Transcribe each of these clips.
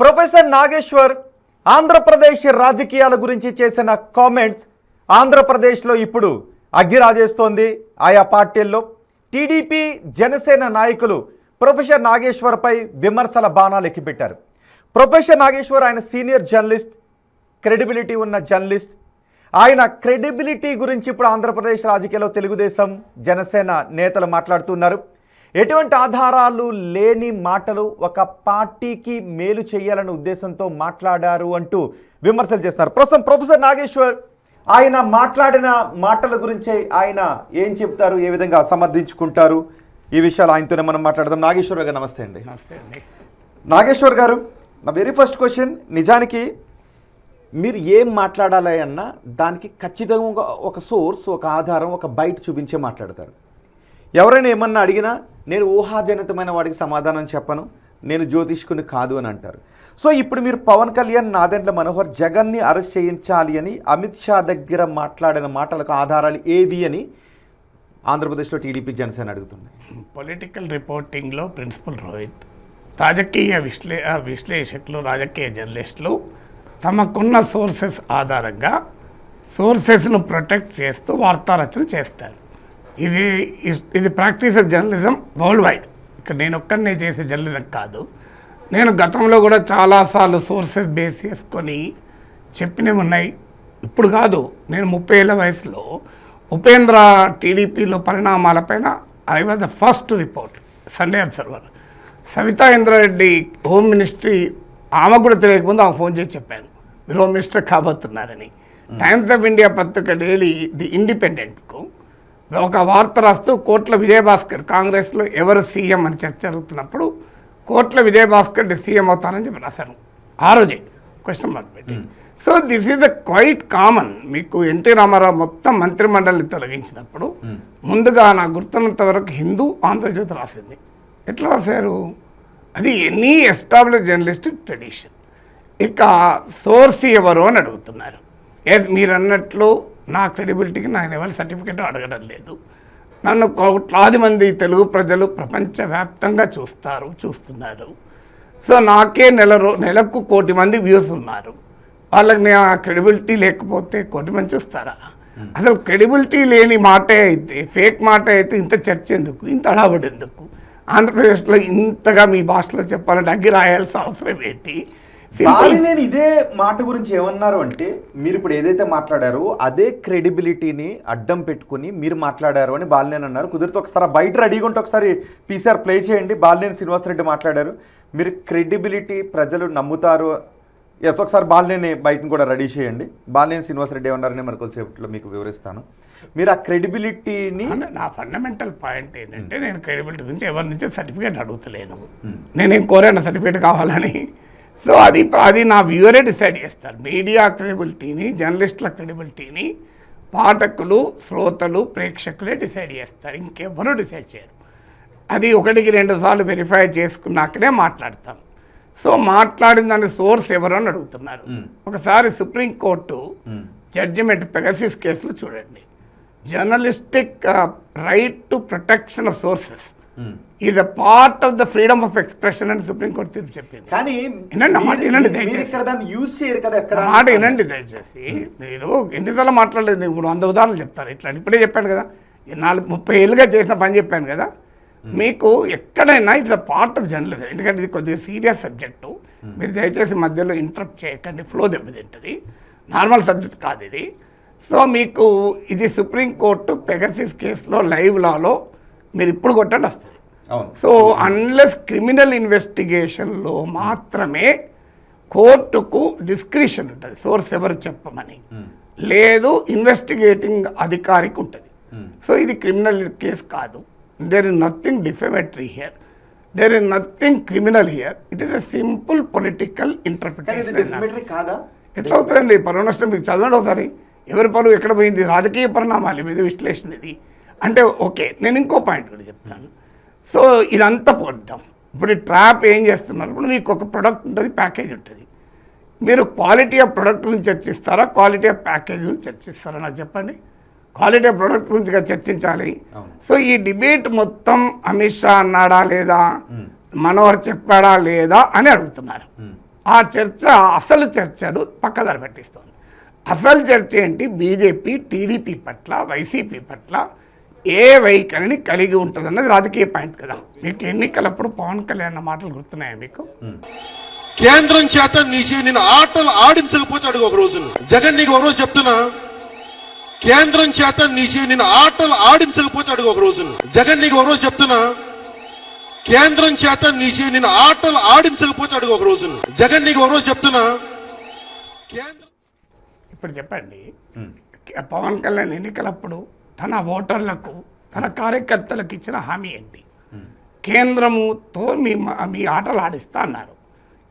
Professor Nageshwar Andhra Pradesh రాజకీయాల గురించి చేసిన కామెంట్స్ ఆంధ్రప్రదేశ్లో ఇప్పుడు అగ్గి రాజేస్తోంది. ఆయా పార్టీల్లో టీడీపీ జనసేన నాయకులు ప్రొఫెసర్ నాగేశ్వర్పై విమర్శల బాణాలు ఎక్కిపెట్టారు. ప్రొఫెసర్ నాగేశ్వర్ ఆయన సీనియర్ జర్నలిస్ట్, క్రెడిబిలిటీ ఉన్న జర్నలిస్ట్. ఆయన క్రెడిబిలిటీ గురించి ఇప్పుడు ఆంధ్రప్రదేశ్ రాజకీయాల్లో తెలుగుదేశం జనసేన నేతలు మాట్లాడుతున్నారు. ఎటువంటి ఆధారాలు లేని మాటలు ఒక పార్టీకి మేలు చేయాలనే ఉద్దేశంతో మాట్లాడారు అంటూ విమర్శలు చేస్తున్నారు. ప్రస్తుతం ప్రొఫెసర్ నాగేశ్వర్ ఆయన మాట్లాడిన మాటల గురించి ఆయన ఏం చెప్తారు, ఏ విధంగా సమర్థించుకుంటారు, ఈ విషయాలు ఆయనతోనే మనం మాట్లాడదాం. నాగేశ్వర్ గారు నమస్తే అండి. నమస్తే అండి. నాగేశ్వర్ గారు, నా వెరీ ఫస్ట్ క్వశ్చన్, నిజానికి మీరు ఏం మాట్లాడాలి అన్నా దానికి ఖచ్చితంగా ఒక సోర్స్, ఒక ఆధారం, ఒక బయట చూపించే మాట్లాడతారు. ఎవరైనా ఏమన్నా అడిగినా నేను ఊహాజనితమైన వాడికి సమాధానం చెప్పను, నేను జ్యోతిష్కుని కాదు అని అంటారు. సో ఇప్పుడు మీరు పవన్ కళ్యాణ్, నాదెండ్ల మనోహర్, జగన్ని అరెస్ట్ చేయించాలి అని అమిత్ షా దగ్గర మాట్లాడిన మాటలకు ఆధారాలు ఏవి అని ఆంధ్రప్రదేశ్లో టీడీపీ జనసేన అడుగుతున్నాయి. పొలిటికల్ రిపోర్టింగ్లో ప్రిన్సిపల్ రోహిత్, రాజకీయ విశ్లేషకులు, రాజకీయ జర్నలిస్టులు తమకున్న సోర్సెస్ ఆధారంగా సోర్సెస్ను ప్రొటెక్ట్ చేస్తూ వార్తారచన చేస్తారు. ఇది practice of journalism world wide. ఇక్కడ నేను ఒక్కరినే చేసే జర్నలిజం కాదు. నేను గతంలో కూడా చాలాసార్లు సోర్సెస్ బేస్ చేసుకొని చెప్పినవి ఉన్నాయి. ఇప్పుడు కాదు, నేను 30 ఏళ్ళ వయసులో ఉపేంద్ర టీడీపీలో పరిణామాలపైన I was the first report, Sunday Observer. Savitha Indra Reddy home ministry, ఆమె కూడా తెలియకముందు ఆమె ఫోన్ చేసి చెప్పాను మీరు హోమ్ మినిస్టర్ కాబోతున్నారని. టైమ్స్ ఆఫ్ ఇండియా పత్రిక డైలీ ది ఇండిపెండెంట్కు ఒక వార్త రాస్తూ కోట్ల విజయభాస్కర్ కాంగ్రెస్లో ఎవరు సీఎం అని చర్చ జరుగుతున్నప్పుడు కోట్ల విజయభాస్కర్ సీఎం అవుతారని చెప్పి రాశాను. ఆ రోజే క్వశ్చన్ మార్క్ పెట్టి. So this is the quite common. మీకు ఎన్టీ రామారావు మొత్తం మంత్రిమండలిని తొలగించినప్పుడు ముందుగా నాకు గుర్తున్నంత వరకు హిందూ, ఆంధ్రజ్యోతి రాసింది. ఎట్లా రాశారు? అది ఎనీ ఎస్టాబ్లిష్ జర్నలిస్టిక్ ట్రెడిషన్. ఇక సోర్స్ ఎవరు అని అడుగుతున్నారు. మీరు అన్నట్లు నా క్రెడిబిలిటీకి నేను ఎవరి సర్టిఫికేట్ అడగడం లేదు. నన్ను కోట్లాది మంది తెలుగు ప్రజలు ప్రపంచవ్యాప్తంగా చూస్తున్నారు. సో నాకే నెలకు 1 కోటి మంది వ్యూస్ ఉన్నారు. వాళ్ళకి నా క్రెడిబిలిటీ లేకపోతే 1 కోటి మంది చూస్తారా? అసలు క్రెడిబిలిటీ లేని మాటే అయితే, ఫేక్ మాట అయితే ఇంత చర్చ ఎందుకు, ఇంత అడాబడి ఎందుకు? ఆంధ్రప్రదేశ్లో ఇంతగా మీ భాషలో చెప్పాలంటే అగ్గి రాయాల్సిన అవసరం ఏంటి? నేను ఇదే మాట గురించి ఏమన్నారు అంటే, మీరు ఇప్పుడు ఏదైతే మాట్లాడారో అదే క్రెడిబిలిటీని అడ్డం పెట్టుకుని మీరు మాట్లాడారు అని బాలినేని అన్నారు. కుదిరితే ఒకసారి బయట రెడీగా ఉంటే ఒకసారి పీసీఆర్ ప్లే చేయండి. బాలినేని శ్రీనివాసరెడ్డి మాట్లాడారు, మీరు క్రెడిబిలిటీ ప్రజలు నమ్ముతారు. ఎస్, ఒకసారి బాలినేని బయటను కూడా రెడీ చేయండి. బాలినేని శ్రీనివాసరెడ్డి ఏమన్నారని మరి కొద్దిసేపట్లో మీకు వివరిస్తాను. మీరు ఆ క్రెడిబిలిటీని, నా ఫండమెంటల్ పాయింట్ ఏంటంటే, నేను క్రెడిబిలిటీ గురించి ఎవరి నుంచి సర్టిఫికేట్ అడుగుతలేను. నేనేం కోరాను సర్టిఫికేట్ కావాలని. సో అది నా వ్యూవరే డిసైడ్ చేస్తారు. మీడియా క్రెడిబిలిటీని, జర్నలిస్టుల క్రెడిబిలిటీని పాఠకులు, శ్రోతలు, ప్రేక్షకులే డిసైడ్ చేస్తారు. ఇంకెవరూ డిసైడ్ చేయరు. అది 1కి 2 సార్లు వెరిఫై చేసుకున్నాకనే మాట్లాడతాం. సో మాట్లాడిన దాని సోర్స్ ఎవరు అని అడుగుతున్నారు. ఒకసారి సుప్రీంకోర్టు జడ్జిమెంట్ పెగసిస్ కేసులో చూడండి. Journalistic right to protection of sources is a part of the freedom of expression అని సుప్రీంకోర్టు తీర్పు చెప్పింది. కానీ వినండి దయచేసి, మాట వినండి దయచేసి. నేను ఎన్నిసార్లు మాట్లాడలేదు, ఇప్పుడు 100 ఉదాహరణలు చెప్తారు. ఇట్లా ఇప్పుడే చెప్పాను కదా, 30 ఏళ్ళుగా చేసిన పని చెప్పాను కదా. మీకు ఎక్కడైనా it's a part of journalism. ఎందుకంటే ఇది కొద్దిగా సీరియస్ సబ్జెక్టు. మీరు దయచేసి మధ్యలో ఇంటరప్ట్ చేయకండి, ఫ్లో దెబ్బతింటుంది. నార్మల్ సబ్జెక్ట్ కాదు ఇది. సో మీకు ఇది సుప్రీంకోర్టు పెగసిస్ కేసులో లైవ్ లాలో మీరు ఇప్పుడు కొట్టండి వస్తుంది. సో అన్లెస్ క్రిమినల్ ఇన్వెస్టిగేషన్లో మాత్రమే కోర్టుకు డిస్క్రిషన్ ఉంటుంది, సోర్స్ ఎవరు చెప్పమని. లేదు, ఇన్వెస్టిగేటింగ్ అధికారికి ఉంటుంది. సో ఇది క్రిమినల్ కేసు కాదు. There is nothing defamatory here, there is nothing criminal here. It is a simple political interpretation. ఎట్లా అవుతుందండి? పరువు నష్టం మీకు చదవండి ఒకసారి. ఎవరి పరువు ఎక్కడ పోయింది? రాజకీయ పరిణామాలు మీద విశ్లేషణ ఇది అంటే. ఓకే, నేను ఇంకో పాయింట్ కూడా చెప్తాను. సో ఇదంతా పోద్దాం. ఇప్పుడు ఈ ట్రాప్ ఏం చేస్తున్నారు? ఇప్పుడు మీకు ఒక ప్రొడక్ట్ ఉంటుంది, ప్యాకేజ్ ఉంటుంది. మీరు క్వాలిటీ ఆఫ్ ప్రొడక్ట్ గురించి చర్చిస్తారా, క్వాలిటీ ఆఫ్ ప్యాకేజ్ గురించి చర్చిస్తారా? నాకు చెప్పండి. క్వాలిటీ ఆఫ్ ప్రొడక్ట్ గురించి చర్చించాలి. సో ఈ డిబేట్ మొత్తం అమిత్ షా అన్నాడా లేదా, మనోహర్ చెప్పాడా లేదా అని అడుగుతున్నారు. ఆ చర్చ అసలు చర్చను పక్కదారి పెట్టిస్తుంది. అసలు చర్చ ఏంటి? బీజేపీ టీడీపీ పట్ల వైసీపీ పట్ల ఏ వైఖరిని కలిగి ఉంటుందన్నది రాజకీయ పాయింట్ కదా. మీకు ఎన్నికలప్పుడు పవన్ కళ్యాణ్ అన్న మాటలు గుర్తున్నాయా మీకు? కేంద్రం చేత నేను ఆటలు ఆడించకపోతే అడుగు ఒక రోజు జగన్ నీకు ఒక రోజు చెప్తున్నా, కేంద్రం చేత నేను ఆటలు ఆడించకపోతే అడుగు ఒక రోజు జగన్ నీకు ఒక రోజు చెప్తున్నా, కేంద్రం చేత నేను ఆటలు ఆడించకపోతే అడుగు ఒక రోజు జగన్ నీకు ఒక రోజు చెప్తున్నా. కేంద్రం ఇప్పుడు చెప్పండి, పవన్ కళ్యాణ్ ఎన్నికలప్పుడు తన ఓటర్లకు తన కార్యకర్తలకు ఇచ్చిన హామీ ఏంటి? కేంద్రముతో మీ ఆటలు ఆడిస్తా అన్నారు.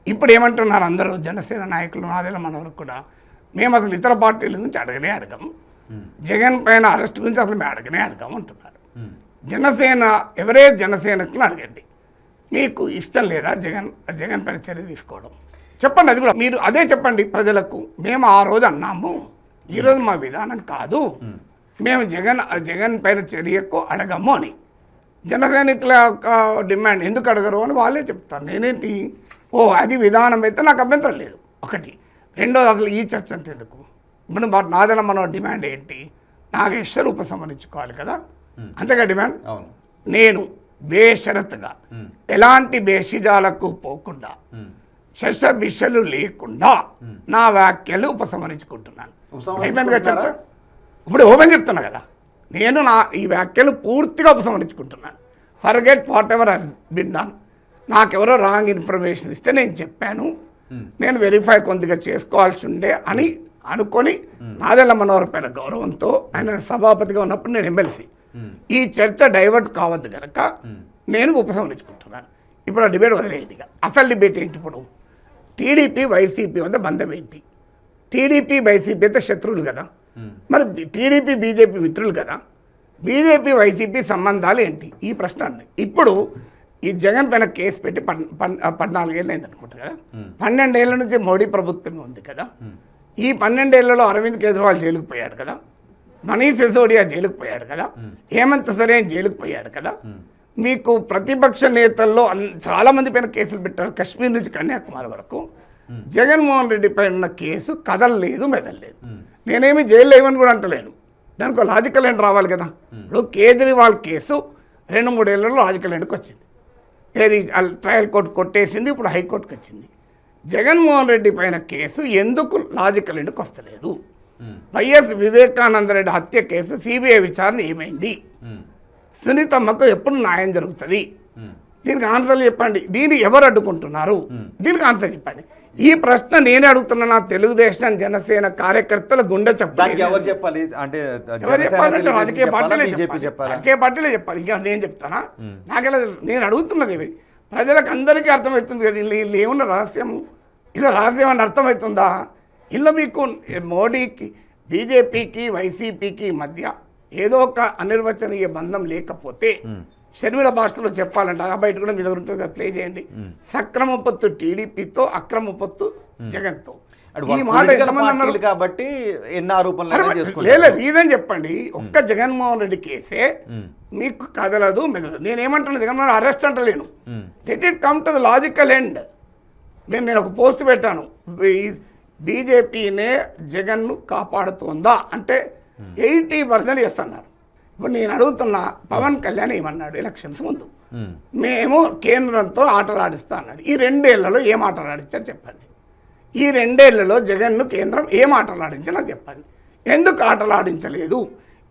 ఇప్పుడు ఏమంటున్నారు అందరూ జనసేన నాయకులు, నాదెళ్ల మనోహర్ కూడా, మేము అసలు ఇతర పార్టీల గురించి అడగము, జగన్ పైన అరెస్ట్ గురించి అసలు మేము అడగము అంటున్నారు. జనసేన జనసేనకులు అడగండి, మీకు ఇష్టం లేదా జగన్ పైన చర్య తీసుకోవడం? చెప్పండి, అది కూడా మీరు అదే చెప్పండి ప్రజలకు. మేము ఆ రోజు అన్నాము, ఈరోజు మా విధానం కాదు, మేము జగన్ పైన చర్యకు అడగము అని. జనసైనికుల యొక్క డిమాండ్ ఎందుకు అడగరు అని వాళ్ళే చెప్తారు. నేనేంటి, అది విధానం అయితే నాకు అభ్యంతరం లేదు ఒకటి. రెండోది, అసలు ఈ చర్చ అంత ఎందుకు? ఇప్పుడు నాదెళ్ల మనోహర్ డిమాండ్ ఏంటి? నాగేశ్వర్ ఉపసంహరించుకోవాలి కదా, అంతేగా డిమాండ్. నేను బేషరతుగా ఎలాంటి బేషిజాలకు పోకుండా చర్చలు లేకుండా నా వ్యాఖ్యలు ఉపసంహరించుకుంటున్నాను. అయిపోయిందిగా చర్చ. ఇప్పుడు ఓపెన్ చెప్తున్నా కదా, నేను ఈ వ్యాఖ్యలు పూర్తిగా ఉపసంహరించుకుంటున్నాను. Forget whatever has been done. నాకెవరో రాంగ్ ఇన్ఫర్మేషన్ ఇస్తే నేను చెప్పాను, నేను వెరిఫై కొద్దిగా చేసుకోవాల్సి ఉండే అని అనుకొని నాదెళ్ల మనోహర్ పైన గౌరవంతో ఆయన సభాపతిగా ఉన్నప్పుడు నేను ఎమ్మెల్సీ, ఈ చర్చ డైవర్ట్ కావద్దు కనుక నేను ఉపసంహరించుకుంటున్నాను. ఇప్పుడు ఆ డిబేట్ వదిలేయండి. అసలు డిబేట్ ఏంటి? ఇప్పుడు టీడీపీ వైసీపీ వద్ద బంధం ఏంటి? టీడీపీ వైసీపీ అయితే శత్రువులు కదా, మరి టీడీపీ బీజేపీ మిత్రులు కదా, బీజేపీ వైసీపీ సంబంధాలు ఏంటి? ఈ ప్రశ్న అండి. ఇప్పుడు ఈ జగన్ పైన కేసు పెట్టి 14 ఏళ్ళు అయింది అనుకుంటా కదా, 12 ఏళ్ల నుంచి మోడీ ప్రభుత్వం ఉంది కదా, ఈ 12 ఏళ్లలో అరవింద్ కేజ్రీవాల్ జైలుకు పోయాడు కదా, మనీష్ సిసోడియా జైలుకు పోయాడు కదా, హేమంత్ సోరెన్ జైలుకు పోయాడు కదా, మీకు ప్రతిపక్ష నేతల్లో చాలామంది పైన కేసులు పెట్టారు, కశ్మీర్ నుంచి కన్యాకుమారి వరకు. జగన్మోహన్ రెడ్డి పైన ఉన్న కేసు కదలలేదు, మెదలలేదు. నేనేమి జైల్లో ఇవ్వని కూడా అంటలేను, దానికి లాజికల్ ఎండ్ రావాలి కదా. ఇప్పుడు కేజ్రీవాల్ కేసు 2-3 ఏళ్లలో లాజికల్ ఎండ్కి వచ్చింది. ఏది ట్రయల్ కోర్టు కొట్టేసింది, ఇప్పుడు హైకోర్టుకి వచ్చింది. జగన్మోహన్ రెడ్డి పైన కేసు ఎందుకు లాజికల్ ఎండ్కి వస్తలేదు? వైఎస్ వివేకానంద రెడ్డి హత్య కేసు సిబిఐ విచారణ ఏమైంది? సునీతమ్మకు ఎప్పుడు న్యాయం జరుగుతుంది? దీనికి ఆన్సర్లు చెప్పండి. దీన్ని ఎవరు అడ్డుకుంటున్నారు? దీనికి ఆన్సర్ చెప్పండి. ఈ ప్రశ్న నేనే అడుగుతున్నా. నా తెలుగుదేశం జనసేన కార్యకర్తల గుండె చెప్పాలి. ఎవరు చెప్పాలి అంటే రాజకీయ పార్టీలే చెప్పాలి. ఇంకా నేను చెప్తానా? నాకెలా తెలుసు? నేను అడుగుతున్నది ప్రజలకు అందరికీ అర్థమవుతుంది కదా. వీళ్ళు ఏమున్న రహస్యము? ఇలా రహస్యం అని అర్థమవుతుందా? ఇలా మీకు మోడీకి, బీజేపీకి, వైసీపీకి మధ్య ఏదో ఒక అనిర్వచనీయ బంధం లేకపోతే, షర్మిల భాషలో చెప్పాలంటే ఆ బయట కూడా మీ దగ్గర ఉంటుంది, ప్లే చేయండి. సక్రమ పొత్తు టీడీపీతో, అక్రమ పొత్తు జగన్తో. ఈ మాట ఎంతమంది అన్నారు కాబట్టి ఎన్ని ఆరోపణలు లేదు. రీజన్ చెప్పండి. ఒక్క జగన్మోహన్ రెడ్డి కేసే మీకు కదలదు, మెదలదు. నేనేమంటున్నా, జగన్మోహన్ అరెస్ట్ అంటలేను. Let it come to the logical end. నేను ఒక పోస్ట్ పెట్టాను, బీజేపీనే జగన్ను కాపాడుతుందా అంటే 80% ఎస్ అన్నారు. ఇప్పుడు నేను అడుగుతున్నా, పవన్ కళ్యాణ్ ఏమన్నాడు ఎలక్షన్స్ ముందు? మేము కేంద్రంతో ఆటలు ఆడిస్తా అన్నాడు. ఈ 2 ఏళ్లలో ఏం ఆటలు ఆడించారు చెప్పండి. ఈ 2 ఏళ్లలో జగన్ను కేంద్రం ఏం ఆటలు ఆడించారు నాకు చెప్పండి. ఎందుకు ఆటలు ఆడించలేదు?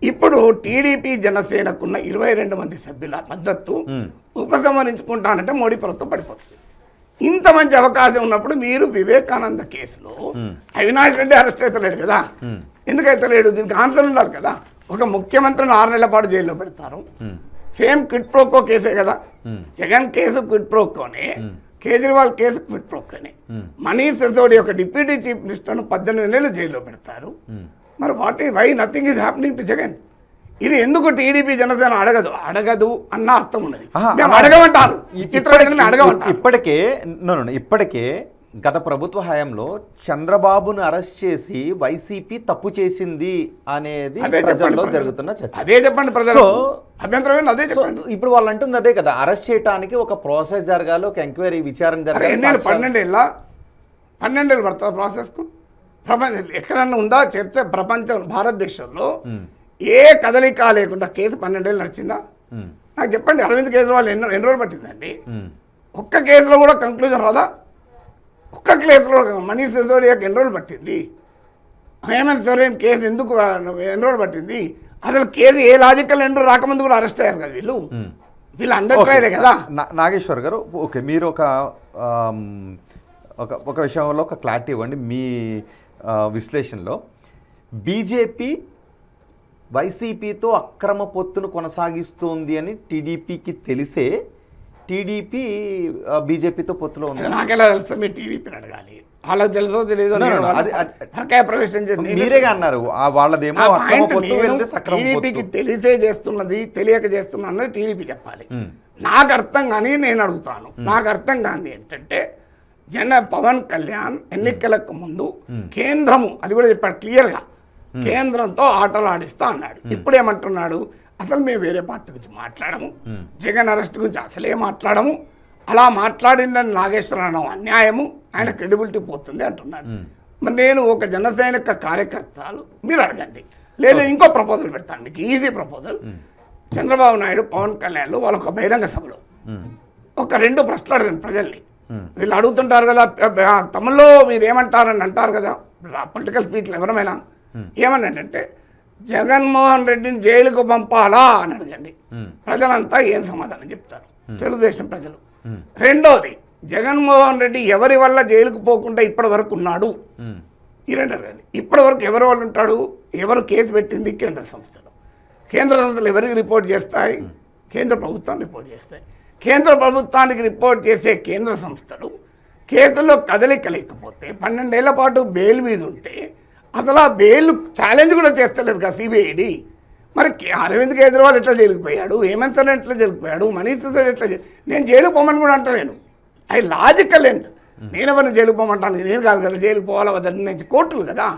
ఇప్పుడు టీడీపీ జనసేనకున్న 22 మంది సభ్యుల మద్దతు ఉపసంహరించుకుంటానంటే మోడీ ప్రభుత్వం పడిపోతుంది. ఇంత మంచి అవకాశం ఉన్నప్పుడు మీరు వివేకానంద కేసులో అవినాష్ రెడ్డి అరెస్ట్ అవుతలేడు కదా, ఎందుకైతే లేడు? దీనికి ఆన్సర్ ఉండాలి కదా. ఒక ముఖ్యమంత్రిని 6 నెలల పాటు జైల్లో పెడతారు. సేమ్ క్విట్ ప్రోకో కేసే కదా. జగన్ కేసు క్విట్ ప్రోకోనే, కేజ్రీవాల్ కేసు క్విట్ ప్రోకోనే. మనీష్ సిసోడియా ఒక డిప్యూటీ చీఫ్ మినిస్టర్ను 18 నెలలు జైల్లో పెడతారు. మరి why nothing is happening to Jagan? ఇది ఎందుకు టీడీపీ జనసేన అడగదు అన్న అర్థం ఉన్నది. అడగమంటారు, ఇప్పటికే గత ప్రభుత్వ హయాంలో చంద్రబాబును అరెస్ట్ చేసి వైసీపీ తప్పు చేసింది అనేది ప్రజల్లో జరుగుతున్న చర్చ. అదే చెప్పండి ప్రజలు, అభ్యంతరం అదే చెప్పండి. ఇప్పుడు వాళ్ళు అంటుంది అదే కదా, అరెస్ట్ చేయడానికి ఒక ప్రాసెస్ జరగాలి, ఒక ఎంక్వైరీ విచారణ జరగాలి. 12 ఏళ్ళ 12 ఏళ్ళు పడుతుంది ప్రాసెస్కు. ప్రపంచం ఎక్కడన్నా ఉందా చర్చ? ప్రపంచం భారతదేశంలో ఏ కదలిక లేకుండా కేసు 12 ఏళ్ళు నడిచిందా? నాకు చెప్పండి. అరవింద్ కేజ్రీవాల్ ఎన్ని రోజులు పట్టిందండి? ఒక్క కేసులో కూడా కంక్లూజన్ రాదా? ఒక్క కేసులో మనీష్ సిసోడియాకి ఎన్ని రోజులు పట్టింది? హేమంత్ సోరెన్ కేసు ఎందుకు ఎన్ని రోజులు పట్టింది? అసలు కేసు ఏ లాజికల్ ఎండ్ రాకముందు కూడా అరెస్ట్ అయ్యారు కదా వీళ్ళు అండర్ ట్రయలే కదా. నాగేశ్వర్ గారు, ఓకే, మీరు ఒక విషయంలో ఒక క్లారిటీ ఇవ్వండి. మీ విశ్లేషణలో బీజేపీ వైసీపీతో అక్రమ పొత్తును కొనసాగిస్తోంది అని టీడీపీకి తెలిసే టీడీపీ బీజేపీతో పొత్తులో ఉంది. నాకెలా తెలుసు? మీరు టీడీపీని అడగాలి. వాళ్ళకి తెలుసో తెలియదు. ప్రవేశం మీరేగా అన్నారు వాళ్ళదేమో అక్రమ పొత్తు, టీడీపీకి తెలిసే చేస్తున్నది తెలియక చేస్తున్నా అన్నది టీడీపీ చెప్పాలి. నాకు అర్థం కానీ నేను అడుగుతాను. నాకు అర్థం కాని ఏంటంటే పవన్ కళ్యాణ్ ఎన్నికలకు ముందు కేంద్రము అది కూడా చెప్పాడు క్లియర్గా, కేంద్రంతో ఆటలు ఆడిస్తా అన్నాడు. ఇప్పుడు ఏమంటున్నాడు? అసలు మేము వేరే పార్టీ గురించి మాట్లాడము, జగన్ అరెస్ట్ గురించి అసలే మాట్లాడము, అలా మాట్లాడిందని నాగేశ్వర అనడం అన్యాయము, ఆయన క్రెడిబిలిటీ పోతుంది అంటున్నాడు. మరి నేను ఒక జన సైనిక కార్యకర్తలు మీరు అడగండి, లేదు ఇంకో ప్రపోజల్ పెడతాను మీకు, ఈజీ ప్రపోజల్. చంద్రబాబు నాయుడు పవన్ కళ్యాణ్లు వాళ్ళ ఒక బహిరంగ సభలో ఒక 2 ప్రశ్నలు అడగండి ప్రజల్ని. వీళ్ళు అడుగుతుంటారు కదా తమలో మీరు ఏమంటారని అంటారు కదా పొలిటికల్ స్పీచ్లు ఎవరమైనా, ఏమని అంటే జగన్మోహన్ రెడ్డిని జైలుకు పంపాలా అని అడగండి. ప్రజలంతా ఏం సమాధానం చెప్తారు? తెలుగుదేశం ప్రజలు. రెండోది, జగన్మోహన్ రెడ్డి ఎవరి వల్ల జైలుకు పోకుండా ఇప్పటి వరకు ఉన్నాడు? ఈ 2 అడగండి. ఇప్పటి వరకు ఎవరి వల్ల ఉంటాడు? ఎవరు కేసు పెట్టింది? కేంద్ర సంస్థలు. కేంద్ర సంస్థలు ఎవరికి రిపోర్ట్ చేస్తాయి? కేంద్ర ప్రభుత్వం రిపోర్ట్ చేస్తాయి. కేంద్ర ప్రభుత్వానికి రిపోర్ట్ చేసే కేంద్ర సంస్థలు కేసులో కదలిక లేకపోతే 12 ఏళ్ల పాటు బెయిల్ మీద ఉంటే అసలు ఆ బెయిల్ ఛాలెంజ్ కూడా చేస్తలేరు కదా సిబిఐడి. మరి అరవింద్ కేజ్రీవాల్ ఎట్లా జైలుకుపోయాడు? హేమంత్ సోరెన్ ఎట్లా జైలుకుపోయాడు? మనీష్ సిసోడియా ఎట్లా నేను జైలుకు పోమని కూడా అంటలేను. అది లాజికల్ ఎండ్. నేను ఎవరిని జైలుకు పోమంటాను? నేను కాదు కదా జైలుకు పోవాలా వద్దని నుంచి కోర్టులు కదా.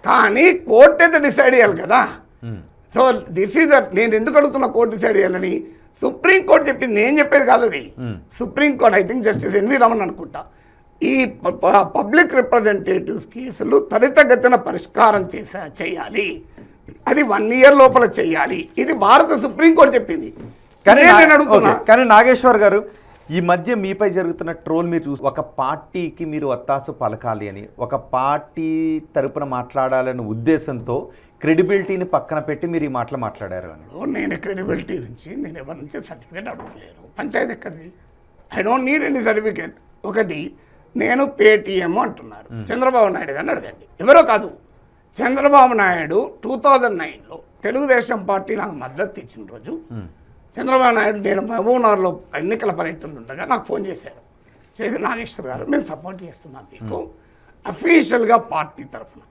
కానీ కోర్టు అయితే డిసైడ్ చేయాలి కదా. సో దిస్ ఈజ్ నేను ఎందుకు అడుగుతున్నా కోర్టు డిసైడ్ చేయాలని? సుప్రీంకోర్టు చెప్పింది, నేను చెప్పేది కాదు అది. Supreme Court I think Justice NV Ramana అనుకుంటా ఈ పబ్లిక్ రిప్రజెంటేటివ్స్ కేసులు త్వరితగతిన పరిష్కారం చేయాలి, అది 1 year లోపల చేయాలి. ఇది భారత సుప్రీంకోర్టు చెప్పింది. కానీ నాగేశ్వర్ గారు, ఈ మధ్య మీపై జరుగుతున్న ట్రోల్ మీరు చూసి ఒక పార్టీకి మీరు ఒత్తాసు పలకాలి అని, ఒక పార్టీ తరపున మాట్లాడాలనే ఉద్దేశంతో క్రెడిబిలిటీని పక్కన పెట్టి మీరు ఈ మాటలు మాట్లాడారు అని. నేను క్రెడిబిలిటీ నుంచి నేను ఎవరి నుంచి సర్టిఫికేట్ అడగలేను. పంచాయతీ ఎక్కడిది? I don't need any certificate. ఒకటి, నేను పేటీఎం అంటున్నారు. చంద్రబాబు నాయుడు గారిని అడగండి. ఎవరో కాదు, చంద్రబాబు నాయుడు 2009లో తెలుగుదేశం పార్టీ నాకు మద్దతు ఇచ్చిన రోజు చంద్రబాబు నాయుడు నేను మహబూబ్నగర్లో ఎన్నికల పర్యటన ఉండగా నాకు ఫోన్ చేశారు. చేసి నాగేశ్వర్ గారు మేము సపోర్ట్ చేస్తున్నాం మీకు అఫీషియల్గా పార్టీ తరఫున,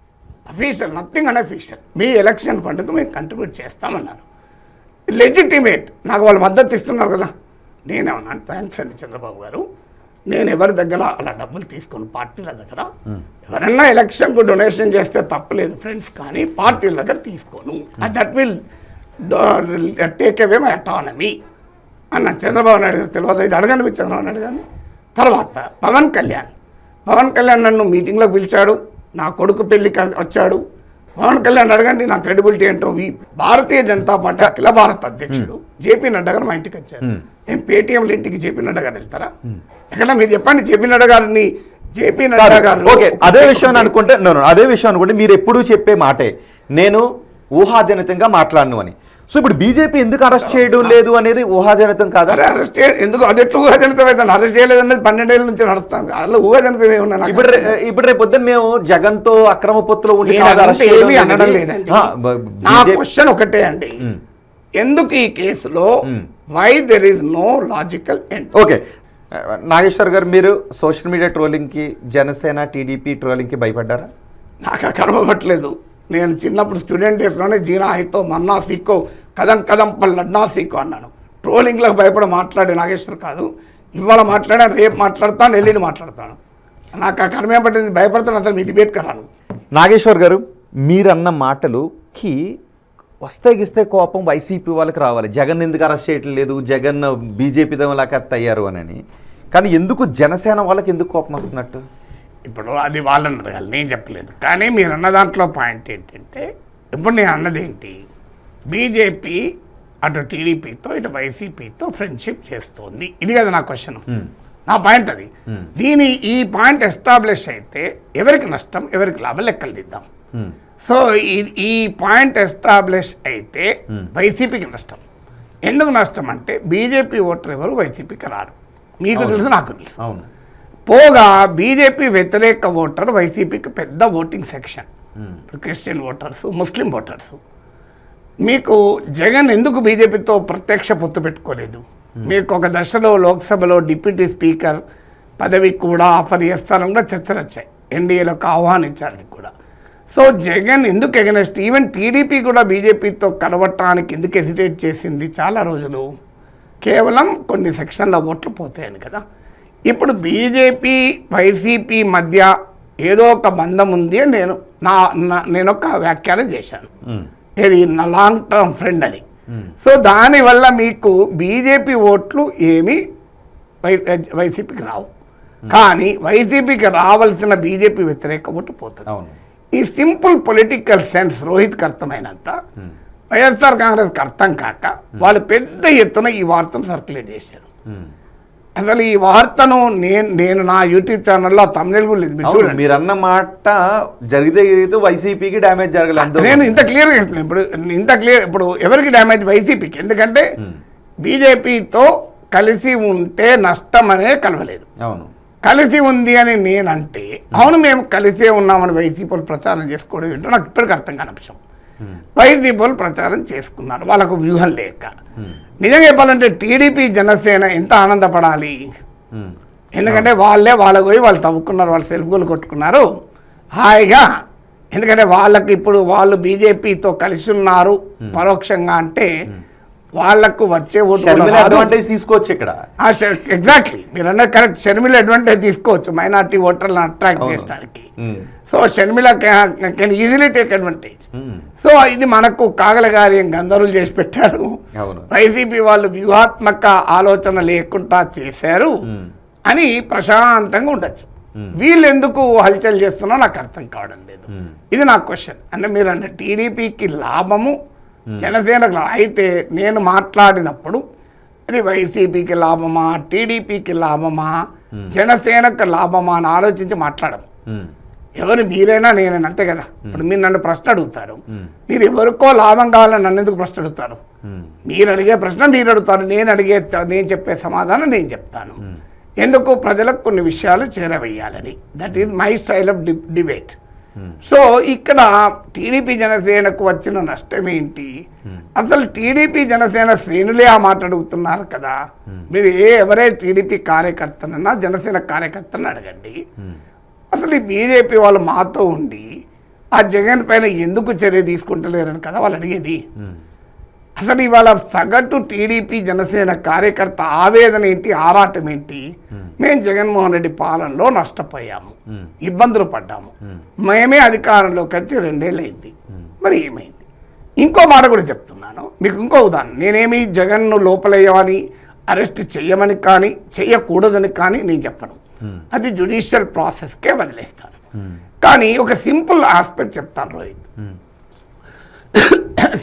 అఫీషియల్ నథింగ్ అన్అఫీషియల్, మీ ఎలక్షన్ ఫండ్కు మేము కంట్రిబ్యూట్ చేస్తామన్నారు. లెజిటిమేట్. నాకు వాళ్ళు మద్దతు ఇస్తున్నారు కదా. నేనేమన్నాను, థ్యాంక్స్ అండి చంద్రబాబు గారు, నేను ఎవరి దగ్గర అలా డబ్బులు తీసుకొని పార్టీల దగ్గర ఎవరన్నా ఎలక్షన్కు డొనేషన్ చేస్తే తప్పలేదు ఫ్రెండ్స్, కానీ పార్టీల దగ్గర తీసుకోను. That will take away my autonomy అన్న చంద్రబాబు నాయుడు గారు. తెలియదు, ఇది అడగండి మీరు చంద్రబాబు నాయుడు గారిని. తర్వాత పవన్ కళ్యాణ్ నన్ను మీటింగ్లోకి పిలిచాడు, నా కొడుకు పెళ్ళికి వచ్చాడు. పవన్ కళ్యాణ్ అడగండి నా క్రెడిబిలిటీ ఏంటో. భారతీయ జనతా పార్టీ అఖిల భారత అధ్యక్షుడు జేపీ నడ్డా గారు మా ఇంటికి వచ్చారు. నేను పేటీఎంల ఇంటికి జేపీ నడ్డా గారు వెళ్తారా? ఎక్కడ మీరు చెప్పండి. జేపీ నడ్డా గారు ఓకే, అదే విషయం అనుకుంటే మీరు ఎప్పుడూ చెప్పే మాటే నేను ఊహాజనితంగా మాట్లాడను అని. సో ఇప్పుడు బీజేపీ ఎందుకు అరెస్ట్ చేయడం లేదు అనేది ఊహాజనితం కాదా? అరెస్ట్ ఎందుకు? అది ఎట్లా ఊహాజనితం అయితే అరెస్ట్ చేయలేదు అనేది 12 ఏళ్ళ నుంచి నడుస్తాను. అలా ఊహాజనితం ఏమన్నా? ఇప్పుడు రేపు పొద్దున్న మేము జగన్ తో అక్రమ పొత్తులో ఉండి అనడం లేదండి. నా క్వశ్చన్ ఒకటే అండి, ఎందుకు ఈ కేసులో why there is no logical end? Okay Nageshwar గారు, మీరు సోషల్ మీడియా ట్రోలింగ్కి, జనసేన టీడీపీ ట్రోలింగ్కి భయపడ్డారా? నాకు కనబడట్లేదు. నేను చిన్నప్పుడు స్టూడెంట్ డేస్లోనే జీనా హితో మన్నా సీకో కదం కదం పల్ లడ్నా సీకో అన్నాను. ట్రోలింగ్లకు భయపడి మాట్లాడే నాగేశ్వర్ కాదు. ఇవాళ మాట్లాడాను, రేపు మాట్లాడతాను, ఎల్లుండి మాట్లాడతాను. నాకు ఆ కర్మేం పట్టింది, భయపడతాను. అసలు మీ డిబేట్ కరాను. నాగేశ్వర్ గారు, మీరన్న మాటలుకి వస్తే కోపం వైసీపీ వాళ్ళకి రావాలి. జగన్ ఎందుకు అరెస్ట్ చేయటం లేదు, జగన్ బీజేపీ లాగా అయ్యారు అని. కానీ ఎందుకు జనసేన వాళ్ళకి ఎందుకు కోపం వస్తున్నట్టు? ఇప్పుడు అది వాళ్ళని అడగాలి, నేను చెప్పలేను. కానీ మీరు అన్న దాంట్లో పాయింట్ ఏంటంటే, ఇప్పుడు నేను అన్నది ఏంటి, బీజేపీ అటు టీడీపీతో ఇటు వైసీపీతో ఫ్రెండ్షిప్ చేస్తోంది, ఇది కదా నా క్వశ్చన్. నా పాయింట్ అది. ఈ పాయింట్ ఎస్టాబ్లిష్ అయితే ఎవరికి నష్టం ఎవరికి లాభం లెక్కలు దిద్దాం. సో ఈ పాయింట్ ఎస్టాబ్లిష్ అయితే వైసీపీకి నష్టం. ఎందుకు నష్టం అంటే బీజేపీ ఓటర్ ఎవరు వైసీపీకి రారు, మీకు తెలుసు నాకు తెలుసు. పోగా బీజేపీ వ్యతిరేక ఓటర్ వైసీపీకి పెద్ద ఓటింగ్ సెక్షన్. ఇప్పుడు క్రిస్టియన్ ఓటర్స్, ముస్లిం ఓటర్స్. మీకు జగన్ ఎందుకు బీజేపీతో ప్రత్యక్ష పొత్తు పెట్టుకోలేదు? మీకు ఒక దశలో లోక్సభలో డిప్యూటీ స్పీకర్ పదవి కూడా ఆఫర్ చేస్తారని కూడా చర్చలు వచ్చాయి, ఎన్డీఏలోకి ఆహ్వానించాలని కూడా. సో జగన్ ఎందుకు ఎగనెస్ట్, ఈవెన్ టీడీపీ కూడా బీజేపీతో కలవటానికి ఎందుకు హెసిటేట్ చేసింది చాలా రోజులు? కేవలం కొన్ని సెక్షన్ల ఓట్లు పోతాయని కదా. ఇప్పుడు బీజేపీ వైసీపీ మధ్య ఏదో ఒక బంధం ఉంది అని నేను ఒక వ్యాఖ్యానం చేశాను, ఇది నా లాంగ్ టర్మ్ ఫ్రెండ్ అని. సో దానివల్ల మీకు బీజేపీ ఓట్లు ఏమీ వైసీపీకి రావు, కానీ వైసీపీకి రావాల్సిన బీజేపీ వ్యతిరేక ఓటు పోతుంది. ఈ సింపుల్ పొలిటికల్ సెన్స్ రోహిత్కి అర్థమైనంత వైఎస్ఆర్ కాంగ్రెస్కి అర్థం కాక వాళ్ళు పెద్ద ఎత్తున ఈ వార్తను సర్క్యులేట్ చేశారు. అసలు ఈ వార్తను నేను నా యూట్యూబ్ ఛానల్లో తమిళ కూడా లేదు. మీరు అన్న మాట జరిగితే వైసీపీకి డ్యామేజ్ జరగలేదు. నేను ఇంత క్లియర్గా చెప్తున్నాను. ఇప్పుడు ఎవరికి డ్యామేజ్? వైసీపీకి. ఎందుకంటే బీజేపీతో కలిసి ఉంటే నష్టం అనే కలవలేదు. అవును, కలిసి ఉంది అని నేనంటే అవును మేము కలిసే ఉన్నామని వైసీపీలు ప్రచారం చేసుకోవడం ఏంటో నాకు ఇప్పటికి అర్థం కాని అంశం. వైసీపీలు ప్రచారం చేసుకున్నారు వాళ్ళకు వ్యూహం లేక. నిజంగా చెప్పాలంటే టీడీపీ జనసేన ఎంత ఆనందపడాలి, ఎందుకంటే వాళ్ళకు పోయి వాళ్ళు తవ్వుకున్నారు, వాళ్ళు సెల్ఫ్ గోల్ కొట్టుకున్నారు హాయిగా. ఎందుకంటే వాళ్ళకి ఇప్పుడు వాళ్ళు బీజేపీతో కలిసి ఉన్నారు పరోక్షంగా అంటే వాళ్ళకు వచ్చే ఓటు అడ్వాంటేజ్ తీసుకోవచ్చు ఇక్కడ. ఎగ్జాక్ట్లీ మీరు అన్నది కరెక్ట్. షర్మిల అడ్వాంటేజ్ తీసుకోవచ్చు మైనార్టీ ఓటర్లను అట్రాక్ట్ చేయడానికి. Sharmila can easily take advantage. So ఇది మనకు కాగల కార్యం గందరులు చేసి పెట్టారు. వైసీపీ వాళ్ళు వ్యూహాత్మక ఆలోచన లేకుండా చేశారు అని ప్రశాంతంగా ఉండొచ్చు. వీళ్ళు ఎందుకు హల్చల్ చేస్తున్నా నాకు అర్థం కావడం లేదు. ఇది నా క్వశ్చన్. అంటే మీరు అంటే టీడీపీకి లాభము జనసేనకు అయితే నేను మాట్లాడినప్పుడు అది వైసీపీకి లాభమా టీడీపీకి లాభమా జనసేనకు లాభమా అని ఆలోచించి మాట్లాడము. ఎవరు మీరైనా నేనైనా అంతే కదా. ఇప్పుడు మీరు నన్ను ప్రశ్న అడుగుతారు, మీరు ఎవరికో లాభం కావాలని నన్ను ఎందుకు ప్రశ్న అడుగుతారు? మీరు అడిగే ప్రశ్న మీరు అడుగుతారు, నేను చెప్పే సమాధానం నేను చెప్తాను. ఎందుకు? ప్రజలకు కొన్ని విషయాలు చేరవేయాలని. That is my style of debate. So ఇక్కడ టీడీపీ జనసేనకు వచ్చిన నష్టం ఏంటి? అసలు టీడీపీ జనసేన శ్రేణులే ఆ మాట అడుగుతున్నారు కదా. మీరు ఎవరే టీడీపీ కార్యకర్తనన్నా జనసేన కార్యకర్తను అడగండి, అసలు ఈ బీజేపీ వాళ్ళు మాతో ఉండి ఆ జగన్ పైన ఎందుకు చర్య తీసుకుంటలేరని కదా వాళ్ళు అడిగేది. అసలు ఇవాళ సగటు టీడీపీ జనసేన కార్యకర్త ఆవేదన ఏంటి, ఆరాటం ఏంటి? మేము జగన్మోహన్ రెడ్డి పాలనలో నష్టపోయాము, ఇబ్బందులు పడ్డాము, మేమే అధికారంలోకి వచ్చి 2 ఏళ్ళు అయింది, మరి ఏమైంది? ఇంకో మాట కూడా చెప్తున్నాను మీకు, ఇంకో ఉదాహరణ. నేనేమి జగన్ను లోపలేయమని అరెస్ట్ చేయమని కానీ చేయకూడదని కానీ నేను చెప్పను, అది జ్యుడిషియల్ ప్రాసెస్కే వదిలేస్తాను. కానీ ఒక సింపుల్ ఆస్పెక్ట్ చెప్తాను రోహిత్.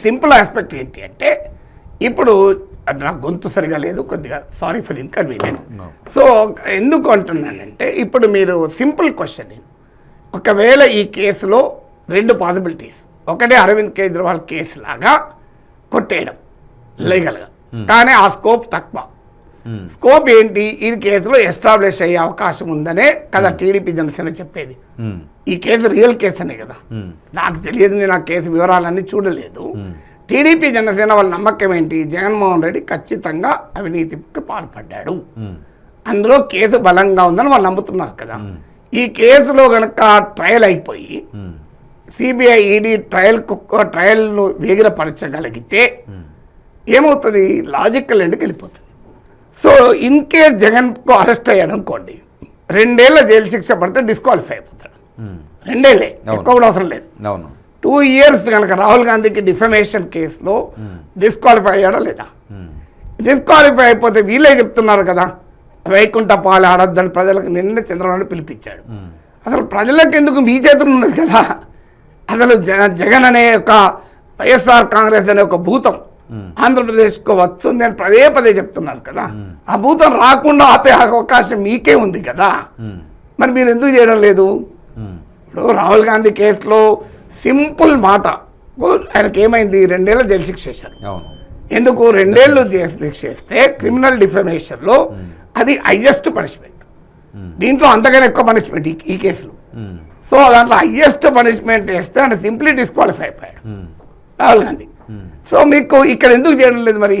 సింపుల్ ఆస్పెక్ట్ ఏంటి అంటే, ఇప్పుడు నాకు గొంతు సరిగా లేదు కొద్దిగా, సారీ ఫర్ ఇన్కన్వీనియన్స్. సో ఎందుకు అంటున్నానంటే, ఇప్పుడు మీరు సింపుల్ క్వశ్చన్, ఒకవేళ ఈ కేసులో 2 పాసిబిలిటీస్. ఒకటి అరవింద్ కేజ్రీవాల్ కేసు లాగా కొట్టేయడం లీగల్గా, కానీ ఆ స్కోప్ తక్కువ. స్కోప్ ఏంటి? ఈ కేసులో ఎస్టాబ్లిష్ అయ్యే అవకాశం ఉందనే కదా టీడీపీ జనసేన చెప్పేది. ఈ కేసు రియల్ కేసు అనే కదా. నాకు తెలియదు, నేను ఆ కేసు వివరాలన్నీ చూడలేదు. టీడీపీ జనసేన వాళ్ళ నమ్మకం ఏంటి? జగన్మోహన్ రెడ్డి ఖచ్చితంగా అవినీతికి పాల్పడ్డాడు, అందులో కేసు బలంగా ఉందని వాళ్ళు నమ్ముతున్నారు కదా. ఈ కేసులో కనుక ట్రయల్ అయిపోయి సిబిఐ ఈడీ ట్రయల్ను వేగిరపరచగలిగితే ఏమవుతుంది? లాజికల్ ఎండ్కి వెళ్ళిపోతుంది. సో ఇన్ కేస్ జగన్కు అరెస్ట్ అయ్యాడు అనుకోండి, 2 ఏళ్ల జైలు శిక్ష పడితే డిస్క్వాలిఫై అయిపోతాడు. 2 ఏళ్ళే, ఎక్కువ కూడా అవసరం లేదు. 2 years కనుక రాహుల్ గాంధీకి డిఫమేషన్ కేసులో డిస్క్వాలిఫై అయ్యాడా లేదా? డిస్క్వాలిఫై అయిపోతే వీళ్ళే చెప్తున్నారు కదా వైకుంఠ పాలు ఆడొద్దని ప్రజలకు నిన్న చంద్రబాబు పిలిపించాడు. అసలు ప్రజలకు ఎందుకు మీ చేతులు ఉన్నది కదా. అసలు జగన్ అనే ఒక వైఎస్ఆర్ కాంగ్రెస్ అనే ఒక భూతం ఆంధ్రప్రదేశ్కు వస్తుంది అని పదే పదే చెప్తున్నారు కదా. ఆ భూతం రాకుండా ఆపే అవకాశం మీకే ఉంది కదా. మరి మీరు ఎందుకు చేయడం లేదు? ఇప్పుడు రాహుల్ గాంధీ కేసులో సింపుల్ మాట, ఆయనకి ఏమైంది, 2 ఏళ్ళ జైలు శిక్ష చేశారు. ఎందుకు 2 ఏళ్ళు జైలు శిక్ష చేస్తే క్రిమినల్ డిఫమేషన్లో అది హైయెస్ట్ పనిష్మెంట్. దీంట్లో అంతకన్నా ఎక్కువ పనిష్మెంట్ ఈ కేసులో. సో దాంట్లో హైయెస్ట్ పనిష్మెంట్ వేస్తే ఆయన సింప్లీ డిస్క్వాలిఫై అయిపోయాడు రాహుల్ గాంధీ. సో మీకు ఇక్కడ ఎందుకు చేయడం లేదు? మరి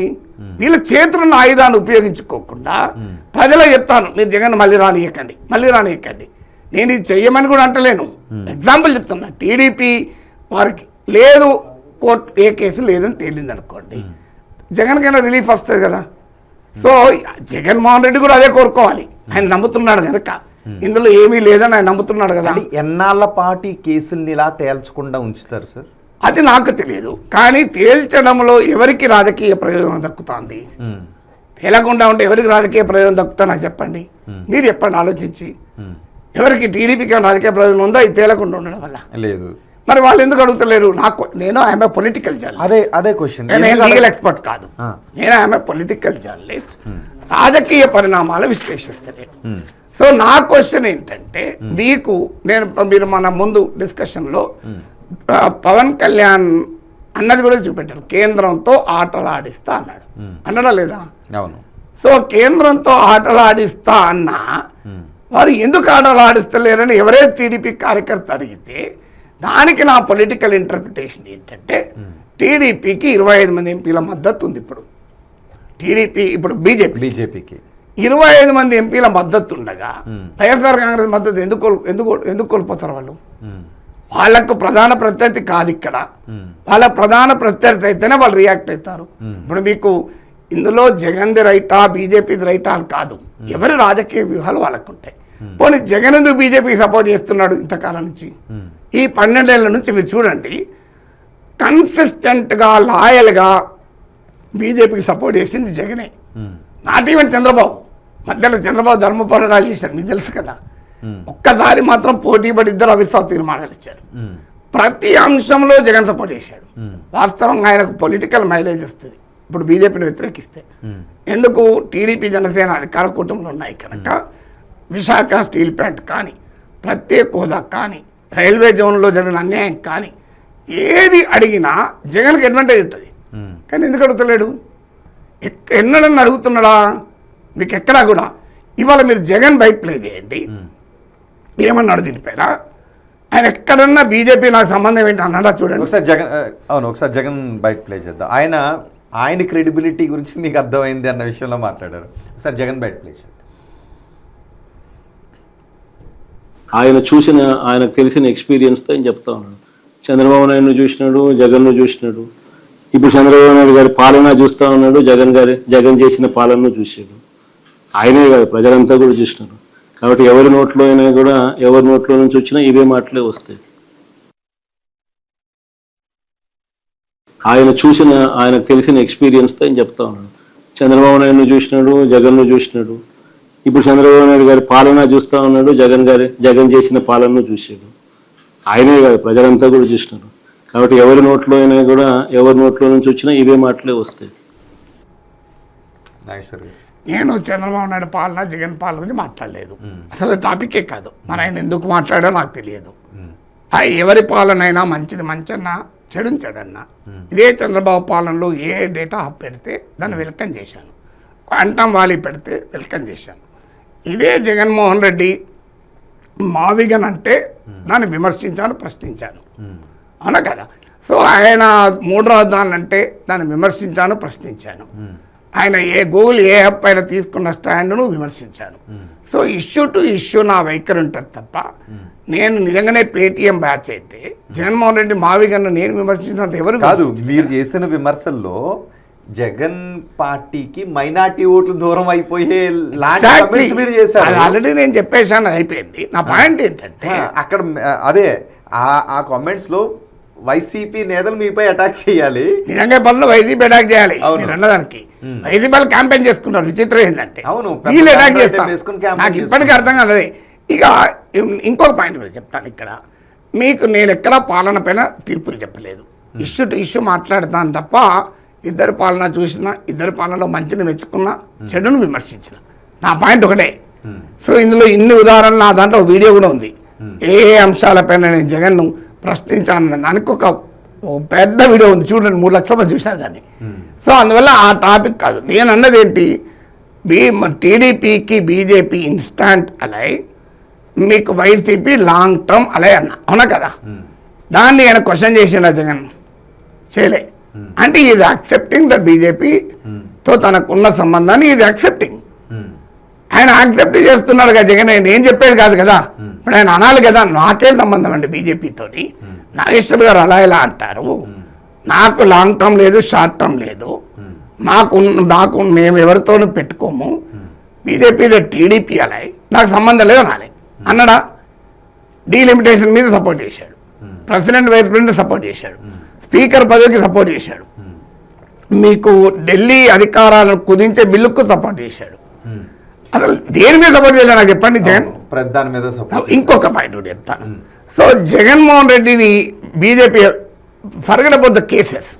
వీళ్ళ చేతులను ఆయుధాన్ని ఉపయోగించుకోకుండా ప్రజలకు చెప్తాను, మీరు జగన్ మళ్ళీ రానియకండి. నేను ఇది చెయ్యమని కూడా అంటలేను. ఎగ్జాంపుల్ చెప్తున్నా, టీడీపీ వారికి లేదు, కోర్టు ఏ కేసు లేదని తేలింది అనుకోండి, జగన్కైనా రిలీఫ్ వస్తుంది కదా. సో జగన్మోహన్ రెడ్డి కూడా అదే కోరుకోవాలి. ఆయన నమ్ముతున్నాడు కనుక, ఇందులో ఏమీ లేదని ఆయన నమ్ముతున్నాడు కదా. ఎన్నాళ్ళ పాటు కేసుల్ని ఇలా తేల్చకుండా ఉంచుతారు సార్? అది నాకు తెలియదు, కానీ తేల్చడంలో ఎవరికి రాజకీయ ప్రయోజనం దక్కుతుంది? తేలకుండా ఉంటే ఎవరికి రాజకీయ ప్రయోజనం దక్కుతా నాకు చెప్పండి. మీరు చెప్పండి ఆలోచించి. ఎవరికి టీడీపీకి రాజకీయ ప్రయోజనం ఉందా ఇది తేలకుండా ఉండడం వల్ల? లేదు. మరి వాళ్ళు ఎందుకు అడుగుతలేరు? నేను ఐఎమ్ పొలిటికల్ జర్నలిస్ట్. అదే క్వశ్చన్. నేను లీగల్ ఎక్స్పర్ట్ కాదు, నేను ఐఎమ్ పొలిటికల్ జర్నలిస్ట్. రాజకీయ పరిణామాలు విశ్లేషిస్తలేను. సో నా క్వశ్చన్ ఏంటంటే, మీరు మన ముందు డిస్కషన్లో పవన్ కళ్యాణ్ అన్నది కూడా చూపెట్టారు, కేంద్రంతో ఆటలు ఆడిస్తా అన్నాడు. అన్నడా లేదా? అవును. సో కేంద్రంతో ఆటలు ఆడిస్తా అన్నా వారు ఎందుకు ఆటలు ఆడిస్తలేరని ఎవరైతే టీడీపీ కార్యకర్త అడిగితే, దానికి నా పొలిటికల్ ఇంటర్ప్రిటేషన్ ఏంటంటే, టీడీపీకి 25 మంది ఎంపీల మద్దతు ఉంది. ఇప్పుడు బీజేపీకి 25 మంది ఎంపీల మద్దతు ఉండగా వైఎస్ఆర్ కాంగ్రెస్ మద్దతు ఎందుకు కోల్పోతారు వాళ్ళు? వాళ్ళకు ప్రధాన ప్రత్యర్థి కాదు ఇక్కడ. వాళ్ళ ప్రధాన ప్రత్యర్థి అయితేనే వాళ్ళు రియాక్ట్ అవుతారు. ఇప్పుడు మీకు ఇందులో జగన్ది రైటా బీజేపీది రైటా అని కాదు, ఎవరి రాజకీయ వ్యూహాలు వాళ్ళకు ఉంటాయి. పోనీ జగన్ ఎందుకు బీజేపీకి సపోర్ట్ చేస్తున్నాడు ఇంతకాలం నుంచి? ఈ 12 ఏళ్ల నుంచి మీరు చూడండి, కన్సిస్టెంట్గా లాయల్గా బీజేపీకి సపోర్ట్ చేసింది జగనే, నాట్ ఈవెన్ చంద్రబాబు. మధ్యలో చంద్రబాబు ధర్మ పోరాటాలు చేశారు, మీకు తెలుసు కదా. ఒక్కసారి మాత్రం పోటీ పడి ఇద్దరు అవిశ్వాస తీర్మానాలు ఇచ్చారు. ప్రతి అంశంలో జగన్ సపోర్ట్ చేశాడు. వాస్తవంగా ఆయనకు పొలిటికల్ మైలేజ్ వస్తుంది ఇప్పుడు బీజేపీని వ్యతిరేకిస్తే. ఎందుకు? టీడీపీ జనసేన అధికార కూటమిలో ఉన్నాయి కనుక. విశాఖ స్టీల్ ప్లాంట్ కానీ, ప్రత్యేక హోదా కానీ, రైల్వే జోన్లో జరిగిన అన్యాయం కానీ, ఏది అడిగినా జగన్కి అడ్వాంటేజ్ ఉంటుంది. కానీ ఎందుకు అడుగుతలేడు? ఎన్నడన్నా అడుగుతున్నాడా? మీకు ఎక్కడా కూడా. ఇవాళ మీరు జగన్ బైక్ ప్లే చేయండి, ఏమన్నాడు దీనిపైన? ఆయన ఎక్కడన్నా బీజేపీ నాకు సంబంధం ఏంటి అన్నాడా? చూడండి ఒకసారి జగన్ బైక్ ప్లే చేద్దాం. ఆయన క్రెడిబిలిటీ గురించి మీకు అర్థమైంది అన్న విషయంలో మాట్లాడారు. ఒకసారి జగన్ బైక్ ప్లే చేద్దాం. ఆయనకు తెలిసిన ఎక్స్పీరియన్స్తో ఆయన చెప్తా ఉన్నాడు. చంద్రబాబు నాయుడును చూసినాడు, జగన్ను చూసినాడు. ఇప్పుడు చంద్రబాబు నాయుడు గారి పాలన చూస్తూ ఉన్నాడు, జగన్ చేసిన పాలనను చూసాడు. ఆయనే కాదు, ప్రజలంతా కూడా చూసినారు. కాబట్టి ఎవరి నోట్లో అయినా కూడా, ఎవరి నోట్లో నుంచి వచ్చినా ఇవే మాటలే వస్తాయి. ఆయనకు తెలిసిన ఎక్స్పీరియన్స్తో ఆయన చెప్తా ఉన్నాడు. చంద్రబాబు నాయుడును చూసినాడు, జగన్ను చూసినాడు. ఇప్పుడు చంద్రబాబు నాయుడు గారి పాలన చూస్తూ ఉన్నాడు, జగన్ చేసిన పాలనను చూసాడు. ఆయనే కాదు, ప్రజలంతా కూడా చూసినారు. కాబట్టి ఎవరి నోట్లో అయినా కూడా, ఎవరి నోట్లో నుంచి వచ్చినా ఇవే మాటలే వస్తాయి. నేను చంద్రబాబు నాయుడు పాలన, జగన్ పాలన గురించి మాట్లాడలేదు. అసలు టాపికే కాదు. మరి ఆయన ఎందుకు మాట్లాడో నాకు తెలియదు. ఎవరి పాలన అయినా మంచిది మంచన్నా, చెడుని చెడన్నా. ఇదే చంద్రబాబు పాలనలో ఏ డేటా హబ్ పెడితే దాన్ని వెల్కమ్ చేశాను, క్వాంటమ్ వ్యాలీ పెడితే వెల్కమ్ చేశాను. ఇదే జగన్మోహన్ రెడ్డి మావిగన్ అంటే దాన్ని విమర్శించాను, ప్రశ్నించాను. అవునా కదా? సో ఆయన 3 రాజధానులు అంటే దాన్ని విమర్శించాను, ప్రశ్నించాను. ఆయన గూగుల్ ఏ యాప్ పైన తీసుకున్న స్టాండ్ను విమర్శించాను. సో ఇష్యూ టు ఇష్యూ నా వైఖరి ఉంటుంది తప్ప, నేను నిజంగానే పేటీఎం బ్యాచ్ అయితే జగన్మోహన్ రెడ్డి మావిగన్ను నేను విమర్శించినంత ఎవరు కాదు. మీరు చేసిన విమర్శల్లో జగన్ పార్టీకి మైనార్టీ ఓట్లు దూరం అయిపోయే ఆల్రెడీ నేను చెప్పేసాను, అయిపోయింది. నా పాయింట్ ఏంటంటే అక్కడ అదే ఆ కామెంట్స్ లో వైసీపీ నేతలు మీపై అటాక్ చేయాలి, నిజంగా పనులు వైసీపీ అటాక్ చేయాలి అన్నదానికి. వైసీపీ వాళ్ళు క్యాంపెయిన్ చేసుకుంటారు. విచిత్రం ఏంటంటే వీళ్ళు అటాక్ చేస్తారు. నాకు ఇప్పటికీ అర్థం కాదు. ఇక ఇంకొక పాయింట్ కూడా చెప్తాను ఇక్కడ. మీకు నేను ఎక్కడా పాలన పైన తీర్పులు చెప్పలేదు, ఇష్యూ టు ఇష్యూ మాట్లాడతాను తప్ప ఇద్దరు పాలన చూసిన, ఇద్దరు పాలనలో మంచిని మెచ్చుకున్న, చెడును విమర్శించిన. నా పాయింట్ ఒకటే. సో ఇందులో ఇన్ని ఉదాహరణలు, నా దాంట్లో వీడియో కూడా ఉంది. ఏ అంశాలపైన నేను జగన్ను ప్రశ్నించాను దానికి ఒక పెద్ద వీడియో ఉంది, చూడండి, 3 లక్షల మంది చూశారు దాన్ని. సో అందువల్ల ఆ టాపిక్ కాదు. నేను అన్నది ఏంటి, టీడీపీకి బీజేపీ ఇన్స్టాంట్ అలై, మీకు వైసీపీ లాంగ్ టర్మ్ అలై అన్నా, అవునా కదా? దాన్ని ఆయన క్వశ్చన్ చేసిన జగన్ చేయలే. అంటే ఇది యాక్సెప్టింగ్ దట్ బీజేపీతో తనకున్న సంబంధాన్ని ఇది యాక్సెప్టింగ్. ఆయన యాక్సెప్ట్ చేస్తున్నాడు కదా జగన్. నేను చెప్పేది కాదు కదా, ఇప్పుడు ఆయన అనాలి కదా, నాకేం సంబంధం అండి బీజేపీతో. నాగేశ్వర్ గారు అలా ఎలా అంటారు? నాకు లాంగ్ టర్మ్ లేదు, షార్ట్ టర్మ్ లేదు, నాకు మేము ఎవరితోనూ పెట్టుకోము, బీజేపీ టీడీపీ అలా నాకు సంబంధం లేదు అనాలి అన్నాడా? డీలిమిటేషన్ మీద సపోర్ట్ చేశాడు, ప్రెసిడెంట్ వైస్ ప్రెసిడెంట్ సపోర్ట్ చేశాడు, స్పీకర్ పదవికి సపోర్ట్ చేశాడు, మీకు ఢిల్లీ అధికారాలను కుదించే బిల్లుకు సపోర్ట్ చేశాడు. అసలు దేని మీద సపోర్ట్ చేశాడు నాకు చెప్పండి జగన్? దాని మీద సపోర్ట్. ఇంకొక పాయింట్ కూడా చెప్తాను. సో జగన్మోహన్ రెడ్డిని BJP forget about the cases,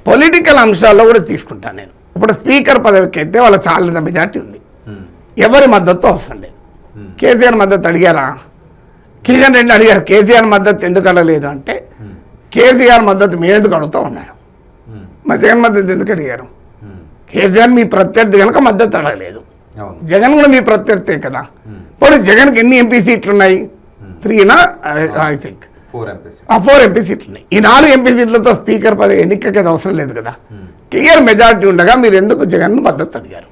political అంశాల్లో కూడా తీసుకుంటాను నేను. ఇప్పుడు స్పీకర్ పదవికి అయితే వాళ్ళ చాలా మెజార్టీ ఉంది, ఎవరి మద్దతు అవసరం లేదు. కేసీఆర్ మద్దతు అడిగారా? కిషన్ రెడ్డి అడిగారు. కేసీఆర్ మద్దతు ఎందుకు అడగలేదు అంటే, కేసీఆర్ మద్దతు మీరు ఎందుకు అడుగుతూ ఉన్నారు, మరి జగన్ మద్దతు ఎందుకు అడిగారు? కేసీఆర్ మీ ప్రత్యర్థి కనుక మద్దతు అడగలేదు, జగన్ కూడా మీ ప్రత్యర్థే కదా. ఇప్పుడు జగన్కి ఎన్ని ఎంపీ సీట్లు ఉన్నాయి? 3 ఐ థింక్ 4 ఎంపీ సీట్లు ఉన్నాయి. ఈ 4 ఎంపీ సీట్లతో స్పీకర్ పదవి ఎన్నికకి అవసరం లేదు కదా. క్లియర్ మెజారిటీ ఉండగా మీరు ఎందుకు జగన్ మద్దతు అడిగారు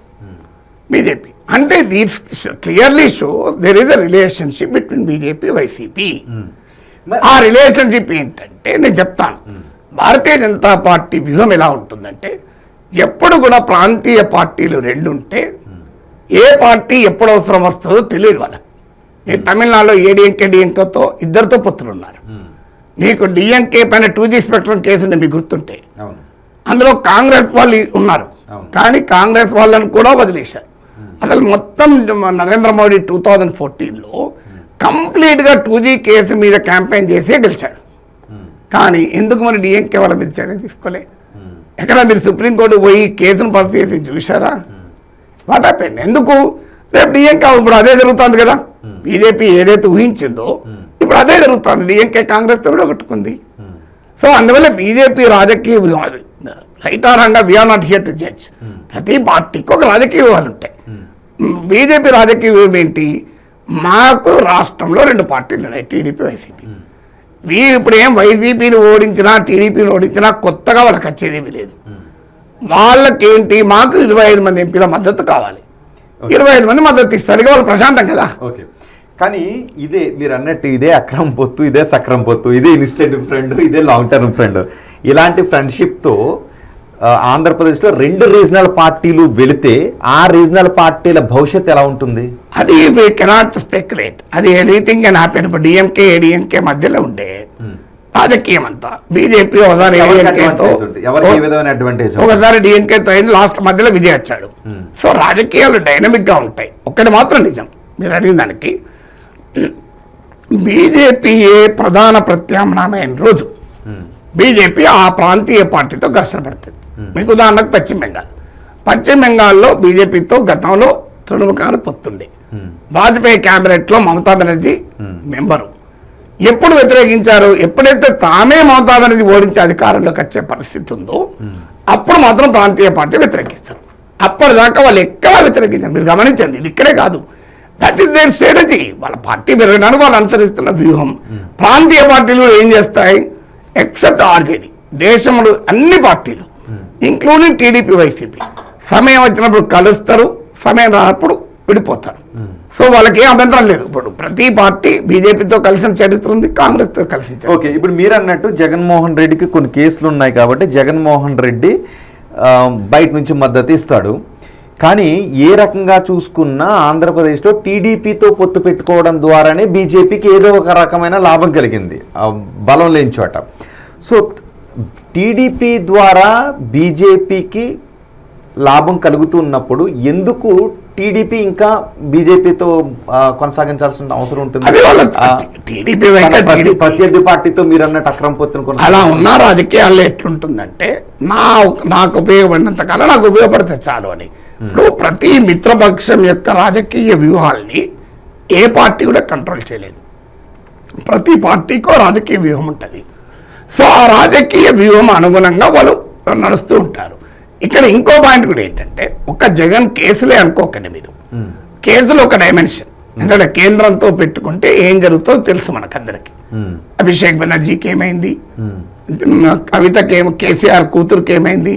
బీజేపీ? అంటే these clearly show there is a relationship between BJP YCP. ఆ రిలేషన్షిప్ ఏంటంటే నేను చెప్తాను. భారతీయ జనతా పార్టీ వ్యూహం ఎలా ఉంటుందంటే, ఎప్పుడు కూడా ప్రాంతీయ పార్టీలు 2 ఉంటే ఏ పార్టీ ఎప్పుడు అవసరం వస్తుందో తెలియదు వాళ్ళకి. నీకు తమిళనాడులో డిఎంకేతో ఇద్దరితో పొత్తులు ఉన్నారు. నీకు డిఎంకే పైన 2G స్పెక్ట్రమ్ కేసు మీకు గుర్తుంటే అందులో కాంగ్రెస్ వాళ్ళు ఉన్నారు, కానీ కాంగ్రెస్ వాళ్ళని కూడా వదిలేశారు. అసలు మొత్తం నరేంద్ర మోడీ 2014లో కంప్లీట్గా 2G కేసు మీద క్యాంపెయిన్ చేసే గెలిచాడు. కానీ ఎందుకు మరి డిఎంకే వాళ్ళ మీద చర్య తీసుకోలే? ఎక్కడ మీరు సుప్రీంకోర్టు పోయి కేసును పరిస్థితి చేసి చూసారా? What happened? ఎందుకు? రేపు డిఎంకే ఇప్పుడు అదే జరుగుతుంది కదా. బీజేపీ ఏదైతే ఊహించిందో ఇప్పుడు అదే జరుగుతుంది. డిఎంకే కాంగ్రెస్తో కూడా కొట్టుకుంది. సో అందువల్ల బీజేపీ రాజకీయ వ్యూహాలు right or wrong, we are not here to judge. ప్రతి పార్టీకి ఒక రాజకీయ వ్యూహాలు ఉంటాయి. బీజేపీ రాజకీయ వ్యూహం ఏంటి? మాకు రాష్ట్రంలో 2 పార్టీలు ఉన్నాయి, టీడీపీ వైసీపీ. వీరు ఇప్పుడు ఏం వైసీపీని ఓడించినా టీడీపీని ఓడించినా కొత్తగా వాళ్ళకి వచ్చేదేమీ లేదు. వాళ్ళకేంటి, మాకు 25 మంది ఎంపీల మద్దతు కావాలి, 25 మంది మద్దతు ఇస్తారు, ఇక వాళ్ళు ప్రశాంతం కదా. ఓకే, కానీ ఇదే మీరు అన్నట్టు ఇదే అక్రమ్ పొత్తు, ఇదే సక్రమ్ పొత్తు, ఇదే ఇన్స్టెంట్ ఫ్రెండ్, ఇదే లాంగ్ టర్మ్ ఫ్రెండ్. ఇలాంటి ఫ్రెండ్షిప్తో ఆంధ్రప్రదేశ్లో 2 రీజనల్ పార్టీలు వెళితే ఆ రీజనల్ పార్టీల భవిష్యత్తు ఎలా ఉంటుంది? అది వీ కెనాట్ స్పెక్యులేట్. అది ఎనీథింగ్ కెన్ హ్యాపెన్. ఇప్పుడు డిఎంకే ఏడీఎంకే మధ్యలో ఉండే రాజకీయం అంతా బీజేపీ ఒకసారి ఏడీఎంకేతో, ఒకసారి డిఎంకేతో అయింది, లాస్ట్ మధ్యలో విజయ్ వచ్చాడు. సో రాజకీయాలు డైనమిక్గా ఉంటాయి. ఒక్కటి మాత్రం నిజం, మీరు అడిగిన దానికి బీజేపీయే ప్రధాన ప్రత్యామ్నాయమైన రోజు బీజేపీ ఆ ప్రాంతీయ పార్టీతో ఘర్షణ పడుతుంది. మీకు ఉదాహరణకు పశ్చిమ బెంగాల్లో బీజేపీతో గతంలో తృణమూల్ కాంగ్రెస్ పొత్తుండే. వాజ్పేయి క్యాబినెట్లో మమతా బెనర్జీ మెంబరు. ఎప్పుడు వ్యతిరేకించారు? ఎప్పుడైతే తామే మమతా బెనర్జీ ఓడించి అధికారంలోకి వచ్చే పరిస్థితి ఉందో అప్పుడు మాత్రం ప్రాంతీయ పార్టీ వ్యతిరేకిస్తారు. అప్పటిదాకా వాళ్ళు ఎక్కడా వ్యతిరేకించారు. మీరు గమనించండి, ఇది ఇక్కడే కాదు. That is their strategy. వాళ్ళ పార్టీ పెరగడానికి వాళ్ళు అనుసరిస్తున్న వ్యూహం. ప్రాంతీయ పార్టీలు ఏం చేస్తాయి? ఎక్సెప్ట్ ఆర్జేడీ, దేశంలో అన్ని పార్టీలు ఇంక్లూడింగ్ టీడీపీ వైసీపీ సమయం వచ్చినప్పుడు కలుస్తారు, సమయం రానప్పుడు విడిపోతారు. సో వాళ్ళకి ఏం అభ్యంతరం లేదు. ఇప్పుడు ప్రతి పార్టీ బీజేపీతో కలిసిన చరిత్ర ఉంది, కాంగ్రెస్తో కలిసిన. ఓకే, ఇప్పుడు మీరు అన్నట్టు జగన్మోహన్ రెడ్డికి కొన్ని కేసులు ఉన్నాయి కాబట్టి జగన్మోహన్ రెడ్డి బయట నుంచి మద్దతు ఇస్తాడు. కానీ ఏ రకంగా చూసుకున్నా ఆంధ్రప్రదేశ్లో టీడీపీతో పొత్తు పెట్టుకోవడం ద్వారానే బీజేపీకి ఏదో ఒక రకమైన లాభం కలిగింది, బలం లేని చోట. సో టీడీపీ ద్వారా బీజేపీకి లాభం కలుగుతున్నప్పుడు ఎందుకు టీడీపీ ఇంకా బీజేపీతో కొనసాగించాల్సిన అవసరం ఉంటుంది. అది వాళ్ళ టీడీపీ ప్రత్యర్థి పార్టీతో మీరు అన్నట్టు అక్రమ పొత్తును అలా ఉన్న రాజకీయాల్లో ఎట్లుంటుందంటే నాకు ఉపయోగపడినంత కాలం నాకు ఉపయోగపడితే చాలు అని. ఇప్పుడు ప్రతి మిత్రపక్షం యొక్క రాజకీయ వ్యూహాల్ని ఏ పార్టీ కూడా కంట్రోల్ చేయలేదు. ప్రతి పార్టీకో రాజకీయ వ్యూహం ఉంటుంది. సో ఆ రాజకీయ వ్యూహం అనుగుణంగా వాళ్ళు నడుస్తూ ఉంటారు. ఇక్కడ ఇంకో పాయింట్ కూడా ఏంటంటే ఒక జగన్ కేసులే అనుకోకండి మీరు. కేసులు ఒక డైమెన్షన్. ఎందుకంటే కేంద్రంతో పెట్టుకుంటే ఏం జరుగుతుందో తెలుసు మనకందరికి. అభిషేక్ బెనర్జీకి ఏమైంది, కవితకి కేసీఆర్ కూతురుకి ఏమైంది,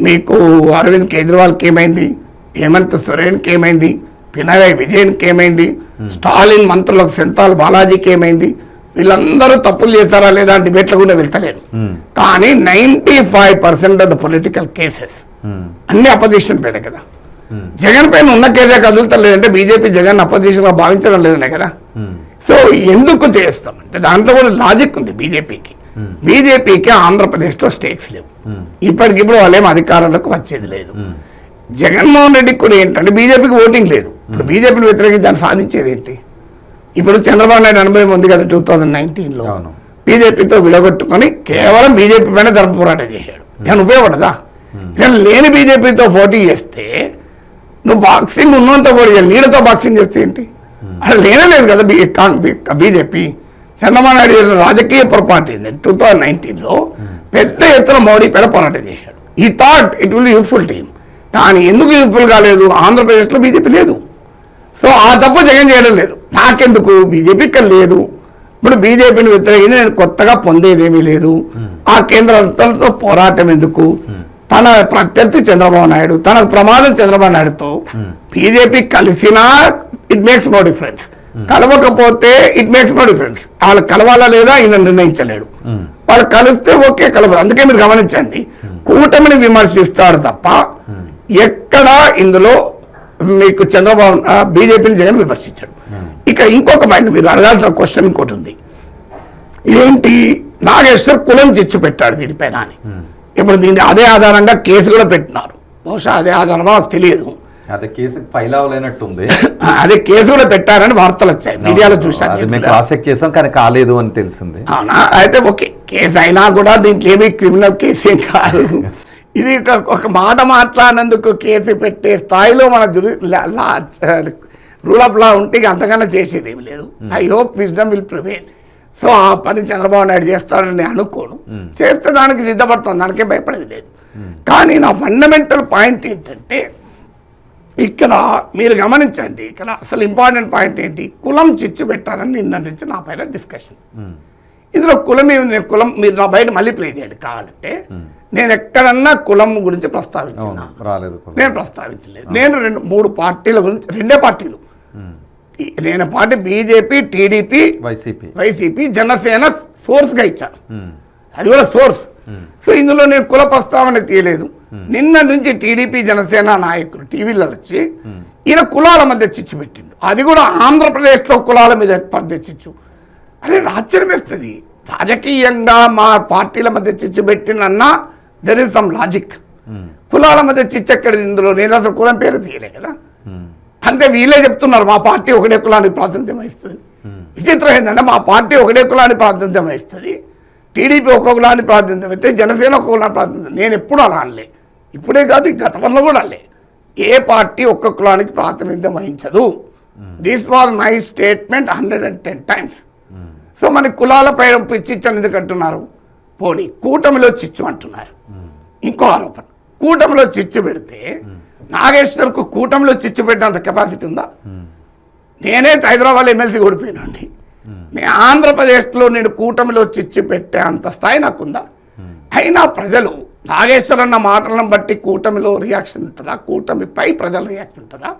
మీకు అరవింద్ కేజ్రీవాల్కి ఏమైంది, హేమంత్ సోరెన్కి ఏమైంది, పినరాయి విజయన్కి ఏమైంది, స్టాలిన్ మంత్రులకు సెంతాల్ బాలాజీకి ఏమైంది, వీళ్ళందరూ తప్పులు చేశారా లేదా డిబేట్లో కూడా వెళ్తలేరు. కానీ 95% ఆఫ్ ద పొలిటికల్ కేసెస్ అన్ని అపోజిషన్ పేడే కదా. జగన్ పైన ఉన్న కేసే కదులుతలేదంటే బీజేపీ జగన్ అపోజిషన్ గా భావించడం లేదనే కదా. సో ఎందుకు చేస్తామంటే దాంట్లో కూడా లాజిక్ ఉంది. బీజేపీకి ఆంధ్రప్రదేశ్లో స్టేక్స్ లేవు. ఇప్పటికిప్పుడు వాళ్ళేం అధికారంలోకి వచ్చేది లేదు. జగన్మోహన్ రెడ్డికి కూడా ఏంటంటే బీజేపీకి ఓటింగ్ లేదు. ఇప్పుడు బీజేపీని వ్యతిరేకించి దాన్ని సాధించేది ఏంటి? ఇప్పుడు చంద్రబాబు నాయుడు అనుభవం ఉంది కదా 2019లో బీజేపీతో విడగొట్టుకొని కేవలం బీజేపీ పైన ధర్మ పోరాటం చేశాడు. ఏమైనా ఉపయోగపడదా? లేని బీజేపీతో పోటీ చేస్తే నువ్వు బాక్సింగ్ ఉన్నంత పోటీ చేయాలి, నీడతో బాక్సింగ్ చేస్తే ఏంటి? అసలు లేనే లేదు కదా బీజేపీ. చంద్రబాబు నాయుడు చేసిన రాజకీయ పొరపాటు ఏంటి? 2019లో పెద్ద ఎత్తున మోడీ పైన పోరాటం చేశాడు. ఈ thought it will useful team. కానీ ఎందుకు యూస్ఫుల్ కాలేదు? ఆంధ్రప్రదేశ్లో బీజేపీ లేదు. సో ఆ తప్పు జగన్ చేయడం లేదు. నాకెందుకు? బీజేపీ ఇక్కడ లేదు. ఇప్పుడు బీజేపీని వ్యతిరేకించి నేను కొత్తగా పొందేదేమీ లేదు. ఆ కేంద్రంతో పోరాటం ఎందుకు? తన ప్రత్యర్థి చంద్రబాబు నాయుడు, తన ప్రమాదం చంద్రబాబు నాయుడుతో బీజేపీ కలిసినా ఇట్ మేక్స్ నో డిఫరెన్స్, కలవకపోతే ఇట్ మేక్స్ నో డిఫరెన్స్. వాళ్ళు కలవాలా లేదా ఈయన నిర్ణయించలేడు. వాళ్ళు కలిస్తే ఓకే, కలవదు. అందుకే మీరు గమనించండి, కూటమిని విమర్శిస్తాడు తప్ప ఎక్కడా ఇందులో మీకు చంద్రబాబు బీజేపీని జగన్ విమర్శించాడు. ఇక ఇంకొక పాయింట్ మీరు అడగాల్సిన క్వశ్చన్ ఇంకోటి ఉంది. ఏంటి? నాగేశ్వర్ కులం చిచ్చు పెట్టాడు దీనిపైన అని. ఇప్పుడు దీన్ని అదే ఆధారంగా కేసు కూడా పెట్టినారు. బహుశా అదే ఆధారంగా నాకు తెలియదు. అదే కేసు ఫైల్ అవ్వలేనట్టుంది. అదే కేసు కూడా పెట్టారని వార్తలు వచ్చాయి, మీడియాలో చూసాను. మేము క్రాస్ చెక్ చేసాం కానీ కాలేదు అని తెలిసింది. అవునా? అయితే ఓకే, కేసు అయినా కూడా దీంట్లో ఏమీ క్రిమినల్ కేసు ఏం కాదు. ఇది ఒక మాట మాట్లాడినందుకు కేసు పెట్టే స్థాయిలో మన రూల్ ఆఫ్ లా ఉంటే అంతకన్నా చేసేది ఏమి లేదు. I hope wisdom will prevail. So ఆ పని చంద్రబాబు నాయుడు చేస్తాడని నేను అనుకోను. చేస్తే దానికి సిద్ధపడుతుంది, దానికే భయపడేది లేదు. కానీ నా ఫండమెంటల్ పాయింట్ ఏంటంటే ఇక్కడ మీరు గమనించండి, ఇక్కడ అసలు ఇంపార్టెంట్ పాయింట్ ఏంటి? కులం చిచ్చు పెట్టారని నిన్న నుంచి నా పైన డిస్కషన్. ఇందులో కులం ఏమి? కులం మీరు నా బయట మళ్ళీ ప్లే చేయండి కావాలంటే. నేను ఎక్కడన్నా కులం గురించి ప్రస్తావించిన? నేను ప్రస్తావించలేదు. నేను 3 పార్టీల గురించి, 2 పార్టీలు నేను party BJP, TDP, YCP, Janasena సోర్స్గా ఇచ్చా. అది కూడా సోర్స్. సో ఇందులో నేను కుల ప్రస్తావన తీయలేదు. నిన్న నుంచి టీడీపీ జనసేన నాయకులు టీవీలలో వచ్చి ఈయన కులాల మధ్య చిచ్చు పెట్టిండు. అది కూడా ఆంధ్రప్రదేశ్లో కులాల మీద చిచ్చు. అరే ఆశ్చర్యం వేస్తుంది. రాజకీయంగా మా పార్టీల మధ్య చిచ్చు పెట్టినన్నా దెర్ ఇస్ సమ్ లాజిక్. కులాల మధ్య చిచ్చు ఎక్కడిది ఇందులో? నేను అసలు కులం పేరు తీయలే కదా. అంటే వీళ్ళే చెప్తున్నారు మా పార్టీ ఒకటే కులానికి ప్రాతినిధ్యం వహిస్తుంది. విచిత్రం ఏంటంటే మా పార్టీ ఒకటే కులానికి ప్రాతినిధ్యం వహిస్తుంది, టీడీపీ ఒక్కొక్క కులానికి ప్రాతినిధ్యం వహిస్తే జనసేన ఒక్కొక్క కులానికి ప్రాతినిధ్యం. నేను ఎప్పుడు అలా అనలే, ఇప్పుడే కాదు గతంలో కూడా అనలే. ఏ పార్టీ ఒక్క కులానికి ప్రాతినిధ్యం వహించదు. This was my statement 110 times. So మన కులాలపై చిచ్చు ఎందుకు అంటున్నారు? పోనీ కూటమిలో చిచ్చు అంటున్నారు. ఇంకో ఆరోపణ, కూటమిలో చిచ్చు పెడితే నాగేశ్వర్కు కూటమిలో చిచ్చు పెట్టేంత కెపాసిటీ ఉందా? నేనే హైదరాబాద్ ఎమ్మెల్సీ ఓడిపోయినండి. నేను ఆంధ్రప్రదేశ్లో నేను కూటమిలో చిచ్చు పెట్టే అంత స్థాయి నాకుందా? అయినా ప్రజలు నాగేశ్వర్ అన్న మాటలను బట్టి కూటమిలో రియాక్షన్ ఉంటుందా? కూటమిపై ప్రజల రియాక్షన్ ఉంటుందా?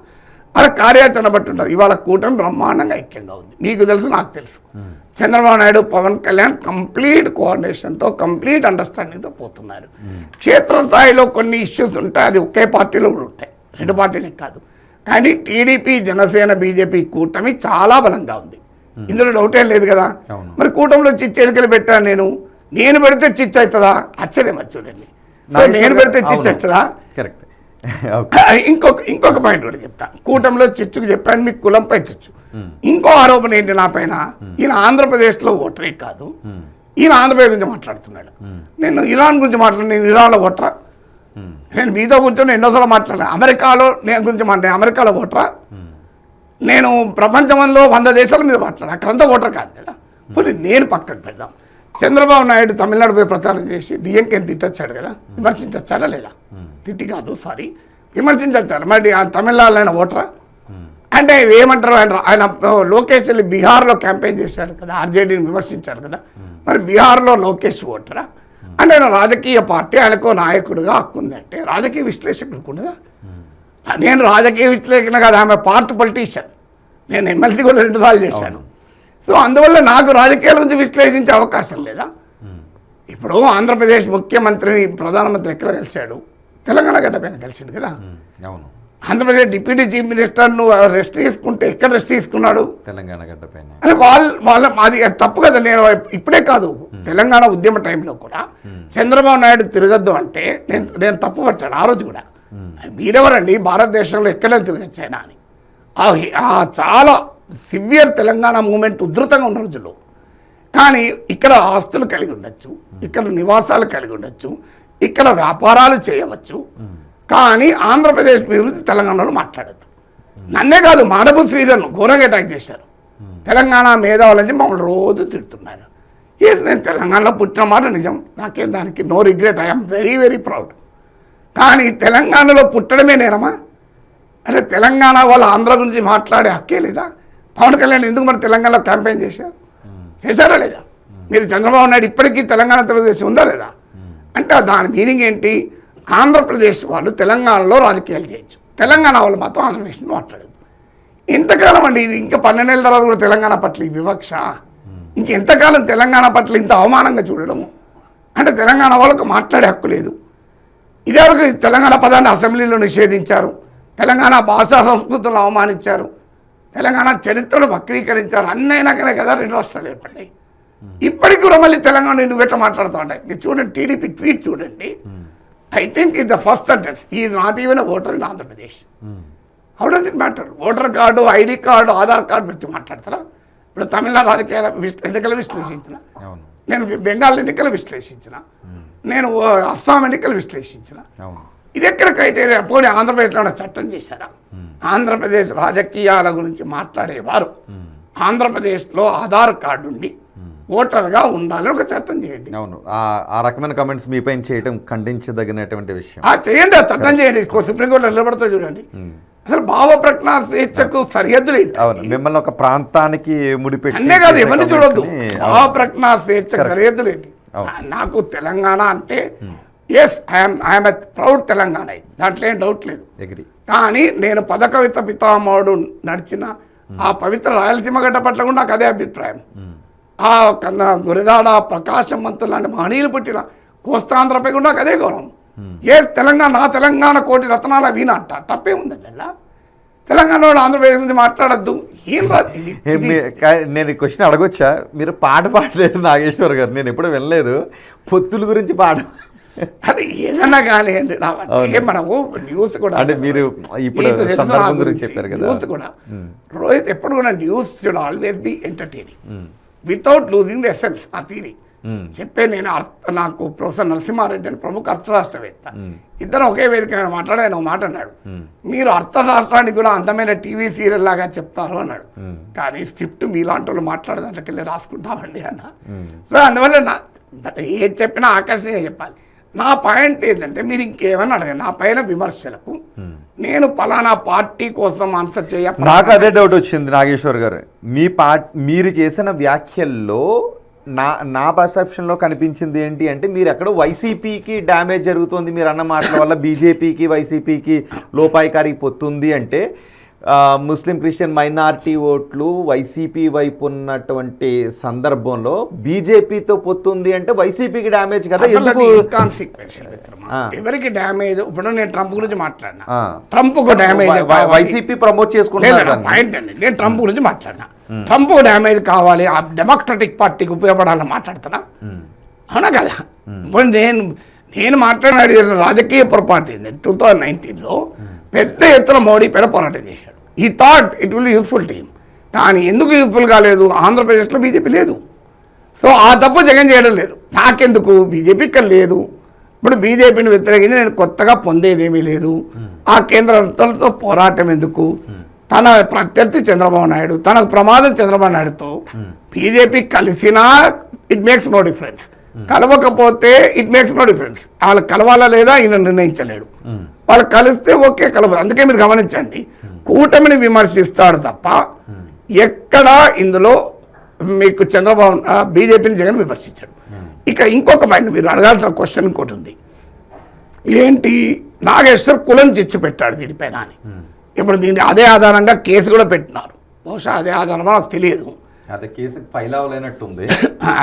అలా కార్యాచరణ బట్టి ఉంటుంది. ఇవాళ కూటమి బ్రహ్మాండంగా ఐక్యంగా ఉంది. మీకు తెలుసు, నాకు తెలుసు. చంద్రబాబు నాయుడు, పవన్ కళ్యాణ్ కంప్లీట్ కోఆర్డినేషన్తో, కంప్లీట్ అండర్స్టాండింగ్తో పోతున్నారు. క్షేత్రస్థాయిలో కొన్ని ఇష్యూస్ ఉంటాయి, అది ఒకే పార్టీలో కూడా ఉంటాయి, 2 పార్టీలకు కాదు. కానీ టీడీపీ, జనసేన, బీజేపీ కూటమి చాలా బలంగా ఉంది. ఇందులో డౌటే లేదు కదా. మరి కూటమిలో చిచ్చు ఎన్నికలు పెట్టాను నేను పెడితే చిచ్చు అవుతుందా? ఆశ్చర్యం చూడండి. నేను పెడితే చిచ్చు అవుతుందా? కరెక్ట్. ఇంకొక పాయింట్ కూడా చెప్తా. కూటమిలో చిచ్చుకు చెప్పాను, మీకు కులంపై చిచ్చు. ఇంకో ఆరోపణ ఏంటి నా పైన, ఈయన ఆంధ్రప్రదేశ్లో ఓటరే కాదు, ఈయన ఆంధ్రప్రదేశ్ గురించి మాట్లాడుతున్నాడు. నేను ఇరాన్ గురించి మాట్లాడు, నేను ఇరాన్లో ఓటరా? నేను మీతో కూర్చొని ఎన్నోసార్లు మాట్లాడాను. అమెరికాలో నేను గురించి మాట్లాడాను, అమెరికాలో ఓటరా? నేను ప్రపంచంలో 100 దేశాల మీద మాట్లాడాను, అక్కడంతా ఓటర్ కాదు కదా. పోనీ నేను పక్కకు పెడదాం. చంద్రబాబు నాయుడు తమిళనాడు పోయి ప్రచారం చేసి డిఎంకేని తిట్టొచ్చాడు కదా, విమర్శించొచ్చాడా లేదా? తిట్టి కాదు, సారీ, విమర్శించొచ్చాడు. మరి ఆ తమిళనాడులో ఆయన ఓటరా? అంటే ఏమంటారు, ఆయన లోకేష్ వెళ్ళి బీహార్లో క్యాంపెయిన్ చేశాడు కదా, ఆర్జేడీని విమర్శించారు కదా, మరి బీహార్లో లోకేష్ ఓటరా? అంటే ఆయన రాజకీయ పార్టీ, ఆయనకు నాయకుడిగా హక్కు ఉంది. అంటే రాజకీయ విశ్లేషకుడికి ఉండదా? నేను రాజకీయ విశ్లేషణ కాదు, ఆమె పార్టీ పొలిటీషియన్. నేను ఎమ్మెల్సీ కూడా 2 సార్లు చేశాను. సో అందువల్ల నాకు రాజకీయాల గురించి విశ్లేషించే అవకాశం లేదా? ఇప్పుడు ఆంధ్రప్రదేశ్ ముఖ్యమంత్రిని ప్రధానమంత్రి ఎక్కడ కలిశాడు? తెలంగాణ గడ్డ పైన కలిసిండు కదా. ఆంధ్రప్రదేశ్ డిప్యూటీ చీఫ్ మినిస్టర్ నువ్వు రెస్ట్ తీసుకుంటే ఎక్కడ రెస్ట్ తీసుకున్నాడు? తెలంగాణ గడ్డ పైన. అని అది తప్పు కదా. నేను ఇప్పుడే కాదు, తెలంగాణ ఉద్యమ టైంలో కూడా చంద్రబాబు నాయుడు తిరగద్దు అంటే నేను తప్పు పట్టాను ఆ రోజు కూడా. మీరెవరండి భారతదేశంలో ఎక్కడైనా తిరగచ్చాయినా అని. చాలా సివియర్ తెలంగాణ మూమెంట్ ఉధృతంగా ఉన్న రోజుల్లో. కానీ ఇక్కడ ఆస్తులు కలిగి ఉండొచ్చు, ఇక్కడ నివాసాలు కలిగి ఉండొచ్చు, ఇక్కడ వ్యాపారాలు చేయవచ్చు, కానీ ఆంధ్రప్రదేశ్ గురించి తెలంగాణలో మాట్లాడద్దు. నన్నే కాదు, మాడబు శ్రీధర్ను ఘోరంగా అటాక్ చేశారు. తెలంగాణ మేధావులని మమ్మల్ని రోజు తిడుతున్నారు. నేను తెలంగాణలో పుట్టిన మాట నిజం, నాకేం దానికి no regret, I'm very very proud. కానీ తెలంగాణలో పుట్టడమే నేరమా? అంటే తెలంగాణ వాళ్ళు ఆంధ్ర గురించి మాట్లాడే హక్కే లేదా? పవన్ కళ్యాణ్ ఎందుకు మరి తెలంగాణలో క్యాంపెయిన్ చేశారా లేదా? మీరు చంద్రబాబు నాయుడు ఇప్పటికీ తెలంగాణ తెలుగుదేశం ఉందా లేదా? అంటే దాని మీనింగ్ ఏంటి? ఆంధ్రప్రదేశ్ వాళ్ళు తెలంగాణలో రాజకీయాలు చేయొచ్చు, తెలంగాణ వాళ్ళు మాత్రం ఆంధ్రప్రదేశ్ మాట్లాడదు. ఎంతకాలం అండి ఇది? ఇంకా 12 నెలల తర్వాత కూడా తెలంగాణ పట్ల ఈ వివక్ష, ఇంకెంతకాలం తెలంగాణ పట్ల ఇంత అవమానంగా చూడడము? అంటే తెలంగాణ వాళ్ళకు మాట్లాడే హక్కు లేదు. ఇదివరకు తెలంగాణ పదాన్ని అసెంబ్లీలో నిషేధించారు, తెలంగాణ భాషా సంస్కృతులను అవమానించారు, తెలంగాణ చరిత్రను వక్రీకరించారు. అన్నైనాకనే కదా 2 రాష్ట్రాలు ఏర్పడ్డాయి. ఇప్పటికి కూడా మళ్ళీ తెలంగాణ నువ్వు ఎట్లా మాట్లాడుతూ ఉంటాయి. మీరు చూడండి, టీడీపీ ట్వీట్ చూడండి. I think is the first sentence, is not even voter in Andhra Pradesh. How does it matter? Voter card, ID card, Aadhaar card పెట్టి మాట్లాడతారా? ఇప్పుడు తమిళనాడు రాజకీయాల ఎన్నికలు విశ్లేషించిన, నేను బెంగాల్ ఎన్నికలు విశ్లేషించిన, నేను అస్సాం ఎన్నికలు విశ్లేషించిన. ఇది ఎక్కడ క్రైటీరియా? పోనీ ఆంధ్రప్రదేశ్లో చట్టం చేశారా? ఆంధ్రప్రదేశ్ రాజకీయాల గురించి మాట్లాడేవారు ఆంధ్రప్రదేశ్లో ఆధార్ కార్డు ఉండి ఓటర్గా ఉండాలని ఒక చట్టం చేయండి. అవును, ఆ రకమైన కమెంట్స్ మీ పైన చేయడం ఖండించదగినటువంటి విషయం. చేయండి, ఆ చట్టం చేయండి. సుప్రీంకోర్టు నిలబడుతూ చూడంండి. అసలు భావ ప్రకటన స్వేచ్ఛకు సరిహద్దు లేదు. అవును, మిమ్మల్ని ఒక ప్రాంతానికి ముడిపెట్టి అన్నే కాదు, ఎవరిని చూడొద్దు. భావ ప్రకటన స్వేచ్ఛకు సరిహద్దు లేదు. నాకు తెలంగాణ అంటే yes I'm a proud Telangana, దాంట్లో ఏం డౌట్ లేదు. కానీ నేను పదకవిత పితామహుడు నడిచిన ఆ పవిత్ర రాయలసీమ గడ్డ పట్ల కూడా నాకు అదే అభిప్రాయం. ఆ కన్నా గురిదాడ, ప్రకాశం మంతులు లాంటి మహనీయులు పుట్టిన కోస్తాంధ్రపై కూడా నాకు అదే గౌరవం. తెలంగాణ, నా తెలంగాణ కోటి రత్నాల వీణ అంట, తప్పే ఉందండి. అలా తెలంగాణలో ఆంధ్రప్రదేశ్ గురించి మాట్లాడద్దు. ఏం రాదు. నేను క్వశ్చన్ అడగొచ్చా? మీరు పాట పాడలేదు నాగేశ్వర్ గారు, నేను ఎప్పుడు వినలేదు. పొత్తుల గురించి పాట, అది ఏదన్నా కానీ అండి. మనము న్యూస్ కూడా అంటే మీరు ఇప్పుడు సందర్భం గురించి చెప్పారు కదా, న్యూస్ కూడా రోహిత్ ఎప్పుడు కూడా news should always be entertaining without losing the essence. ఆ థీరీ చెప్పే నేను నాకు ప్రొఫెసర్ నరసింహారెడ్డి అని ప్రముఖ అర్థశాస్త్రవేత్త, ఇద్దరు ఒకే వేదిక మాట్లాడాను. ఒక మాట అన్నాడు, మీరు అర్థశాస్త్రానికి కూడా అందమైన టీవీ సీరియల్ లాగా చెప్తారు అన్నాడు, కానీ స్క్రిప్ట్ మీలాంటి వాళ్ళు మాట్లాడేదాంట్లోకి వెళ్ళి రాసుకుంటామండి అన్న. సో అందువల్ల ఏది చెప్పినా ఆకర్షణీయంగా చెప్పాలి. నా పాయింట్ ఏంటంటే, మీరు ఇంకేమన్నా అడగండి, నా పైన విమర్శలకు నేను పలానా పార్టీ కోసం ఆన్సర్ చేయ. నాకు అదే డౌట్ వచ్చింది నాగేశ్వర్ గారు, మీరు చేసిన వ్యాఖ్యల్లో నా పర్సెప్షన్లో కనిపించింది ఏంటి అంటే, మీరు ఎక్కడో వైసీపీకి డ్యామేజ్ జరుగుతుంది మీరు అన్న మాటల వల్ల, బీజేపీకి వైసీపీకి లోపాయికారి పొత్తుంది అంటే, ముస్లిం క్రిస్టియన్ మైనారిటీ ఓట్లు వైసీపీ వైపు ఉన్నటువంటి సందర్భంలో బీజేపీతో పొత్తుంది అంటే వైసీపీకి డ్యామేజ్ కదా. ఎవరికి డ్యామేజ్? ఇప్పుడు నేను ట్రంప్ గురించి మాట్లాడినా, ట్రంప్కు డ్యామేజ్ వైసీపీ ప్రమోట్ చేసుకుంటున్నారు పాయింట్ అండి. నేను ట్రంప్ గురించి మాట్లాడినా, ట్రంప్కు డ్యామేజ్ కావాలి, ఆ డెమోక్రటిక్ పార్టీకి ఉపయోగపడాలని మాట్లాడుతున్నా, అవునా కదా? ఇప్పుడు నేను మాట్లాడిన రాజకీయ పొరపాటు ఏంటంటే 2019లో పెద్ద ఎత్తున మోడీ పైన పోరాటం చేశాడు. ఈ thought it will useful team. కానీ ఎందుకు యూస్ఫుల్ కాలేదు? ఆంధ్రప్రదేశ్లో బీజేపీ లేదు. సో ఆ తప్పు జగన్ చేయడం లేదు. నాకెందుకు? బీజేపీ ఇక్కడ లేదు. ఇప్పుడు బీజేపీని వ్యతిరేకించి నేను కొత్తగా పొందేదేమీ లేదు. ఆ కేంద్రంతో పోరాటం ఎందుకు? తన ప్రత్యర్థి చంద్రబాబు నాయుడు, తనకు ప్రమాదం చంద్రబాబు నాయుడుతో బీజేపీ కలిసినా ఇట్ మేక్స్ నో డిఫరెన్స్, కలవకపోతే ఇట్ మేక్స్ నో డిఫరెన్స్. వాళ్ళు కలవాలా లేదా ఈయన నిర్ణయించలేడు. వాళ్ళు కలిస్తే ఓకే, కలవదు. అందుకే మీరు గమనించండి, కూటమిని విమర్శిస్తాడు తప్ప ఎక్కడా ఇందులో మీకు చంద్రబాబు బీజేపీని జగన్ విమర్శించాడు. ఇక ఇంకొక పాయింట్ మీరు అడగాల్సిన క్వశ్చన్ ఇంకోటి ఉంది. ఏంటి? నాగేశ్వర్ కులం చిచ్చు పెట్టాడు దీనిపైన అని. ఇప్పుడు దీన్ని అదే ఆధారంగా కేసు కూడా పెట్టినారు. బహుశా అదే ఆధారమో నాకు తెలియదు. అదే కేసు ఫైల్ అవ్వలేనట్టుంది.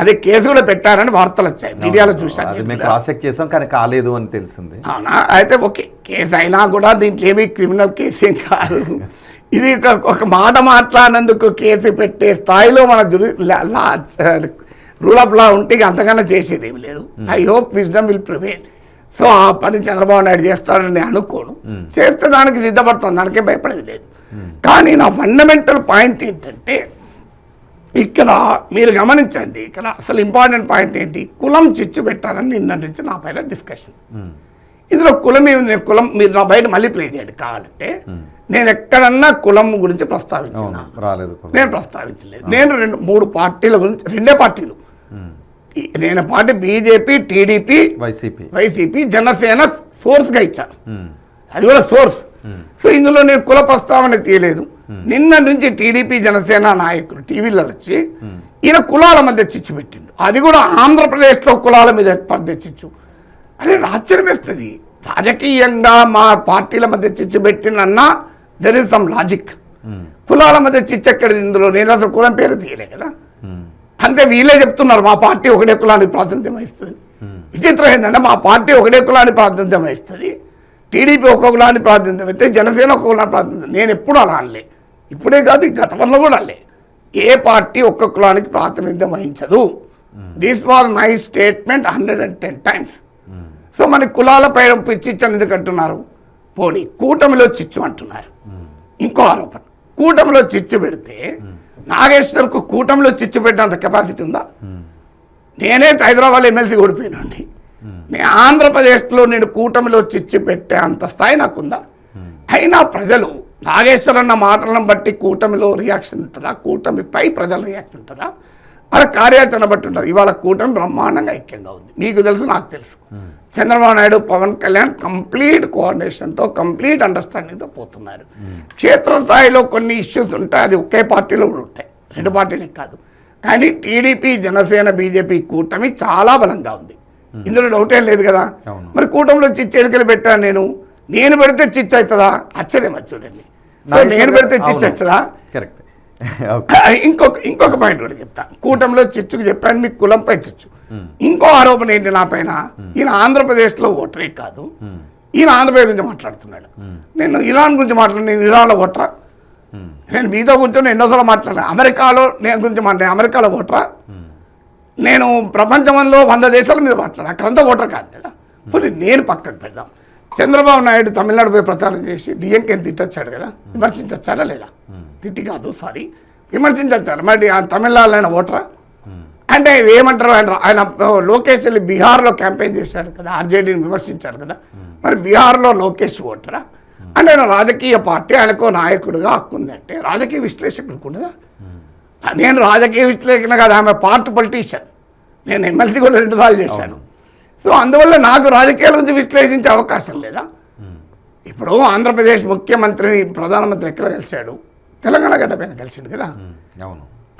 అదే కేసు కూడా పెట్టారని వార్తలు వచ్చాయి, మీడియాలో చూశాను. మేము క్రాస్ చెక్ చేసాం కానీ కాలేదు అని తెలిసింది. అవునా? అయితే ఓకే, కేసు అయినా కూడా దీంట్లో ఏమీ క్రిమినల్ కేసు ఏం కాదు. ఇది ఒక మాట మాట్లాడినందుకు కేసు పెట్టే స్థాయిలో మన రూల్ ఆఫ్ లా ఉంటే అంతకన్నా చేసేది ఏమి లేదు. I hope wisdom will prevail. So ఆ పని చంద్రబాబు నాయుడు చేస్తాడని నేను అనుకోను. చేస్తే దానికి సిద్ధపడుతుంది, దానికే భయపడేది లేదు. కానీ నా ఫండమెంటల్ పాయింట్ ఏంటంటే, ఇక్కడ మీరు గమనించండి, ఇక్కడ అసలు ఇంపార్టెంట్ పాయింట్ ఏంటి? కులం చిచ్చు పెట్టారని నిన్న నుంచి నా పైన డిస్కషన్. ఇందులో కులం ఏమి? కులం మీరు నా బయట మళ్ళీ ప్లే చేయండి కావాలంటే. నేను ఎక్కడన్నా కులం గురించి ప్రస్తావించిన? నేను ప్రస్తావించలేదు. నేను 3 పార్టీల గురించి, 2 పార్టీలు నేను party BJP, TDP, YCP, Janasena సోర్స్గా ఇచ్చాను. అది కూడా సోర్స్. సో ఇందులో నేను కుల ప్రస్తావన తీయలేదు. నిన్న నుంచి టీడీపీ జనసేన నాయకులు టీవీలలో వచ్చి ఈయన కులాల మధ్య చిచ్చు పెట్టిండు. అది కూడా ఆంధ్రప్రదేశ్లో కులాల మీద మధ్య చిచ్చు. అరే ఆశ్చర్యం వేస్తుంది. రాజకీయంగా మా పార్టీల మధ్య చిచ్చు పెట్టినన్నా దెర్ ఇస్ సమ్ లాజిక్. కులాల మధ్య చిచ్చు ఎక్కడిది ఇందులో? నేను అసలు కులం పేరు తీయలే కదా. అంటే వీళ్ళే చెప్తున్నారు మా పార్టీ ఒకటే కులానికి ప్రాతినిధ్యం వహిస్తుంది. విచిత్రం ఏంటంటే మా పార్టీ ఒకటే కులానికి ప్రాతినిధ్యం వహిస్తుంది, టీడీపీ ఒక్కొక్క కులానికి ప్రాతినిధ్యం వహిస్తే జనసేన ఒక్కొక్క కులానికి ప్రాతినిధ్యం. నేను ఎప్పుడు అలా అనలే, ఇప్పుడే కాదు గతంలో కూడా అనలే. ఏ పార్టీ ఒక్క కులానికి ప్రాతినిధ్యం వహించదు. This was my statement 110 times. So మన కులాలపై చిచ్చు ఎందుకు అంటున్నారు? పోనీ కూటమిలో చిచ్చు అంటున్నారు. ఇంకో ఆరోపణ, కూటమిలో చిచ్చు పెడితే నాగేశ్వర్కు కూటమిలో చిచ్చు పెట్టేంత కెపాసిటీ ఉందా? నేనే హైదరాబాద్ ఎమ్మెల్సీ ఓడిపోయినండి. నేను ఆంధ్రప్రదేశ్లో నేను కూటమిలో చిచ్చు పెట్టే అంత స్థాయి నాకుందా? అయినా ప్రజలు నాగేశ్వర్ అన్న మాటలను బట్టి కూటమిలో రియాక్షన్ ఉంటుందా? కూటమిపై ప్రజల రియాక్షన్ ఉంటుందా? అలా కార్యాచరణ బట్టి ఉంటుంది. ఇవాళ కూటమి బ్రహ్మాండంగా ఐక్యంగా ఉంది. మీకు తెలుసు, నాకు తెలుసు. చంద్రబాబు నాయుడు, పవన్ కళ్యాణ్ కంప్లీట్ కోఆర్డినేషన్తో, కంప్లీట్ అండర్స్టాండింగ్తో పోతున్నారు. క్షేత్రస్థాయిలో కొన్ని ఇష్యూస్ ఉంటాయి, అది ఒకే పార్టీలో కూడా ఉంటాయి, 2 పార్టీలకు కాదు. కానీ టీడీపీ, జనసేన, బీజేపీ కూటమి చాలా బలంగా ఉంది. ఇందులో డౌట్ ఏం లేదు కదా. మరి కూటమిలో చిచ్చు ఎన్నికలు పెట్టాను నేను పెడితే చిచ్చు అవుతుందా? ఆశ్చర్యం చూడండి. నేను పెడితే చిచ్చు అవుతుందా? కరెక్ట్. ఇంకొక పాయింట్ కూడా చెప్తా. కూటమిలో చిచ్చుకు చెప్పాను, మీకు కులంపై చిచ్చు. ఇంకో ఆరోపణ ఏంటి నా పైన? ఈయన ఆంధ్రప్రదేశ్లో ఓటరే కాదు, ఈయన ఆంధ్రప్రదేశ్ గురించి మాట్లాడుతున్నాడు. నేను ఇరాన్ గురించి మాట్లాడాను, నేను ఇరాన్లో ఓటరా? నేను మీతో కూర్చొని ఎన్నోసార్లు మాట్లాడాను. అమెరికాలో నేను గురించి మాట్లాడాను, అమెరికాలో ఓటరా? నేను ప్రపంచంలో 100 దేశాల మీద మాట్లాడాను, అక్కడంతా ఓటర్ కాదు కదా. పోనీ నేను పక్కకు పెడదాం. చంద్రబాబు నాయుడు తమిళనాడు పోయి ప్రచారం చేసి డిఎంకేని తిట్టొచ్చాడు కదా, విమర్శించొచ్చాడా లేదా? తిట్టి కాదు, సారీ, విమర్శించొచ్చాడు. మరి తమిళనాడులో ఆయన ఓటరా? అంటే ఏమంటారు, ఆయన లోకేష్ వెళ్ళి బీహార్లో క్యాంపెయిన్ చేశాడు కదా, ఆర్జేడీని విమర్శించారు కదా. మరి బీహార్లో లోకేష్ ఓటరా? అంటే ఆయన రాజకీయ పార్టీ, ఆయనకు నాయకుడిగా హక్కు ఉందంటే రాజకీయ విశ్లేషకుడికి ఉండదా? నేను రాజకీయ విశ్లేషణ కాదు, ఆమె పార్టీ పొలిటీషియన్. నేను ఎమ్మెల్సీ కూడా 2 సార్లు చేశాను. సో అందువల్ల నాకు రాజకీయాల గురించి విశ్లేషించే అవకాశం లేదా? ఇప్పుడు ఆంధ్రప్రదేశ్ ముఖ్యమంత్రిని ప్రధానమంత్రి ఎక్కడ కలిశాడు? తెలంగాణ గడ్డ పైన కలిసిండు కదా.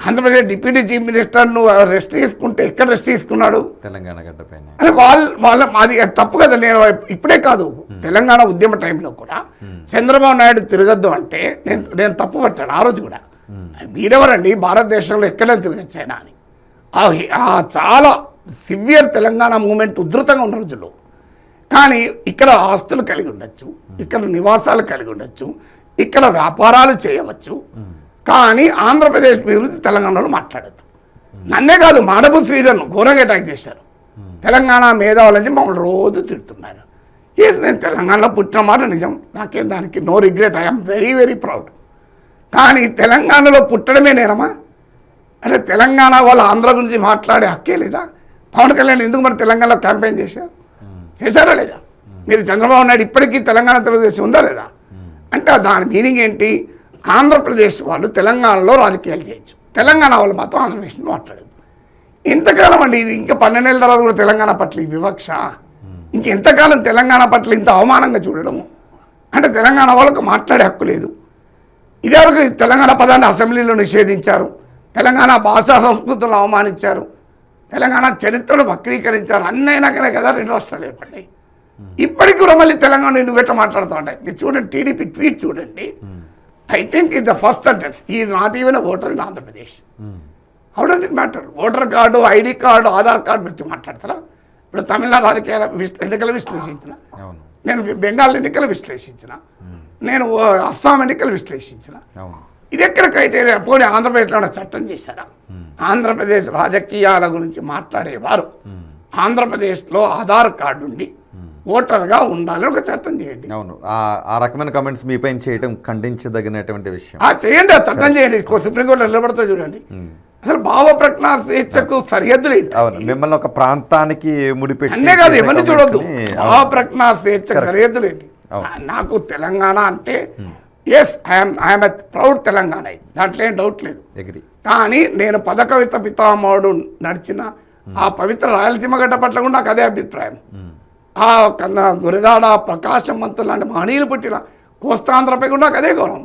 ఆంధ్రప్రదేశ్ డిప్యూటీ చీఫ్ మినిస్టర్ను రెస్ట్ తీసుకుంటే ఎక్కడ రెస్ట్ తీసుకున్నాడు? తెలంగాణ గడ్డ పైన. అని వాళ్ళ అది తప్పు కదా. నేను ఇప్పుడే కాదు, తెలంగాణ ఉద్యమ టైంలో కూడా చంద్రబాబు నాయుడు తిరగద్దు అంటే నేను తప్పు పట్టాను ఆ రోజు కూడా. మీరెవరండి భారతదేశంలో ఎక్కడైనా తిరగచ్చాయినా అని. చాలా సివియర్ తెలంగాణ మూమెంట్ ఉధృతంగా ఉన్న రోజుల్లో. కానీ ఇక్కడ ఆస్తులు కలిగి ఉండొచ్చు, ఇక్కడ నివాసాలు కలిగి ఉండొచ్చు, ఇక్కడ వ్యాపారాలు చేయవచ్చు, కానీ ఆంధ్రప్రదేశ్ గురించి తెలంగాణలో మాట్లాడద్దు. నన్నే కాదు, మాడబు శ్రీధర్ను ఘోరంగా అటాక్ చేశారు. తెలంగాణ మేధావులని మమ్మల్ని రోజు తిడుతున్నారు. నేను తెలంగాణలో పుట్టిన మాట నిజం, నాకేం దానికి no regret, I'm very very proud. కానీ తెలంగాణలో పుట్టడమే నేరమా? అంటే తెలంగాణ వాళ్ళు ఆంధ్ర గురించి మాట్లాడే హక్కే లేదా? పవన్ కళ్యాణ్ ఎందుకు మరి తెలంగాణలో క్యాంపెయిన్ చేశారా లేదా? మీరు చంద్రబాబు నాయుడు ఇప్పటికీ తెలంగాణ తెలుగుదేశం ఉందా లేదా? అంటే దాని మీనింగ్ ఏంటి? ఆంధ్రప్రదేశ్ వాళ్ళు తెలంగాణలో రాజకీయాలు చేయొచ్చు, తెలంగాణ వాళ్ళు మాత్రం ఆంధ్రప్రదేశ్ మాట్లాడదు. ఇంతకాలం అండి ఇది, ఇంకా 12 నెలల తర్వాత కూడా తెలంగాణ పట్ల ఈ వివక్ష, ఇంకెంతకాలం తెలంగాణ పట్ల ఇంత అవమానంగా చూడడము? అంటే తెలంగాణ వాళ్ళకు మాట్లాడే హక్కు లేదు. ఇదివరకు తెలంగాణ పదాన్ని అసెంబ్లీలో నిషేధించారు, తెలంగాణ భాషా సంస్కృతులను అవమానించారు, తెలంగాణ చరిత్రను వక్రీకరించారు. అన్నైనాకనే కదా 2 రాష్ట్రాలు ఏర్పడ్డాయి. ఇప్పటికి కూడా మళ్ళీ తెలంగాణ నువ్వు ఎట్లా మాట్లాడుతూ ఉంటాయి. మీరు చూడండి, టీడీపీ ట్వీట్ చూడండి. I think is the first sentence, is not even voter in Andhra Pradesh. How does it matter? Voter card, ID card, Aadhaar card గురించి మాట్లాడతారా? ఇప్పుడు తమిళనాడు రాజకీయాల ఎన్నికలు విశ్లేషించిన, నేను బెంగాల్ ఎన్నికలు విశ్లేషించిన, నేను అస్సాం ఎన్నికలు విశ్లేషించిన. ఇది ఎక్కడ క్రైటీరియా? పోనీ ఆంధ్రప్రదేశ్లో చట్టం చేశారా? ఆంధ్రప్రదేశ్ రాజకీయాల గురించి మాట్లాడేవారు ఆంధ్రప్రదేశ్లో ఆధార్ కార్డు ఉండి ఓటర్గా ఉండాలని ఒక చట్టం చేయండి. అవును, ఆ రకమైన కమెంట్స్ మీ పైన చేయడం ఖండించదగినటువంటి విషయం. చేయండి, ఆ చట్టం చేయండి. సుప్రీంకోర్టు నిలబడుతూ చూడండి. అసలు భావ ప్రకటన స్వేచ్ఛకు సరిహద్దు లేదు. అవును, మిమ్మల్ని ఒక ప్రాంతానికి ముడిపెట్టి అన్నే కాదు, ఎవరిని చూడొద్దు. భావ ప్రకటన స్వేచ్ఛకు సరిహద్దు లేదు. నాకు తెలంగాణ అంటే yes I'm a proud Telangana, దాంట్లో ఏం డౌట్ లేదు. కానీ నేను పదకవిత పితామహుడు నడిచిన ఆ పవిత్ర రాయలసీమ గడ్డ పట్ల కూడా నాకు అదే అభిప్రాయం. ఆ కన్నా గురిదాడ, ప్రకాశం మంతులు లాంటి మహనీయులు పుట్టిన కోస్తాంధ్రపై కూడా నాకు అదే గౌరవం.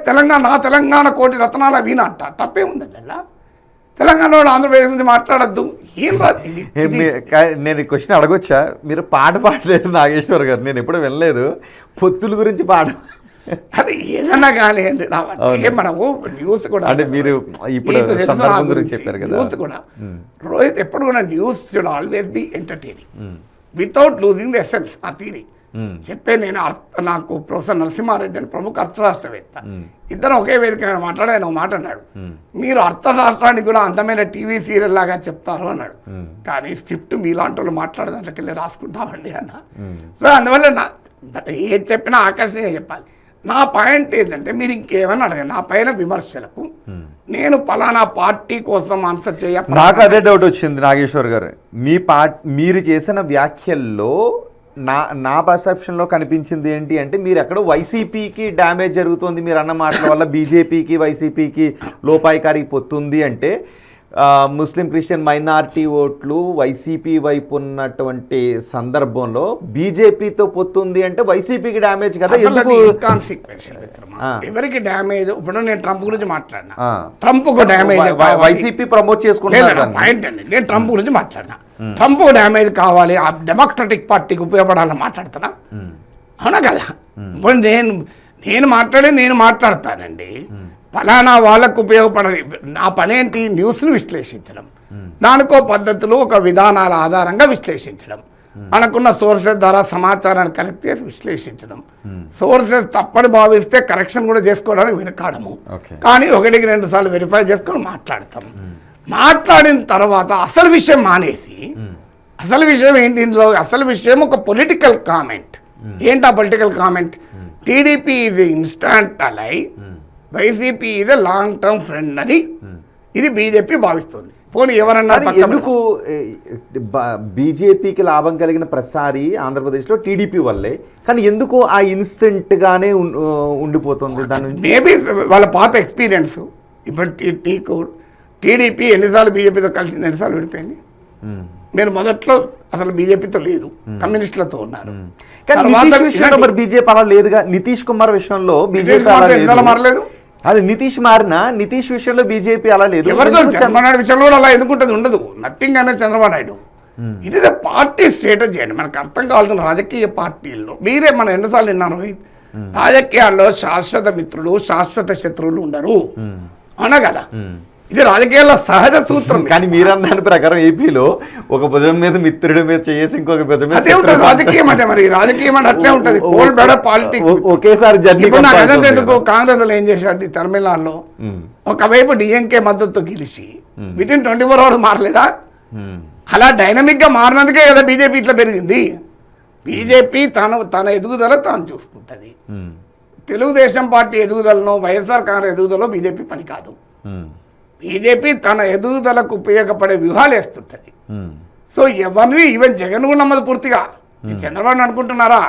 తెలంగాణ, నా తెలంగాణ కోటి రత్నాల వీణ అంట, తప్పే ఉందండి. అలా తెలంగాణలో ఆంధ్రప్రదేశ్ గురించి మాట్లాడద్దు. ఏం రాదు. నేను క్వశ్చన్ అడగొచ్చా? మీరు పాట పాడలేదు నాగేశ్వర్ గారు, నేను ఎప్పుడు వినలేదు. పొత్తుల గురించి పాట, అది ఏదన్నా కానీ అండి. మనము న్యూస్ కూడా అంటే మీరు ఇప్పుడు సందర్భం గురించి చెప్పారు కదా, న్యూస్ కూడా రోహిత్ ఎప్పుడు కూడా news should always be entertaining without losing the essence. ఆ థీరీ చెప్పే నేను నాకు ప్రొఫెసర్ నరసింహారెడ్డి అని ప్రముఖ అర్థశాస్త్రవేత్త, ఇద్దరు ఒకే వేదిక మాట్లాడి ఆయన మాట అన్నాడు, మీరు అర్థశాస్త్రానికి కూడా అందమైన టీవీ సీరియల్ లాగా చెప్తారు అన్నాడు. కానీ స్క్రిప్ట్ మీలాంటి వాళ్ళు మాట్లాడేదాంట్లోకి వెళ్ళి రాసుకుంటామండి అన్న. సో అందువల్ల ఏది చెప్పినా ఆకర్షణీయంగా చెప్పాలి. నా పాయింట్ ఏంటంటే, మీరు ఇంకేమైనా అడగండి, నా పైన విమర్శలకు నేను పలానా పార్టీ కోసం ఆన్సర్ చేయ. నాకు అదే డౌట్ వచ్చింది నాగేశ్వర్ గారు, మీరు చేసిన వ్యాఖ్యల్లో నా పర్సెప్షన్లో కనిపించింది ఏంటి అంటే, మీరు ఎక్కడో వైసీపీకి డ్యామేజ్ జరుగుతుంది మీరు అన్న మాటల వల్ల, బీజేపీకి వైసీపీకి లోపాయికారి పొత్తుంది అంటే, ముస్లిం క్రిస్టియన్ మైనారిటీ ఓట్లు వైసీపీ వైపు ఉన్నటువంటి సందర్భంలో బీజేపీతో పొత్తుంది అంటే వైసీపీకి డ్యామేజ్ కదా. ఎవరికి డ్యామేజ్? ఇప్పుడు నేను ట్రంప్ గురించి మాట్లాడినా, ట్రంప్కు డ్యామేజ్ వైసీపీ ప్రమోట్ చేసుకుంటున్నారు పాయింట్ అండి. నేను ట్రంప్ గురించి మాట్లాడినా, ట్రంప్కు డ్యామేజ్ కావాలి, ఆ డెమోక్రటిక్ పార్టీకి ఉపయోగపడాలని మాట్లాడుతున్నా, అవునా కదా? ఇప్పుడు నేను మాట్లాడతానండి, ఫలానా వాళ్ళకు ఉపయోగపడాలి. నా పనేంటి? న్యూస్ను విశ్లేషించడం, దానికో పద్ధతులు, ఒక విధానాల ఆధారంగా విశ్లేషించడం, మనకున్న సోర్సెస్ ద్వారా సమాచారాన్ని కలెక్ట్ చేసి విశ్లేషించడం, సోర్సెస్ తప్పని భావిస్తే కరెక్షన్ కూడా చేసుకోవడానికి వెనకాడము, కానీ 1-2 సార్లు వెరిఫై చేసుకొని మాట్లాడతాం. మాట్లాడిన తర్వాత అసలు విషయం మానేసి, అసలు విషయం ఏంటి ఇందులో? అసలు విషయం ఒక పొలిటికల్ కామెంట్. ఏంటి ఆ political comment? TDP is instant ally, YCP ఇది లాంగ్ టర్మ్ ఫ్రెండ్ అని ఇది బీజేపీ భావిస్తుంది. పోనీ ఎవరన్నా ఎందుకు బీజేపీకి లాభం కలిగిన ప్రతిసారి ఆంధ్రప్రదేశ్లో టీడీపీ వల్లే, కానీ ఎందుకు ఆ ఇన్స్టెంట్ గానే ఉండిపోతుంది? దాని మేబీ వాళ్ళ పాత ఎక్స్పీరియన్స్. ఇప్పుడు నీకు టీడీపీ ఎన్నిసార్లు బీజేపీతో కలిసింది, ఎన్నిసార్లు విడిపోయింది? మీరు మొదట్లో అసలు బీజేపీతో లేదు, కమ్యూనిస్టులతో ఉన్నారు. మరి బీజేపీ అలా లేదుగా. నితీష్ కుమార్ విషయంలో బీజేపీ మారలేదు. అది నితీష్ మారినా నితీష్ విషయంలో బీజేపీ అలా లేదు. ఎవరితో? చంద్రబాబు నాయుడు విషయంలో కూడా అలా ఎందుకుంటుంది? ఉండదు. నథింగ్ అనేది Chandrababu Naidu. It is a party strategy అండి. మనకు అర్థం కావాల్సిన రాజకీయ పార్టీల్లో మీరే మనం ఎన్నిసార్లు విన్నాను రోహిత్, రాజకీయాల్లో శాశ్వత మిత్రులు, శాశ్వత శత్రువులు ఉండరు, అవునా కదా? ఇది రాజకీయాల్లో సహజ సూత్రం. కానీ మీరన్న దాని ప్రకారం ఏపీలో ఒక భుజం మీద మిత్రుడి మీద చేసి ఇంకొక భుజం మీద అదే ఉంటుంది రాజకీయం అంటే. మరి రాజకీయం అంటే అట్లే ఉంటుంది. కోల్ బెడ పాలిటిక్స్ ఒకేసారి ఎందుకు కాంగ్రెస్ ఏం చేశాడు తమిళనాడులో? ఒకవైపు డిఎంకే మద్దతు గెలిచి వితిన్ 24 hours మారలేదా? అలా డైనమిక్గా మారినందుకే కదా బీజేపీ ఇట్లా పెరిగింది. బీజేపీ తన ఎదుగుదల తాను చూసుకుంటుంది. తెలుగుదేశం పార్టీ ఎదుగుదలను, వైఎస్ఆర్ కాంగ్రెస్ ఎదుగుదలలో బీజేపీ పని కాదు. బీజేపీ తన ఎదుగుదలకు ఉపయోగపడే వ్యూహాలు వేస్తుంటుంది. సో ఎవరిని ఈవెన్ జగన్ కూడా నమ్మదు పూర్తిగా. చంద్రబాబు అనుకుంటున్నారా?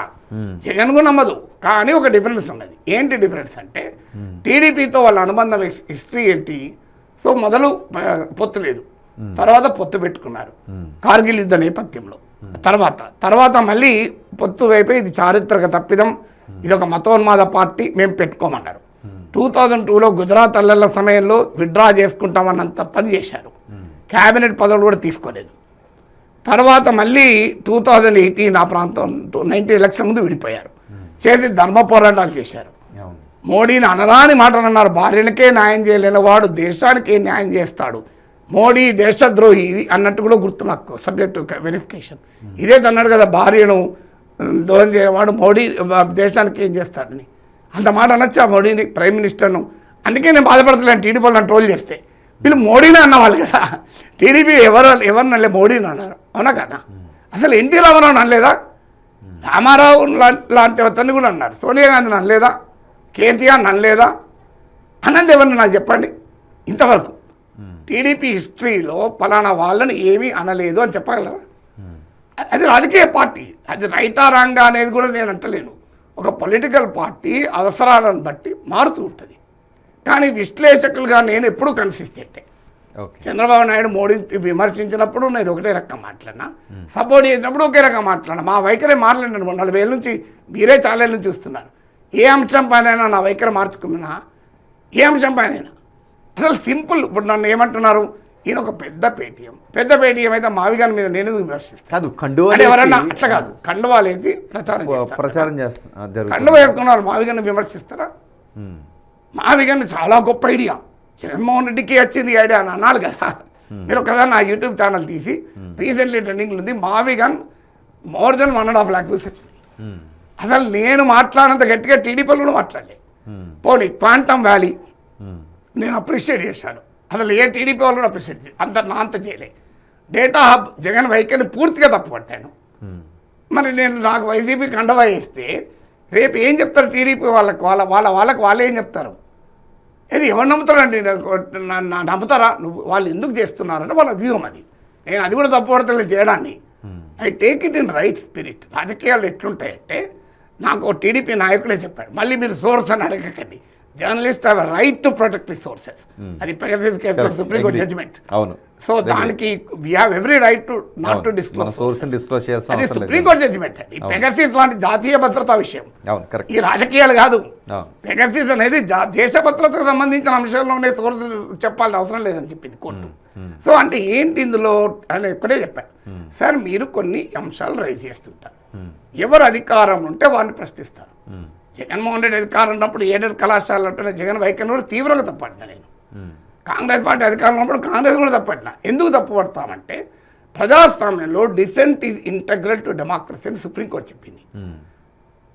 జగన్ కూడా నమ్మదు. కానీ ఒక డిఫరెన్స్ ఉన్నది. ఏంటి డిఫరెన్స్ అంటే టీడీపీతో వాళ్ళ అనుబంధం హిస్టరీ ఏంటి? సో మొదలు పొత్తు లేదు, తర్వాత పొత్తు పెట్టుకున్నారు కార్గిల్ యుద్ధ నేపథ్యంలో. తర్వాత మళ్ళీ పొత్తు వైపు ఇది చారిత్రక తప్పిదం, ఇది ఒక మతోన్మాద పార్టీ, మేము పెట్టుకోమన్నారు. 2002లో గుజరాత్ అల్లర్ల సమయంలో విత్డ్రా చేసుకుంటామన్నంత పని చేశారు. క్యాబినెట్ పదవులు కూడా తీసుకోలేదు. తర్వాత మళ్ళీ 2018 ఆ ప్రాంతం 90 ఎలక్షన్ ముందు విడిపోయారు. చేసి ధర్మ పోరాటాలు చేశారు. మోడీని అనరాని మాటలు అన్నారు. భార్యలకే న్యాయం చేయలేని వాడు దేశానికి ఏం న్యాయం చేస్తాడు, మోడీ దేశద్రోహి అన్నట్టు కూడా గుర్తు నాకు సబ్జెక్టు వెరిఫికేషన్. ఇదే అన్నాడు కదా, భార్యను దూరం చేయవాడు మోడీ దేశానికి ఏం చేస్తాడని. అంత మాట అనొచ్చు ఆ మోడీని, ప్రైమ్ మినిస్టర్ను. అందుకే నేను బాధపడతలేను టీడీపీ వాళ్ళని ట్రోల్ చేస్తే. వీళ్ళు మోడీని అన్నవాళ్ళు కదా, టీడీపీ ఎవరిని అనలే, మోడీని అన్నారు. అవునా కదా? అసలు ఎన్టీ రామారావు అనలేదా? రామారావు లాంటి అతన్ని కూడా అన్నారు. సోనియా గాంధీని అనలేదా? కేసీఆర్ అనలేదా? అన్నది ఎవరిని నాకు చెప్పండి ఇంతవరకు. టీడీపీ హిస్టరీలో ఫలానా వాళ్ళని ఏమీ అనలేదు అని చెప్పగలరా? అది రాజకీయ పార్టీ, అది రైటా రాంగా అనేది కూడా నేను అంటలేను. ఒక పొలిటికల్ పార్టీ అవసరాలను బట్టి మారుతూ ఉంటుంది. కానీ విశ్లేషకులుగా నేను ఎప్పుడూ కన్సిస్టెంటే. చంద్రబాబు నాయుడు మోడీని విమర్శించినప్పుడు నేను ఒకటే రకం మాట్లాడినా, సపోర్ట్ చేసినప్పుడు ఒకే రకం మాట్లాడినా. మా వైఖరి మారలేను. 40 ఏళ్ళ నుంచి మీరే చాలా ఏళ్ళ నుంచి చూస్తున్నారు. ఏ అంశం పైన నా వైఖరి మార్చుకున్నా, ఏ అంశం పైన అసలు సింపుల్. ఇప్పుడు నన్ను ఏమంటున్నారు, ఈయన ఒక పెద్ద పేటీఎం అయితే మావిగాని మీద నేను విమర్శిస్తాను. ఎవరన్నా అట్లా కాదు, కండువాలేసి ప్రచారం చేస్తారు. కండువ వేసుకున్నారు, మావిగాని విమర్శిస్తారా? మావిగాని చాలా గొప్ప ఐడియా, జగన్మోహన్ రెడ్డికి వచ్చింది ఐడియా అని అనాలి కదా. మీరు ఒకసారి నా యూట్యూబ్ ఛానల్ తీసి రీసెంట్లీ ట్రెండింగ్ ఉంది, మావిగాన్ మోర్ దెన్ 1.5 lakh వ్యూస్ వచ్చింది. అసలు నేను మాట్లాడినంత గట్టిగా టీడీపీలు కూడా మాట్లాడలే. పోనీ క్వాంటమ్ వ్యాలీ నేను అప్రిషియేట్ చేశాను. అసలు ఏ టీడీపీ వాళ్ళు కూడా అప్రిషియేట్ అంత చేయలే. డేటా హబ్ జగన్ వైఖరిని పూర్తిగా తప్పుపట్టాను. మరి నేను నాకు వైసీపీ కండవా వేస్తే రేపు ఏం చెప్తారు టీడీపీ వాళ్ళకి? వాళ్ళే ఏం చెప్తారు? ఇది ఎవరు నమ్ముతారండి? నమ్ముతారా? వాళ్ళు ఎందుకు చేస్తున్నారంటే వాళ్ళ వ్యూహం అది. నేను అది కూడా తప్పుపడతలేదు చేయడాన్ని. I take it in right spirit. రాజకీయాలు ఎట్లుంటాయంటే నాకు టీడీపీ నాయకుడే చెప్పాడు, మళ్ళీ మీరు సోర్స్ అని అడగకండి. Journalist have right to protect the sources. అది పెగసిస్ కేసులో సుప్రీం కోర్ట్ జడ్జిమెంట్. అవును. సో దానికి we have every right to not to disclose source. అది సుప్రీం కోర్ట్ జడ్జిమెంట్ అండి. పెగసిస్ లాంటి జాతీయ భద్రతా విషయం, ఈ రాజకీయాలు కాదు. పెగసిస్ అనేది దేశ భద్రతకు సంబంధించిన అంశాల్లోనే సోర్స్ చెప్పాల్సిన అవసరం లేదని చెప్పింది కోర్టు. సో అంటే ఏంటి ఇందులో అని ఎక్కడే చెప్పాను. సార్ మీరు కొన్ని అంశాలు రైజ్ చేస్తుంటారు, ఎవరు అధికారం ఉంటే వారిని ప్రశ్నిస్తారు. జగన్మోహన్ రెడ్డి అధికారం ఉన్నప్పుడు ఎయిడెడ్ కళాశాలపైన జగన్ వైఖరిని కూడా తీవ్రంగా తప్పట్టిన నేను. కాంగ్రెస్ పార్టీ అధికారం ఉన్నప్పుడు కాంగ్రెస్ కూడా తప్పట్టిన. ఎందుకు తప్పుపడతామంటే ప్రజాస్వామ్యంలో dissent is integral to democracy అని సుప్రీంకోర్టు చెప్పింది.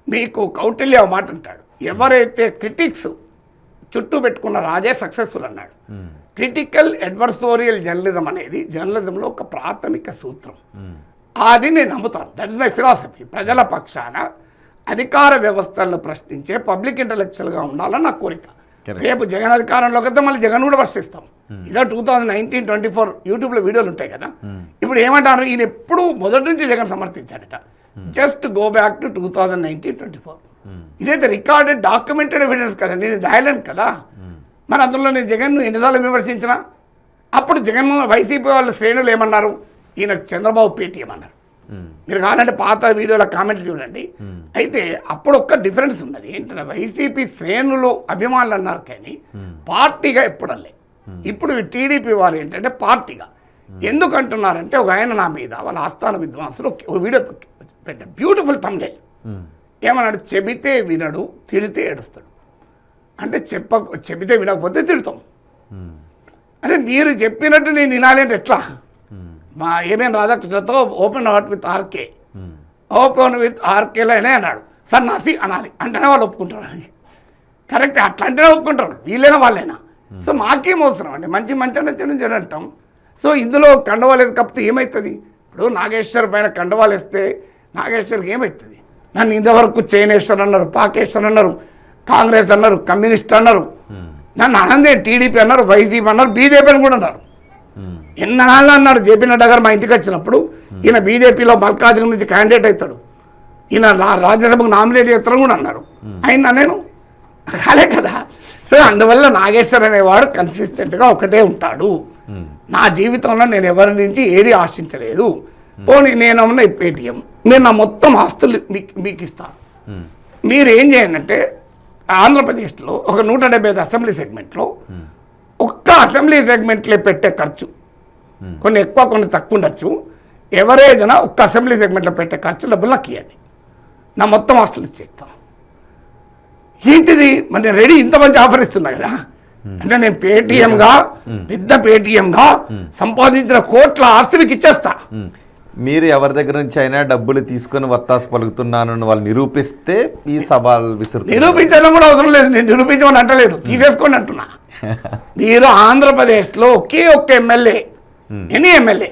మీకు కౌటిల్య మాట అంటాడు, ఎవరైతే క్రిటిక్స్ చుట్టూ పెట్టుకున్న రాజే సక్సెస్ఫుల్ అన్నాడు. క్రిటికల్ అడ్వర్సోరియల్ జర్నలిజం అనేది జర్నలిజంలో ఒక ప్రాథమిక సూత్రం. అది నేను నమ్ముతాను. That is my philosophy. ప్రజల పక్షాన అధికార వ్యవస్థలను ప్రశ్నించే పబ్లిక్ ఇంటలెక్చువల్గా ఉండాలని నా కోరిక. రేపు జగన్ అధికారంలోకి వస్తే మళ్ళీ జగన్ కూడా ప్రశ్నిస్తాం. ఇదే 2019-24 యూట్యూబ్లో వీడియోలు ఉంటాయి కదా. ఇప్పుడు ఏమంటారు, ఈయన ఎప్పుడు మొదటి నుంచి జగన్ సమర్థించాడట. Just go back to 2019-24. ఇదైతే రికార్డెడ్ డాక్యుమెంటెడ్ ఎవిడెన్స్ కదా, నేను దాయలేను కదా. మరి అందులో నేను జగన్ ఎన్నిసార్లు విమర్శించినా, అప్పుడు జగన్మోహన్ వైసీపీ వాళ్ళ శ్రేణులు ఏమన్నారు, ఈయన చంద్రబాబు పేటీఎం అన్నారు. మీరు కావాలంటే పాత వీడియోల కామెంట్లు చూడండి. అయితే అప్పుడు ఒక్క డిఫరెన్స్ ఉన్నది ఏంటంటే వైసీపీ శ్రేణులు అభిమానులు అన్నారు కానీ పార్టీగా ఎప్పుడల్లే. ఇప్పుడు టీడీపీ వారు ఏంటంటే పార్టీగా ఎందుకు అంటున్నారంటే, ఒక ఆయన నా మీద వాళ్ళ ఆస్థాన విద్వాంసులు ఒక వీడియో పెట్టారు, బ్యూటిఫుల్ థంబ్నెయిల్. ఏమన్నాడు, చెబితే వినడు, తిడితే ఏడుస్తాడు. అంటే చెబితే వినకపోతే తిడతాం. అంటే మీరు చెప్పినట్టు నేను వినాలి అంటే ఎట్లా? మా ఏమేమి రాధాకృష్ణతో open heart with RK, open with ఆర్కేలోనే అన్నాడు, సన్నాసి అనాలి అంటేనే వాళ్ళు ఒప్పుకుంటారు. అది కరెక్ట్, అట్లా అంటేనే ఒప్పుకుంటారు, వీళ్ళైనా వాళ్ళైనా. సో మాకేం అవసరం అండి, మంచి అంటే చెడు అంటాం. సో ఇందులో కండవాలేదు కాకపోతే ఏమవుతుంది? ఇప్పుడు నాగేశ్వర్ పైన కండవాలు వేస్తే నాగేశ్వర్కి ఏమవుతుంది? నన్ను ఇంతవరకు చైనేశ్వర్ అన్నారు, పాకేశ్వర్ అన్నారు, కాంగ్రెస్ అన్నారు, కమ్యూనిస్ట్ అన్నారు, నన్ను అనందే టీడీపీ అన్నారు, వైసీపీ అన్నారు, బీజేపీ అని కూడా అన్నారు. ఎన్నాళ్ళు అన్నారు. జేపీ నడ్డా గారు మా ఇంటికి వచ్చినప్పుడు ఈయన బీజేపీలో మల్కాజ్గిరి నుంచి క్యాండిడేట్ అవుతాడు, ఈయన రాజ్యసభకు నామినేట్ చేస్తారని కూడా అన్నారు. అయినా నేను కాలే కదా. సో అందువల్ల నాగేశ్వర్ అనేవాడు కన్సిస్టెంట్గా ఒకటే ఉంటాడు. నా జీవితంలో నేను ఎవరి నుంచి ఏది ఆశించలేదు. పోనీ నేనున్న పేటిఎం, నేను నా మొత్తం ఆస్తులు మీకు ఇస్తాను. మీరు ఏం చేయండి అంటే ఆంధ్రప్రదేశ్లో ఒక 175 అసెంబ్లీ సెగ్మెంట్లో ఒక్క అసెంబ్లీ సెగ్మెంట్లో పెట్టే ఖర్చు కొన్ని ఎక్కువ కొన్ని తక్కువ ఉండొచ్చు. ఎవరేదైనా ఒక్క అసెంబ్లీ సెగ్మెంట్లో పెట్టే ఖర్చు డబ్బులు నాకు ఇవ్వండి, నా మొత్తం ఆస్తులు ఇచ్చేస్తాను. ఏంటిది మరి నేను రెడీ, ఇంత మంచి ఆఫర్ ఇస్తున్నా కదా. అంటే నేను పేటీఎంగా పెద్ద పేటీఎంగా సంపాదించిన కోట్ల ఆస్తి మీకు ఇచ్చేస్తా. మీరు ఎవరి దగ్గర నుంచి అయినా డబ్బులు తీసుకొని వత్తాసు పలుకుతున్నానని వాళ్ళు నిరూపిస్తే ఈ సవాల్ విసురు. నిరూపించడం కూడా అవసరం లేదు, నేను నిరూపించమని అంటలేదు, తీసేసుకోండి అంటున్నా. మీరు ఆంధ్రప్రదేశ్లో ఒకే ఒక్క ఎమ్మెల్యే, ఎనీ ఎమ్మెల్యే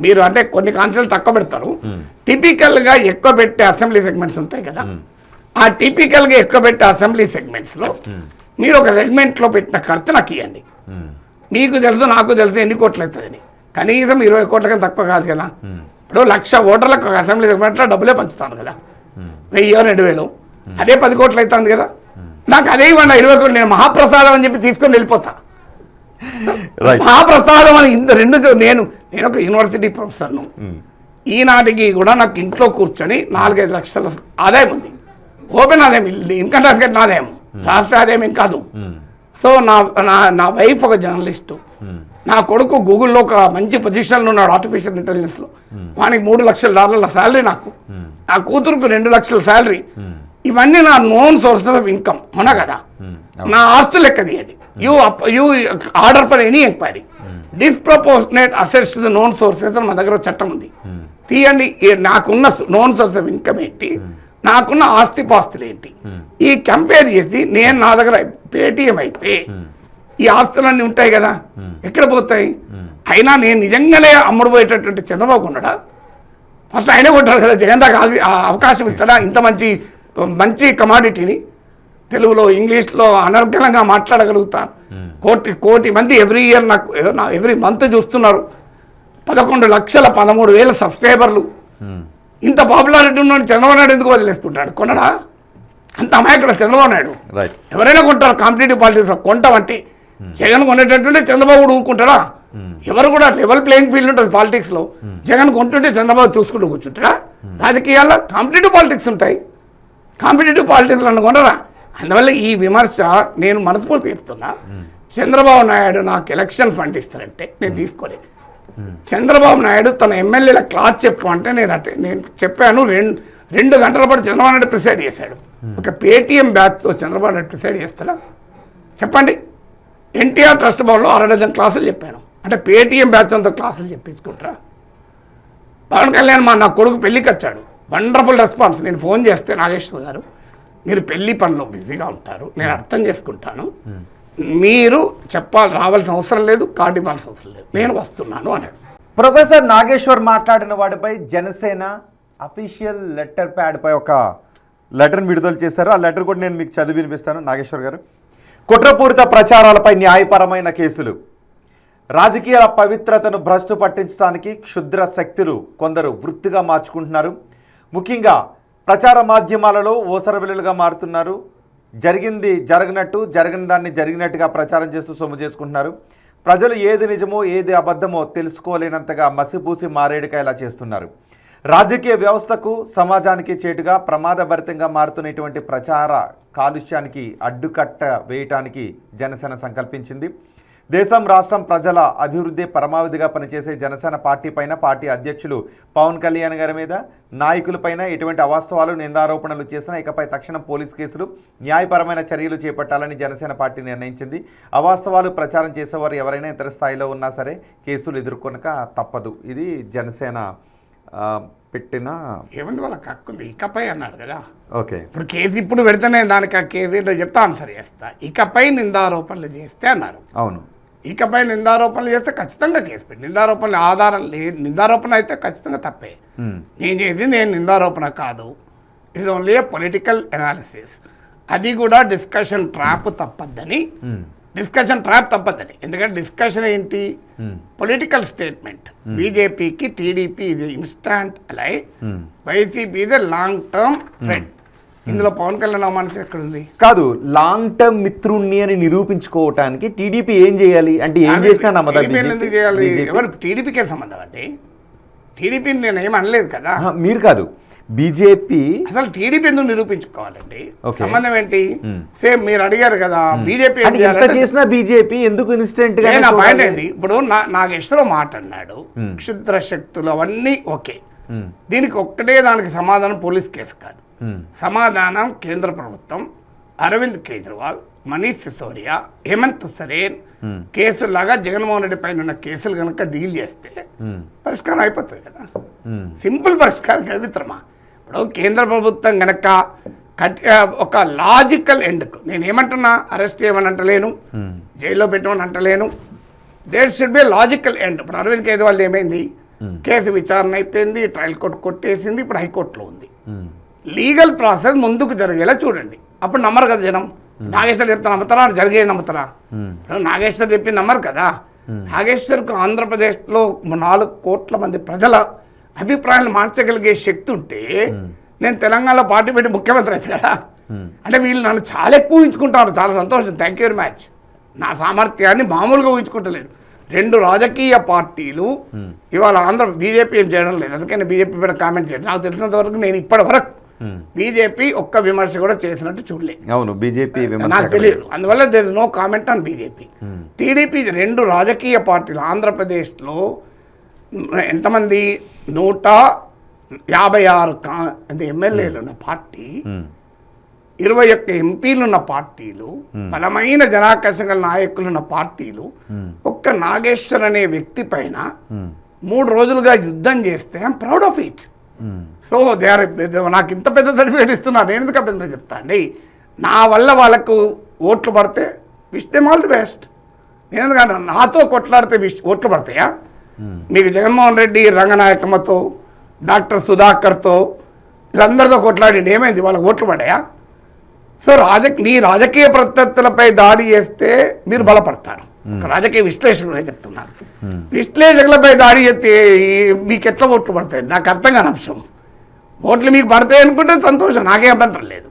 మీరు అంటే కొన్ని కాన్స్టిట్యూన్సీలు తక్కువ పెడతారు, టిపికల్గా ఎక్కువ పెట్టే అసెంబ్లీ సెగ్మెంట్స్ ఉంటాయి కదా, ఆ టిపికల్గా ఎక్కువ పెట్టే అసెంబ్లీ సెగ్మెంట్స్లో మీరు ఒక సెగ్మెంట్లో పెట్టిన ఖర్చు నాకు ఇవ్వండి. మీకు తెలుసు, నాకు తెలుసు ఎన్ని కోట్లు అవుతుందని, కనీసం 20 కోట్ల కన్నా తక్కువ కాదు కదా. ఇప్పుడు 1,00,000 ఓటర్లకు ఒక అసెంబ్లీ సెగ్మెంట్లో డబ్బులే పంచుతాను కదా, 1000 2,000, అదే 10 కోట్లు అవుతుంది కదా. నాకు అదే ఇవ్వండి 20 కోట్లు, నేను మహాప్రసాదం అని చెప్పి తీసుకొని వెళ్ళిపోతా. మహాప్రసాదం అని ఇంత నేను ఒక యూనివర్సిటీ ప్రొఫెసర్ను. ఈనాటికి కూడా నాకు ఇంట్లో కూర్చొని 4-5 లక్షల ఆదాయం ఉంది, ఓపెన్ ఆదాయం, ఇన్కమ్ ట్యాక్స్ కట్టిన ఆదాయం, రాష్ట్ర ఆదాయం ఏం కాదు. సో నా వైఫ్ ఒక జర్నలిస్టు, నా కొడుకు గూగుల్లో ఒక మంచి పొజిషన్లో ఉన్నాడు ఆర్టిఫిషియల్ ఇంటెలిజెన్స్లో, వానికి $3 లక్షల శాలరీ, నాకు నా కూతురుకు 2 లక్షల శాలరీ. ఇవన్నీ నా నోన్ సోర్సెస్ ఆఫ్ ఇన్కమ్ అవునా కదా. నా ఆస్తులు లెక్క తీయండి. You order for any enquiry disproportionate assets to the known sources అని మన దగ్గర చట్టం ఉంది. తీయండి, నాకున్న నోన్ సోర్స్ ఆఫ్ ఇన్కమ్ ఏంటి, నాకున్న ఆస్తిపాస్తులు ఏంటి, ఈ కంపేర్ చేసి నేను నా దగ్గర పేటీఎం అయితే ఈ ఆస్తులన్నీ ఉంటాయి కదా, ఎక్కడ పోతాయి? అయినా నేను నిజంగానే అమ్ముడు పోయేటటువంటి చంద్రబాబు ఉన్నాడా? ఫస్ట్ ఆయనే కొట్టాడు కదా, జగన్ దాకా అవకాశం ఇస్తాడా? ఇంత మంచి కమాడిటీని తెలుగులో ఇంగ్లీష్లో అనర్గళంగా మాట్లాడగలుగుతాను. కోటి మంది ఎవ్రీ ఇయర్ నాకు ఎవ్రీ మంత్ చూస్తున్నారు. 11,13,000 సబ్స్క్రైబర్లు. ఇంత పాపులారిటీ ఉన్న చంద్రబాబు నాయుడు ఎందుకు వదిలేసుకుంటాడు? కొనడా? అంత అమాయకుడు చంద్రబాబు నాయుడు. ఎవరైనా కొంటారు కాంపిటేటివ్ పాలిటిక్స్, కొంటామంటే జగన్ కొనేటట్టుంటే చంద్రబాబు కూడా ఊరుకుంటాడా? ఎవరు కూడా లెవెల్ ప్లేయింగ్ ఫీల్డ్ ఉంటుంది పాలిటిక్స్లో. జగన్ కొంటుంటే చంద్రబాబు చూసుకుంటూ కూర్చుంటాడా? రాజకీయాల్లో కాంపిటేటివ్ పాలిటిక్స్ ఉంటాయి, కాంపిటేటివ్ పాలిటిక్స్ నన్ను కొనరా? అందువల్ల ఈ విమర్శ నేను మనస్ఫూర్తి చెప్తున్నా. చంద్రబాబు నాయుడు నాకు ఎలక్షన్ ఫండ్ ఇస్తారంటే నేను తీసుకోలేదు. చంద్రబాబు నాయుడు తన ఎమ్మెల్యేల క్లాస్ చెప్పు అంటే నేను చెప్పాను. 2 గంటల పాటు చంద్రబాబు నాయుడు ప్రిసైడ్ చేశాడు. ఒక పేటీఎం బ్యాచ్తో చంద్రబాబు నాయుడు ప్రిసైడ్ చేస్తాడా చెప్పండి? ఎన్టీఆర్ ట్రస్ట్ భవన్లో 6 డజన్ క్లాసులు చెప్పాను. అంటే పేటీఎం బ్యాచ్ అంతా క్లాసులు చెప్పించుకుంటారా? పవన్ కళ్యాణ్ నా కొడుకు పెళ్ళికి వచ్చాడు, వండర్ఫుల్ రెస్పాన్స్. నేను ఫోన్ చేస్తే నాగేశ్వర్ గారు మీరు పెళ్లి పనిలో బిజీగా ఉంటారు, నేను అర్థం చేసుకుంటాను, మీరు రావాల్సిన అవసరం లేదు, కార్డు ఇవ్వాల్సిన అవసరం లేదు, నేను వస్తున్నాను అన్నాడు. ప్రొఫెసర్ నాగేశ్వర్ మాట్లాడిన వాటిపై జనసేన అఫీషియల్ లెటర్ ప్యాడ్ పై ఒక లెటర్ని విడుదల చేశారు. ఆ లెటర్ కూడా నేను మీకు చదివి వినిపిస్తాను. నాగేశ్వర్ గారు, కుట్రపూరిత ప్రచారాలపై న్యాయపరమైన కేసులు, రాజకీయాల పవిత్రతను భ్రష్టు పట్టించడానికి క్షుద్ర శక్తులు కొందరు వృత్తిగా మార్చుకుంటున్నారు. ముఖ్యంగా ప్రచార మాధ్యమాలలో ఓసరవిల్లులుగా మారుతున్నారు. జరిగింది జరగనట్టు, జరిగిన దాన్ని జరిగినట్టుగా ప్రచారం చేస్తూ సొమ్ము చేసుకుంటున్నారు. ప్రజలు ఏది నిజమో ఏది అబద్ధమో తెలుసుకోలేనంతగా మసిపూసి మారేడుకాయలా చేస్తున్నారు. రాజకీయ వ్యవస్థకు సమాజానికి చేటుగా ప్రమాదభరితంగా మారుతున్నటువంటి ప్రచార కాలుష్యానికి అడ్డుకట్ట వేయటానికి జనసేన సంకల్పించింది. దేశం, రాష్ట్రం, ప్రజల అభివృద్ధి పరమావధిగా పనిచేసే జనసేన పార్టీ పైన, పార్టీ అధ్యక్షులు పవన్ కళ్యాణ్ గారి మీద, నాయకులపైన ఎటువంటి అవాస్తవాలు, నిందారోపణలు చేసినా ఇకపై తక్షణం పోలీసు కేసులు, న్యాయపరమైన చర్యలు చేపట్టాలని జనసేన పార్టీ నిర్ణయించింది. అవాస్తవాలు ప్రచారం చేసేవారు ఎవరైనా ఇతర స్థాయిలో ఉన్నా సరే కేసులు ఎదుర్కొనక తప్పదు. ఇది జనసేన పెట్టిన ఏముంది వాళ్ళకి హక్కుంది. ఇకపై అన్నాడు కదా. ఓకే, ఇప్పుడు కేసు ఇప్పుడు పెడితేనే దానికి ఆ కేసు ఏంటో చెప్తా ఆన్సర్ చేస్తా. ఇకపై నిందారోపణలు చేస్తే అన్నారు. అవును, ఇకపై నిందారోపణలు చేస్తే ఖచ్చితంగా కేసు పెట్టి నిందారోపణలు ఆధారం లేదు. నిందారోపణ అయితే ఖచ్చితంగా తప్పే. నేను చేసింది నేను నిందారోపణ కాదు, it's only A political analysis. అది కూడా డిస్కషన్ ట్రాప్ తప్పద్దని, ఎందుకంటే డిస్కషన్ ఏంటి, పొలిటికల్ స్టేట్మెంట్. బీజేపీకి టీడీపీ ఇది ఇన్స్టాంట్ అలై, వైసీపీ ఇది లాంగ్ టర్మ్ ఫ్రెండ్. ఇందులో పవన్ కళ్యాణ్ అవమానించి ఎక్కడ ఉంది? కాదు, లాంగ్ టర్మ్ మిత్రుణ్ణి అని నిరూపించుకోవటానికి టీడీపీ ఏం చేయాలి అంటే ఏం చేసినా నమ్మదా? ఎందుకు చేయాలి? ఎవరు టీడీపీకి సంబంధం అంటే? టీడీపీని నేను ఏం అనలేదు కదా. మీరు కాదు, బీజేపీ అసలు టీడీపీ ఎందుకు నిరూపించుకోవాలండి? సంబంధం ఏంటి? సేమ్ మీరు అడిగారు కదా, బీజేపీ చేసిన బీజేపీ ఎందుకు ఇన్స్టెంట్ గా? నా పాయింట్ ఏంది, ఇప్పుడు నాగేశ్వరరావు మాట అన్నాడు, క్షుద్ర శక్తులు అవన్నీ ఓకే. దీనికి ఒక్కటే దానికి సమాధానం పోలీస్ కేసు కాదు. సమాధానం కేంద్ర ప్రభుత్వం, అరవింద్ కేజ్రీవాల్, మనీష్ సిసోడియా, హేమంత్ సరేన్ కేసులాగా జగన్మోహన్ రెడ్డి పైన ఉన్న కేసులు కనుక డీల్ చేస్తే పరిష్కారం అయిపోతుంది కదా. సింపుల్ పరిష్కారం కదా మిత్రమా. ఇప్పుడు కేంద్ర ప్రభుత్వం కనుక ఒక లాజికల్ ఎండ్కు, నేను ఏమంటున్నా, అరెస్ట్ చేయమని అంటలేను, జైల్లో పెట్టమని అంటలేను, there should be logical end. ఇప్పుడు అరవింద్ కేజ్రీవాల్ ఏమైంది, కేసు విచారణ అయిపోయింది, ట్రయల్ కోర్టు కొట్టేసింది, ఇప్పుడు హైకోర్టులో ఉంది. లీగల్ ప్రాసెస్ ముందుకు జరిగేలా చూడండి, అప్పుడు నమ్మరు కదా జనం. నాగేశ్వర్ చెప్తే నమ్ముతారా, జరిగే నమ్ముతారా? నాగేశ్వర్ చెప్పి నమ్మరు కదా. నాగేశ్వర్కు ఆంధ్రప్రదేశ్లో 4 కోట్ల మంది ప్రజల అభిప్రాయాలు మార్చగలిగే శక్తి ఉంటే నేను తెలంగాణలో పార్టీ పెట్టి ముఖ్యమంత్రి అయితే కదా. అంటే వీళ్ళు నన్ను చాలా ఎక్కువ ఊహించుకుంటారు, చాలా సంతోషం, థ్యాంక్ యూ వెరీ మచ్. నా సామర్థ్యాన్ని మామూలుగా ఊహించుకుంటలేరు. 2 రాజకీయ పార్టీలు ఇవాళ బీజేపీ ఏం చేయడం లేదు, అందుకని బీజేపీ పైన కామెంట్ చేయడం. నాకు తెలిసినంత వరకు నేను ఇప్పటి వరకు బీజేపీ ఒక్క విమర్శ కూడా చేసినట్టు చూడలేదు. అవును, బీజేపీ నాకు తెలియదు, అందువల్ల there is no comment on BJP. TDP 2 రాజకీయ పార్టీలు ఆంధ్రప్రదేశ్లో ఎంతమంది 156 ఎమ్మెల్యేలు ఉన్న పార్టీ, 21 ఎంపీలు ఉన్న పార్టీలు, బలమైన జనాకర్షణ గల నాయకులు ఉన్న పార్టీలు ఒక్క నాగేశ్వర్ అనే వ్యక్తి పైన 3 రోజులుగా యుద్ధం చేస్తే I'm proud of it. So they are, నాకు ఇంత పెద్ద సర్టిఫికేట్ ఇస్తున్నారు, నేను ఎందుకు అభ్యంతరం చెప్తా అండి? నా వల్ల వాళ్ళకు ఓట్లు పడితే wish them all the best. నేను ఎందుకంటే నాతో కొట్లాడితే ఓట్లు పడతాయా? మీకు జగన్మోహన్ రెడ్డి, రంగనాయకమ్మతో, డాక్టర్ సుధాకర్తో, వీళ్ళందరితో కొట్లాడి ఏమైంది, వాళ్ళకి ఓట్లు పడాయా? సో నీ రాజకీయ ప్రత్యర్థులపై దాడి చేస్తే మీరు బలపడతారు. రాజకీయ విశ్లేషకులుగా చెప్తున్నారు, విశ్లేషకులపై దాడి చేస్తే మీకు ఎట్లా ఓట్లు పడతాయి? నాకు అర్థం కాని అంశం. ఓట్లు మీకు పడతాయి అనుకుంటే సంతోషం, నాకే అభ్యంతరం లేదు.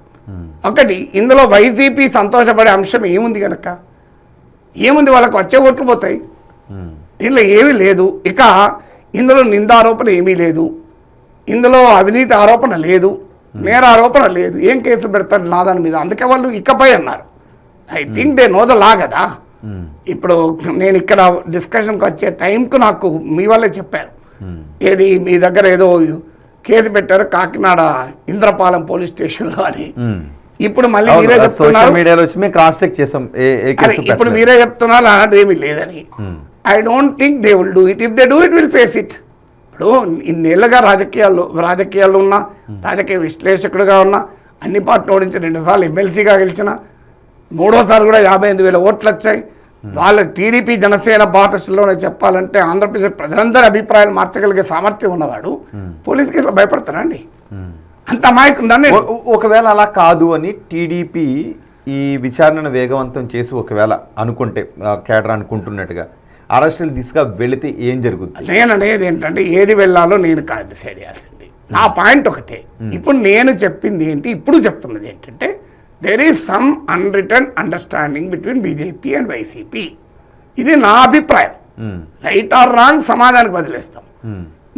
ఒకటి, ఇందులో వైసీపీ సంతోషపడే అంశం ఏముంది కనుక? ఏముంది, వాళ్ళకి వచ్చే ఓట్లు పోతాయి, దీనిలో ఏమీ లేదు. ఇక ఇందులో నిందారోపణ ఏమీ లేదు, ఇందులో అవినీతి ఆరోపణ లేదు, నేర ఆరోపణ లేదు. ఏం కేసు పెడతారు నా దాని మీద? అందుకే వాళ్ళు ఇకపై అన్నారు. I think they know the law కదా. ఇప్పుడు నేను ఇక్కడ డిస్కషన్కి వచ్చే టైంకు నాకు మీ వాళ్ళే చెప్పారు, ఏది మీ దగ్గర ఏదో కేసు పెట్టారు కాకినాడ ఇంద్రపాలెం పోలీస్ స్టేషన్లో అని. ఇప్పుడు మళ్ళీ మీరే చెప్తున్నారు, ఇప్పుడు మీరే చెప్తున్నారు అలాంటిది ఏమీ లేదని. I don't think they will do it. If they do it will face it. ఇప్పుడు ఇన్నేళ్ళుగా రాజకీయాల్లో ఉన్నా, రాజకీయ విశ్లేషకుడుగా ఉన్నా, అన్ని పార్టీలు ఓడించి 2 సార్లు ఎమ్మెల్సీగా గెలిచిన, 3వసారి కూడా 58,000 ఓట్లు వచ్చాయి. వాళ్ళ టీడీపీ జనసేన బాటలోనే చెప్పాలంటే ఆంధ్రప్రదేశ్ ప్రజలందరి అభిప్రాయాలు మార్చగలిగే సామర్థ్యం ఉన్నవాడు పోలీస్ కేసులో భయపడతారా అండి? అంత అమాయకుండానే. ఒకవేళ అలా కాదు అని టీడీపీ ఈ విచారణను వేగవంతం చేసి ఒకవేళ అనుకుంటే, కేడర్ అనుకుంటున్నట్టుగా అరెస్టులు దిశగా వెళితే ఏం జరుగుతుంది? నేను అనేది ఏంటంటే, ఏది వెళ్ళాలో నేను కాదు డిసైడ్ చేయాల్సింది. నా పాయింట్ ఒకటే. ఇప్పుడు నేను చెప్పింది ఏంటి, ఇప్పుడు చెప్తున్నది ఏంటంటే, there is some unwritten understanding between BJP and YCP. ఇది నా అభిప్రాయం. రైట్ ఆర్ రాంగ్ సమాధానికి వదిలేస్తాం.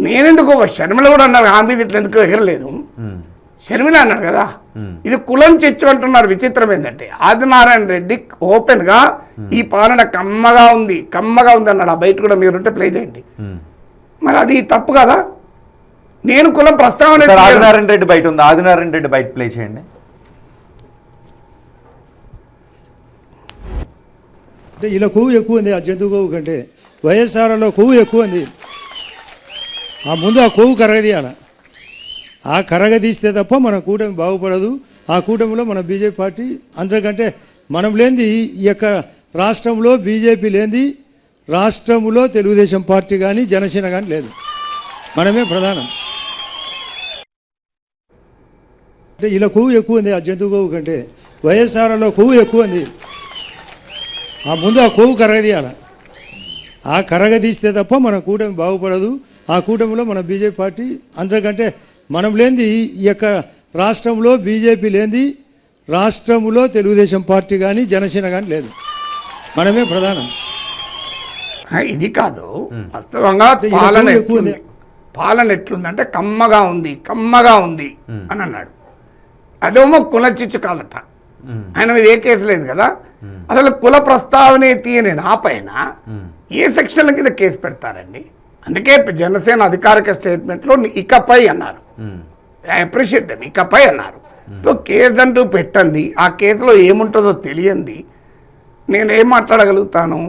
నేనెందుకు, షర్మిల కూడా అన్నారు హామీ ఇట్లా ఎందుకు ఎగరలేదు, షర్మిల అన్నాడు కదా. ఇది కులం చెచ్చు అంటున్నారు. విచిత్రం ఏంటంటే ఆదినారాయణ రెడ్డి ఓపెన్ గా ఈ పాలన కమ్మగా ఉంది అన్నాడు. ఆ బయట కూడా మీరుంటే ప్లే చేయండి. మరి అది తప్పు కదా? నేను కులం ప్రస్తావన, ఆదినారాయణ రెడ్డి బయట ఉంది, ఆదినారాయణ రెడ్డి బయట ప్లే చేయండి. అంటే ఇలా కొవ్వు ఎక్కువ ఉంది, ఆ జంతు కొవ్వు కంటే వైఎస్ఆర్లో కొవ్వు ఎక్కువ ఉంది. ఆ ముందు ఆ కొవ్వు కరగదీయాలి. ఆ కరగదీస్తే తప్ప మన కూటమి బాగుపడదు. ఆ కూటమిలో మన బీజేపీ పార్టీ అందరికంటే మనం లేనిది ఈ యొక్క రాష్ట్రంలో బీజేపీ లేనిది రాష్ట్రంలో తెలుగుదేశం పార్టీ కానీ జనసేన కానీ లేదు. మనమే ప్రధానం. అంటే ఇలా కొవ్వు ఎక్కువ ఉంది ఆ జంతువు కొవ్వు కంటే. వైఎస్ఆర్లో కొవ్వు ఎక్కువ ఉంది. ఆ ముందు ఆ కొవ్వు కరగదీయాలి. ఆ కరగదీస్తే తప్ప మన కూటమి బాగుపడదు. ఆ కూటమిలో మన బీజేపీ పార్టీ అందరికంటే మనం లేనిది ఈ యొక్క రాష్ట్రంలో బీజేపీ లేనిది రాష్ట్రంలో తెలుగుదేశం పార్టీ కానీ జనసేన కానీ లేదు. మనమే ప్రధానం. ఇది కాదు వాస్తవంగా పాలన ఎట్లుందంటే కమ్మగా ఉంది అని అన్నాడు. అదేమో కుల చిచ్చు కాదట. ఆయన మీద ఏ కేసు లేదు కదా. అసలు కుల ప్రస్తావనే తీయని నా పైన ఏ సెక్షన్ల కింద కేసు పెడతారండి? అందుకే జనసేన అధికారిక స్టేట్మెంట్లో ఇకపై అన్నారు. ఐ అప్రిషియేట్ దెమ్, ఇకపై అన్నారు. సో కేసు అంటూ పెట్టండి. ఆ కేసులో ఏముంటుందో తెలియంది. నేను ఏం మాట్లాడగలుగుతాను?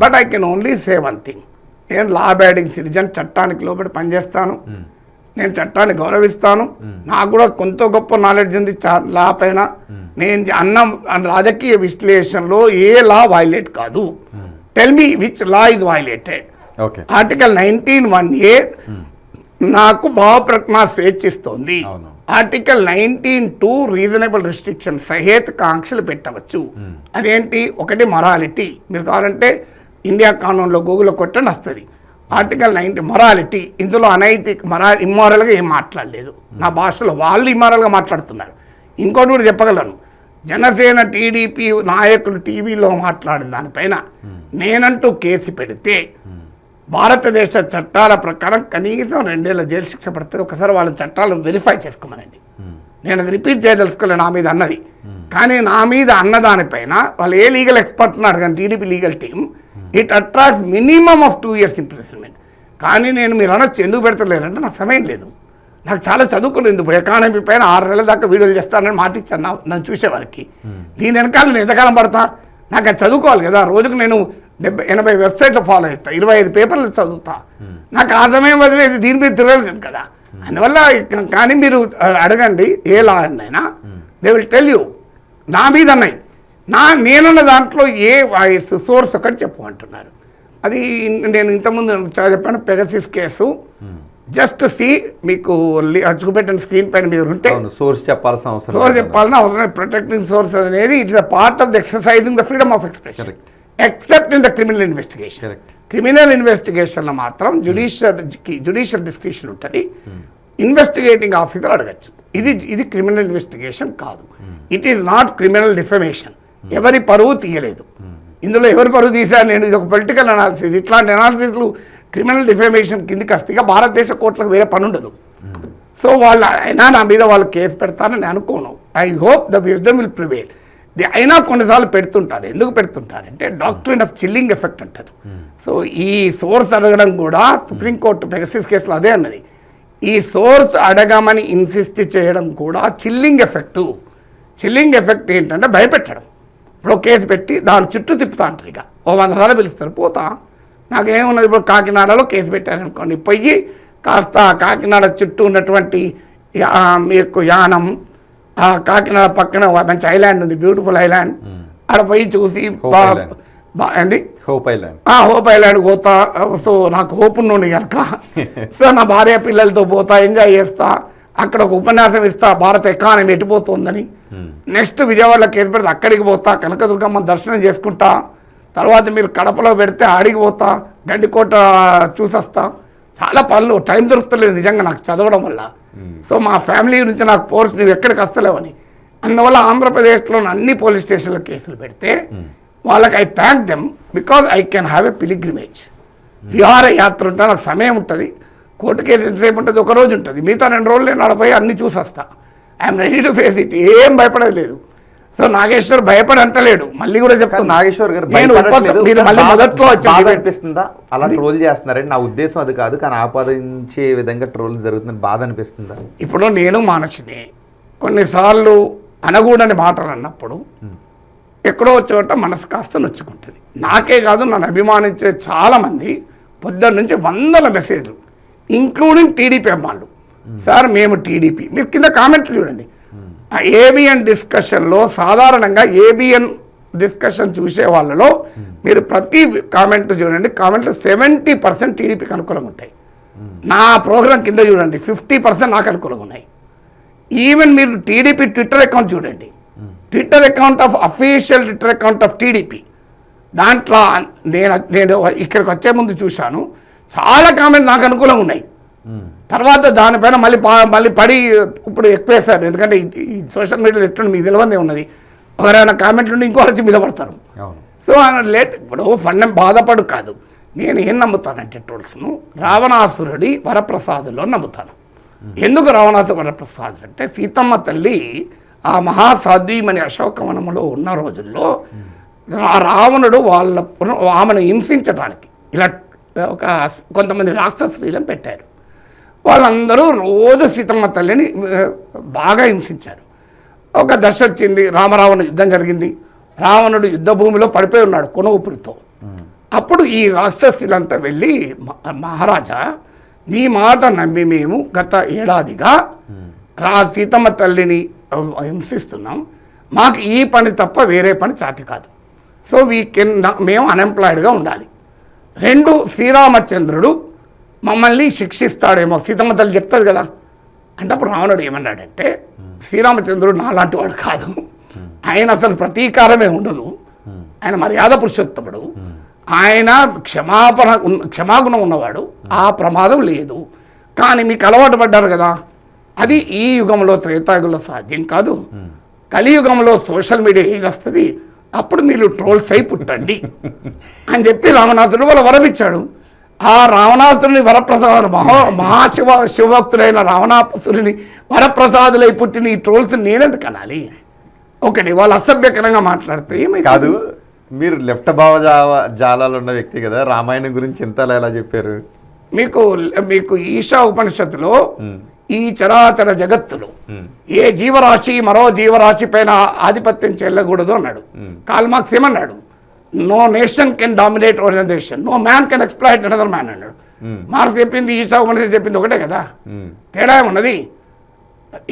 But I can only say one thing. నేను లా అబైడింగ్ సిటిజన్, చట్టానికి లోబడి పనిచేస్తాను. నేను చట్టాన్ని గౌరవిస్తాను. నాకు కూడా కొంత గొప్ప నాలెడ్జ్ ఉంది లా పైన. నేను రాజకీయ విశ్లేషణలో ఏ లా వైలేట్ కాదు. Tell me which law is violated. Article 19(1)(a) నాకు భావప్రకటన స్వేచ్ఛ ఇస్తోంది. ఆర్టికల్ 19(2) రీజనబుల్ రిస్ట్రిక్షన్, సహేతుక ఆంక్షలు పెట్టవచ్చు. అదేంటి? ఒకటి మొరాలిటీ. మీరు కావాలంటే ఇండియా కానూన్లో గూగుల్లో కొట్టండి వస్తుంది. Article 90 morality. ఇందులో అనైతిక ఇమ్మారల్గా ఏం మాట్లాడలేదు. నా భాషలో వాళ్ళు ఇమ్మారల్గా మాట్లాడుతున్నారు. ఇంకోటి కూడా చెప్పగలను. జనసేన టీడీపీ నాయకులు టీవీలో మాట్లాడిన దానిపైన నేనంటూ కేసు పెడితే భారతదేశ చట్టాల ప్రకారం కనీసం 2 ఏళ్ల జైలు శిక్ష పడుతుంది. ఒకసారి వాళ్ళ చట్టాలను వెరిఫై చేసుకోమనండి. నేను అది రిపీట్ చేయదలుచుకోలే నా మీద అన్నది. కానీ నా మీద అన్నదానిపైన వాళ్ళు ఏ లీగల్ ఎక్స్పర్ట్ ఉన్నారు కానీ TDP legal team, it attracts minimum of 2 years imprisonment. కానీ నేను మీరు అనొచ్చు ఎందుకు పెడతలేరంటే నాకు సమయం లేదు. నాకు చాలా చదువుకునేది. ఇప్పుడు ఎకానమీ పైన 6 నెలల దాకా వీడియోలు చేస్తానని మాట ఇచ్చాను నన్ను చూసేవారికి. దీని వెనకాల నేను ఎంతకాలం పడతా? నాకు అది చదువుకోవాలి కదా. రోజుకు నేను 70-80 వెబ్సైట్లు ఫాలో అవుతా, 25 పేపర్లు చదువుతా. నాకు ఆ సమయం వదిలేదు దీని మీద తిరగలేదు కదా. అందువల్ల కానీ మీరు అడగండి ఏ లా అయినా, దే విల్ టెల్ యూ. నా మీద అన్నాయి. నేనున్న దాంట్లో ఏ సోర్స్ ఒకటి చెప్పు అంటున్నారు. అది నేను ఇంతకుముందు చెప్పాను. పెగసిస్ కేసు జస్ట్ సి మీకు చూపెట్టిన స్క్రీన్ పైన మీరు ఉంటే సోర్స్ చెప్పాల్సిన అవసరం. ప్రొటెక్టింగ్ సోర్స్ అనేది it is a part of the exercising the freedom of expression except in the criminal investigation. Criminal ఇన్వెస్టిగేషన్లో మాత్రం జ్యుడిషియల్ డిస్క్రిప్షన్ ఉంటుంది. ఇన్వెస్టిగేటింగ్ ఆఫీసర్ అడగచ్చు. ఇది క్రిమినల్ ఇన్వెస్టిగేషన్ కాదు. It is not criminal defamation. ఎవరి పరువు తీయలేదు ఇందులో. ఎవరి పరువు తీశారు? నేను ఇది ఒక పొలిటికల్ అనాలిసిస్. ఇట్లాంటి అనాలిసిస్లు క్రిమినల్ డిఫమేషన్ కిందికి వస్తే ఇక భారతదేశ కోర్టులకు వేరే పని ఉండదు. సో వాళ్ళు అయినా నా మీద వాళ్ళు కేసు పెడతారని అనుకోను. I hope the wisdom will prevail. అయినా కొన్నిసార్లు పెడుతుంటారు. ఎందుకు పెడుతుంటారంటే డాక్ట్రిన్ ఆఫ్ చిల్లింగ్ ఎఫెక్ట్ అంటారు. సో ఈ సోర్స్ అడగడం కూడా సుప్రీంకోర్టు పెగసిస్ కేసులో అదే అన్నది. ఈ సోర్స్ అడగమని ఇన్సిస్ట్ చేయడం కూడా చిల్లింగ్ ఎఫెక్టు. చిల్లింగ్ ఎఫెక్ట్ ఏంటంటే భయపెట్టడం. ఇప్పుడు కేసు పెట్టి దాని చుట్టూ తిప్పుతా అంటారు. ఇక 100 సార్లు పిలుస్తారు, పోతా. నాకేమున్నది? ఇప్పుడు కాకినాడలో కేసు పెట్టారనుకోండి, పోయి కాస్త కాకినాడ చుట్టూ ఉన్నటువంటి మీకు యానం, కాకినాడ పక్కన మంచి ఐలాండ్ ఉంది, బ్యూటిఫుల్ ఐలాండ్. ఆడ పోయి చూసి హోప్ ఐలాండ్ పోతా. సో నాకు హోప్ ఉన్నోండి కనుక సో నా భార్య పిల్లలతో పోతా, ఎంజాయ్ చేస్తా. అక్కడ ఒక ఉపన్యాసం ఇస్తా, భారత ఎకానమీ ఎట్టిపోతుందని. నెక్స్ట్ విజయవాడలో కేసు పెడితే అక్కడికి పోతా, కనకదుర్గమ్మ దర్శనం చేసుకుంటా. తర్వాత మీరు కడపలో పెడితే ఆడికి పోతా, గండికోట చూసొస్తా. చాలా పనులు, టైం దొరుకుతలేదు నిజంగా నాకు చదవడం వల్ల. సో మా ఫ్యామిలీ నుంచి నాకు పోర్స్ నువ్వు ఎక్కడికి వస్తలేవని. అందువల్ల ఆంధ్రప్రదేశ్లోని అన్ని పోలీస్ స్టేషన్లో కేసులు పెడితే వాళ్ళకి I thank them because I can have a pilgrimage. విహార యాత్ర ఉంటే నాకు సమయం ఉంటుంది. కోర్టు కేసు ఎంతసేపు ఉంటుంది? ఒక రోజు ఉంటుంది. మిగతా 2 రోజులు నేను ఆడపోయి అన్ని చూసొస్తా. I'm ready to face it. ఏం భయపడేది లేదు. సో నాగేశ్వర్ భయపడి అంటలేడు. మళ్ళీ కూడా చెప్తాను, నాగేశ్వర్ గారు మీరు మళ్ళీ మొదట్లో అనిపిస్తుందా అలా ట్రోల్ చేస్తున్నారండి? నా ఉద్దేశం అది కాదు, కానీ ఆపాదించే విధంగా ట్రోల్ జరుగుతుంది, బాధ అనిపిస్తుందా? ఇప్పుడు నేను మానసిని కొన్నిసార్లు అనకూడని మాటలు అన్నప్పుడు ఎక్కడో చోట మనసు కాస్త నొచ్చుకుంటుంది. నాకే కాదు, నన్ను అభిమానించే చాలామంది పొద్దున్న నుంచి 100 మెసేజ్లు, ఇంక్లూడింగ్ టీడీపీ అమ్మాళ్ళు. సార్ మేము టీడీపీ, మీరు కింద కామెంట్లు చూడండి. ఏబిఎన్ డిస్కషన్లో సాధారణంగా ఏబిఎన్ డిస్కషన్ చూసే వాళ్ళలో మీరు ప్రతి కామెంట్ చూడండి, కామెంట్లు 70% టీడీపీకి అనుకూలంగా ఉంటాయి. నా ప్రోగ్రాం కింద చూడండి 50% నాకు అనుకూలంగా ఉన్నాయి. ఈవెన్ మీరు టీడీపీ ట్విట్టర్ అకౌంట్ చూడండి, Twitter account of official Twitter account of TDP, దాంట్లో నేను ఇక్కడికి వచ్చే ముందు చూశాను, చాలా కామెంట్ నాకు అనుకూలంగా ఉన్నాయి. తర్వాత దానిపైన మళ్ళీ పడి ఇప్పుడు ఎక్కువ వేశారు. ఎందుకంటే ఈ సోషల్ మీడియాలో ఎట్లా మీకు తెలియదే ఉన్నది, ఎవరైనా కామెంట్లు ఉండి ఇంకో వచ్చి మీద పడతారు. సో ఇప్పుడు ఫండం బాధపడు కాదు, నేను ఏం నమ్ముతానంటే ట్రోల్స్ను రావణాసురుడి వరప్రసాదులో నమ్ముతాను. ఎందుకు రావణాసురు వరప్రసాదులు అంటే సీతమ్మ తల్లి ఆ మహాసాధ్వీమణి అశోకవనంలో ఉన్న రోజుల్లో రావణుడు ఆమెను హింసించడానికి ఇలా కొంతమంది రాక్షస స్త్రీలను పెట్టారు. వాళ్ళందరూ రోజు సీతమ్మ తల్లిని బాగా హింసించారు. ఒక దశ వచ్చింది, రామరావణ యుద్ధం జరిగింది, రావణుడు యుద్ధ భూమిలో పడిపోయి ఉన్నాడు కొనుగుపురితో. అప్పుడు ఈ రాక్షసులంతా వెళ్ళి, మహారాజా నీ మాట నమ్మి మేము గత ఏడాదిగా సీతమ్మ తల్లిని హింసిస్తున్నాం, మాకు ఈ పని తప్ప వేరే పని చాటి కాదు, సో మేము అన్ఎంప్లాయిడ్గా ఉండాలి. 2 శ్రీరామచంద్రుడు మమ్మల్ని శిక్షిస్తాడేమో, సీతమ్మ తల్లి చెప్తుంది కదా అంటే అప్పుడు రావణుడు ఏమన్నాడంటే, శ్రీరామచంద్రుడు నాలాంటి వాడు కాదు, ఆయన అసలు ప్రతీకారమే ఉండదు, ఆయన మర్యాద పురుషోత్తముడు, ఆయన క్షమాగుణం ఉన్నవాడు, ఆ ప్రమాదం లేదు. కానీ మీకు అలవాటు పడ్డారు కదా, అది ఈ యుగంలో త్రేతాయుగంలో సాధ్యం కాదు, కలియుగంలో సోషల్ మీడియా ఏదొస్తుంది అప్పుడు మీరు ట్రోల్స్ అయి పుట్టండి అని చెప్పి రావణాసురుడు వాళ్ళ వరమిచ్చాడు. ఆ రావణాసురుని వరప్రసాదు శివభక్తుడైన రావణాసురుని వరప్రసాదులై పుట్టిన ఈ ట్రోల్స్ నేనెందుకు అనాలి? ఒకటి వాళ్ళు అసభ్యకరంగా మాట్లాడితే ఏమైంది కాదు, మీరు లెఫ్ట్ భావజాలాలు ఉన్న వ్యక్తి కదా, రామాయణం గురించి ఇంతలా ఎలా చెప్పారు? మీకు ఈశా ఉపనిషత్తులో ఈ చరాచర జగత్తులో ఏ జీవరాశి మరో జీవరాశి పైన ఆధిపత్యం చెల్లకూడదు అన్నాడు. కార్ల్ మార్క్స్ ఏమన్నాడు? No nation can dominate organization, no man can exploit another man అన్నాడు. మార్క్స్ చెప్పింది, ఈశా ఉపనిషత్తు చెప్పింది ఒకటే కదా, తేడా ఏమున్నది?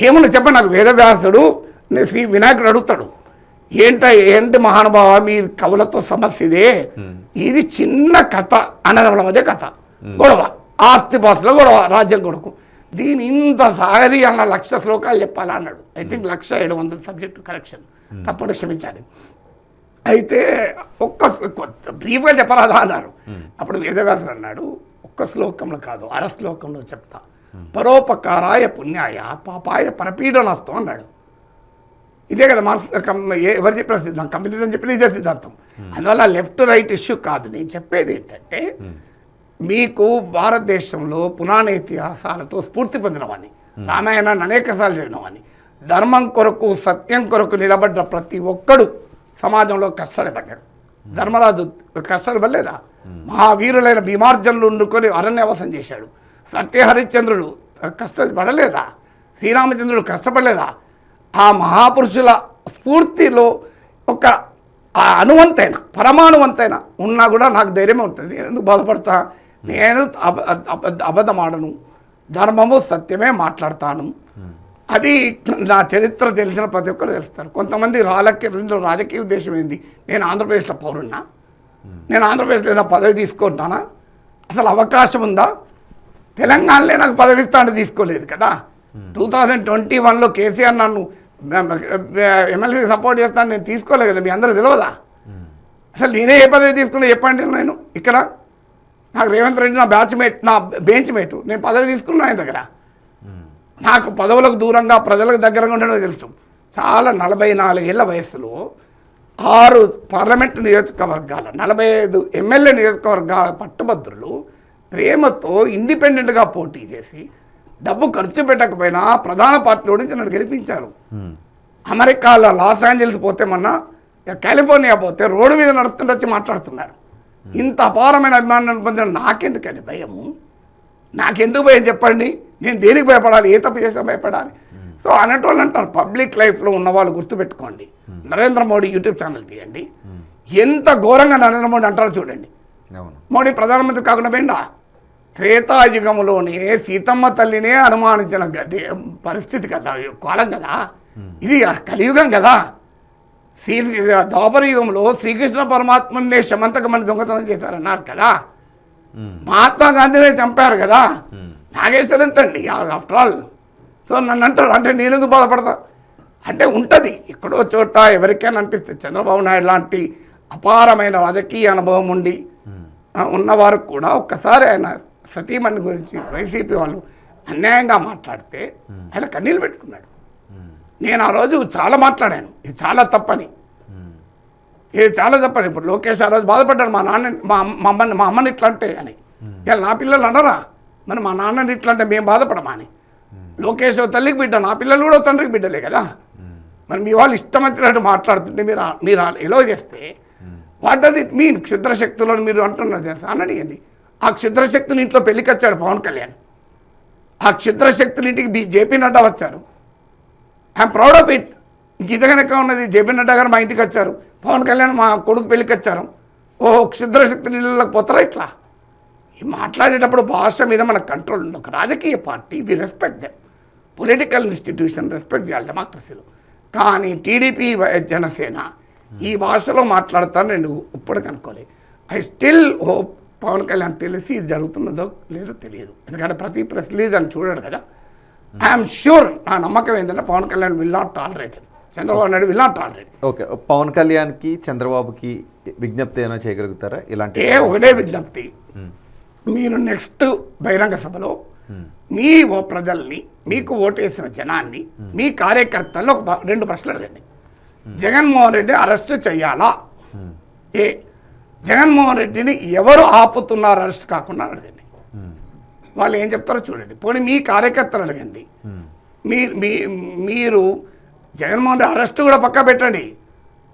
ఏమున్నది చెప్పండి నాకు. వేదవ్యాసుడు శ్రీ వినాయకుడు అడుగుతాడు, ఏంటి మహానుభావ మీ కవులతో సమస్య ఇదే, ఇది చిన్న కథ అన్నదముల మధ్య కథ, గొడవ, ఆస్తి పాస్తుల గొడవ, రాజ్యం కొడుకు, దీని ఇంత సాగది అన్న 1,00,000 శ్లోకాలు చెప్పాలా అన్నాడు. ఐ థింక్ 1,700 సబ్జెక్టు కరెక్షన్, తప్పకుండా క్షమించాలి. అయితే బ్రీఫ్గా చెప్పరాదా అన్నారు. అప్పుడు వేదవ్యాసుడు అన్నాడు, ఒక్క శ్లోకంలో కాదు 1/2 శ్లోకంలో చెప్తా, పరోపకారాయ పుణ్యాయ పాపాయ పరపీడనస్తం అన్నాడు. ఇదే కదా ఎవరు చెప్పిన సిద్ధాంతం, కమ్యూనిజం చెప్పిన ఇదే సిద్ధాంతం. అందువల్ల లెఫ్ట్ రైట్ ఇష్యూ కాదు. నేను చెప్పేది ఏంటంటే, మీకు భారతదేశంలో పురాణ ఇతిహాసాలతో స్ఫూర్తి పొందినవాడిని, రామాయణాన్ని అనేకసార్లు చదివినవాడిని, ధర్మం కొరకు సత్యం కొరకు నిలబడ్డ ప్రతి ఒక్కడు సమాజంలో కష్టపడ్డాడు. ధర్మరాజు కష్టపడలేదా? మహావీరులైన భీమార్జనులు ఉండుకొని అరణ్యవాసం చేశాడు. సత్యహరిశ్చంద్రుడు కష్టపడలేదా? శ్రీరామచంద్రుడు కష్టపడలేదా? ఆ మహాపురుషుల స్ఫూర్తిలో ఒక అనువంతైన పరమాణువంతైన ఉన్నా కూడా నాకు ధైర్యమే ఉంటుంది. నేను ఎందుకు బాధపడతా? నేను అబద్ధం ఆడను, ధర్మము సత్యమే మాట్లాడతాను. అది నా చరిత్ర తెలిసిన ప్రతి ఒక్కరు తెలుస్తారు. కొంతమంది రాజకీయ ఉద్దేశం ఏంది, నేను ఆంధ్రప్రదేశ్లో పౌరున్నా, నేను ఆంధ్రప్రదేశ్లో నా పదవి తీసుకుంటానా, అసలు అవకాశం ఉందా? తెలంగాణలో నాకు పదవి ఇస్తాను తీసుకోలేదు కదా. 2021లో కేసీఆర్ నన్ను ఎమ్మెల్సీ సపోర్ట్ చేస్తాను, నేను తీసుకోలేదు కదా, మీ అందరూ తెలియదా? అసలు నేనే ఏ పదవి తీసుకున్నా చెప్పండి. నేను ఇక్కడ నాకు రేవంత్ రెడ్డి నా బెంచ్ మేటు, నేను పదవి తీసుకున్నా ఆయన దగ్గర. నాకు పదవులకు దూరంగా ప్రజలకు దగ్గరగా ఉండడం తెలుసు. చాలా 44 ఏళ్ల వయసులో 6 పార్లమెంట్ నియోజకవర్గాల 45 ఎమ్మెల్యే నియోజకవర్గాల పట్టుభద్రులు ప్రేమతో ఇండిపెండెంట్గా పోటీ చేసి డబ్బు ఖర్చు పెట్టకపోయినా ప్రధాన పార్టీలో నుంచి నన్ను గెలిపించారు. అమెరికాలో లాస్ ఏంజల్స్ పోతే మొన్న కాలిఫోర్నియా పోతే రోడ్డు మీద నడుస్తుంటే వచ్చి మాట్లాడుతున్నారు. ఇంత అపారమైన అభిమానాన్ని పొందిన నాకెందుకండి భయము? నాకెందుకు భయం చెప్పండి? నేను దేనికి భయపడాలి? ఏ తప్పు చేసా భయపడాలి? సో అనేటోళ్ళు అంటారు. పబ్లిక్ లైఫ్లో ఉన్న వాళ్ళు గుర్తుపెట్టుకోండి. నరేంద్ర మోడీ యూట్యూబ్ ఛానల్ తీయండి, ఎంత ఘోరంగా నరేంద్ర మోడీ అంటారో చూడండి. మోడీ ప్రధానమంత్రి కాకుండా పోయిందా? త్రేతాయుగంలోనే సీతమ్మ తల్లినే అనుమానించిన పరిస్థితి కదా, కాలం కదా ఇది, కలియుగం కదా. ద్వాపర యుగంలో శ్రీకృష్ణ పరమాత్మనే శమంతకమని దొంగతనం చేశారన్నారు కదా, మహాత్మా గాంధీనే చంపారు కదా, నాగేశ్వరం ఎంతండి ఆఫ్టర్ ఆల్. సో నన్ను అంటారు అంటే నేను ఎందుకు బాధపడతా అంటే ఉంటుంది ఎక్కడో చోట ఎవరికైనా అనిపిస్తుంది. చంద్రబాబు నాయుడు లాంటి అపారమైన రాజకీయ అనుభవం ఉండి ఉన్నవారు కూడా ఒక్కసారి ఆయన సతీమణి గురించి వైసీపీ వాళ్ళు అన్యాయంగా మాట్లాడితే ఆయన కన్నీళ్ళు పెట్టుకున్నాడు. నేను ఆ రోజు చాలా మాట్లాడాను, ఇది చాలా తప్పని, ఇది చాలా తప్పని. ఇప్పుడు లోకేష్ ఆ రోజు బాధపడ్డాడు, మా నాన్న మా అమ్మని ఇట్లా అంటే అని. ఇలా నా పిల్లలు అనరా మరి మా నాన్నని ఇట్లా అంటే మేము బాధపడమా అని. లోకేష్ తల్లికి బిడ్డ, నా పిల్లలు కూడా తండ్రికి బిడ్డలే కదా. మరి మీ వాళ్ళు ఇష్టం వచ్చినట్టు మాట్లాడుతుంటే మీరు ఎలో చేస్తే వాట్ డస్ ఇట్ మీన్? క్షుద్ర శక్తులను మీరు అంటున్నారు తెలుసా అని అడిగండి. ఆ క్షుద్ర శక్తులు ఇంట్లో పెళ్ళికి వచ్చాడు పవన్ కళ్యాణ్, ఆ క్షుద్ర శక్తులు ఇంటికి జేపీ నడ్డా వచ్చారు. I'm proud of it. ఇంత కనుక ఉన్నది, జేపీ నడ్డా గారు మా ఇంటికి వచ్చారు, పవన్ కళ్యాణ్ మా కొడుకు పెళ్ళికి వచ్చారు. ఓహో క్షుద్ర శక్తులు ఇళ్ళకి పోతారా ఇట్లా? ఈ మాట్లాడేటప్పుడు భాష మీద మనకు కంట్రోల్ ఉంది. ఒక రాజకీయ party we respect them, political institution respect చేయాలి డెమోక్రసీలో. కానీ టీడీపీ జనసేన ఈ భాషలో మాట్లాడతాను నేను ఇప్పుడు కనుక్కోలే. I still hope Pawan Kalyan తెలిసి ఇది జరుగుతున్నదో లేదో తెలియదు, ఎందుకంటే ప్రతి ప్రెస్ రిలీజ్ అని చూడాడు కదా. ఐఎమ్ షూర్, నా నమ్మకం ఏంటంటే Pawan Kalyan will not tolerate, Chandrababu Naidu will not tolerate. Okay, Pawan కళ్యాణ్కి చంద్రబాబుకి విజ్ఞప్తి ఏమైనా చేయగలుగుతారా ఇలాంటి? ఒకటే విజ్ఞప్తి, మీరు నెక్స్ట్ బహిరంగ సభలో మీ ప్రజల్ని, మీకు ఓటేసిన జనాన్ని, మీ కార్యకర్తలను ఒక 2 ప్రశ్నలు అడగండి. జగన్మోహన్ రెడ్డి అరెస్ట్ చేయాలా? ఏ జగన్మోహన్ రెడ్డిని ఎవరు ఆపుతున్నారు అరెస్ట్ కాకుండా అడగండి. వాళ్ళు ఏం చెప్తారో చూడండి. పోనీ మీ కార్యకర్తలు అడగండి. మీరు జగన్మోహన్ రెడ్డి అరెస్ట్ కూడా పక్క పెట్టండి.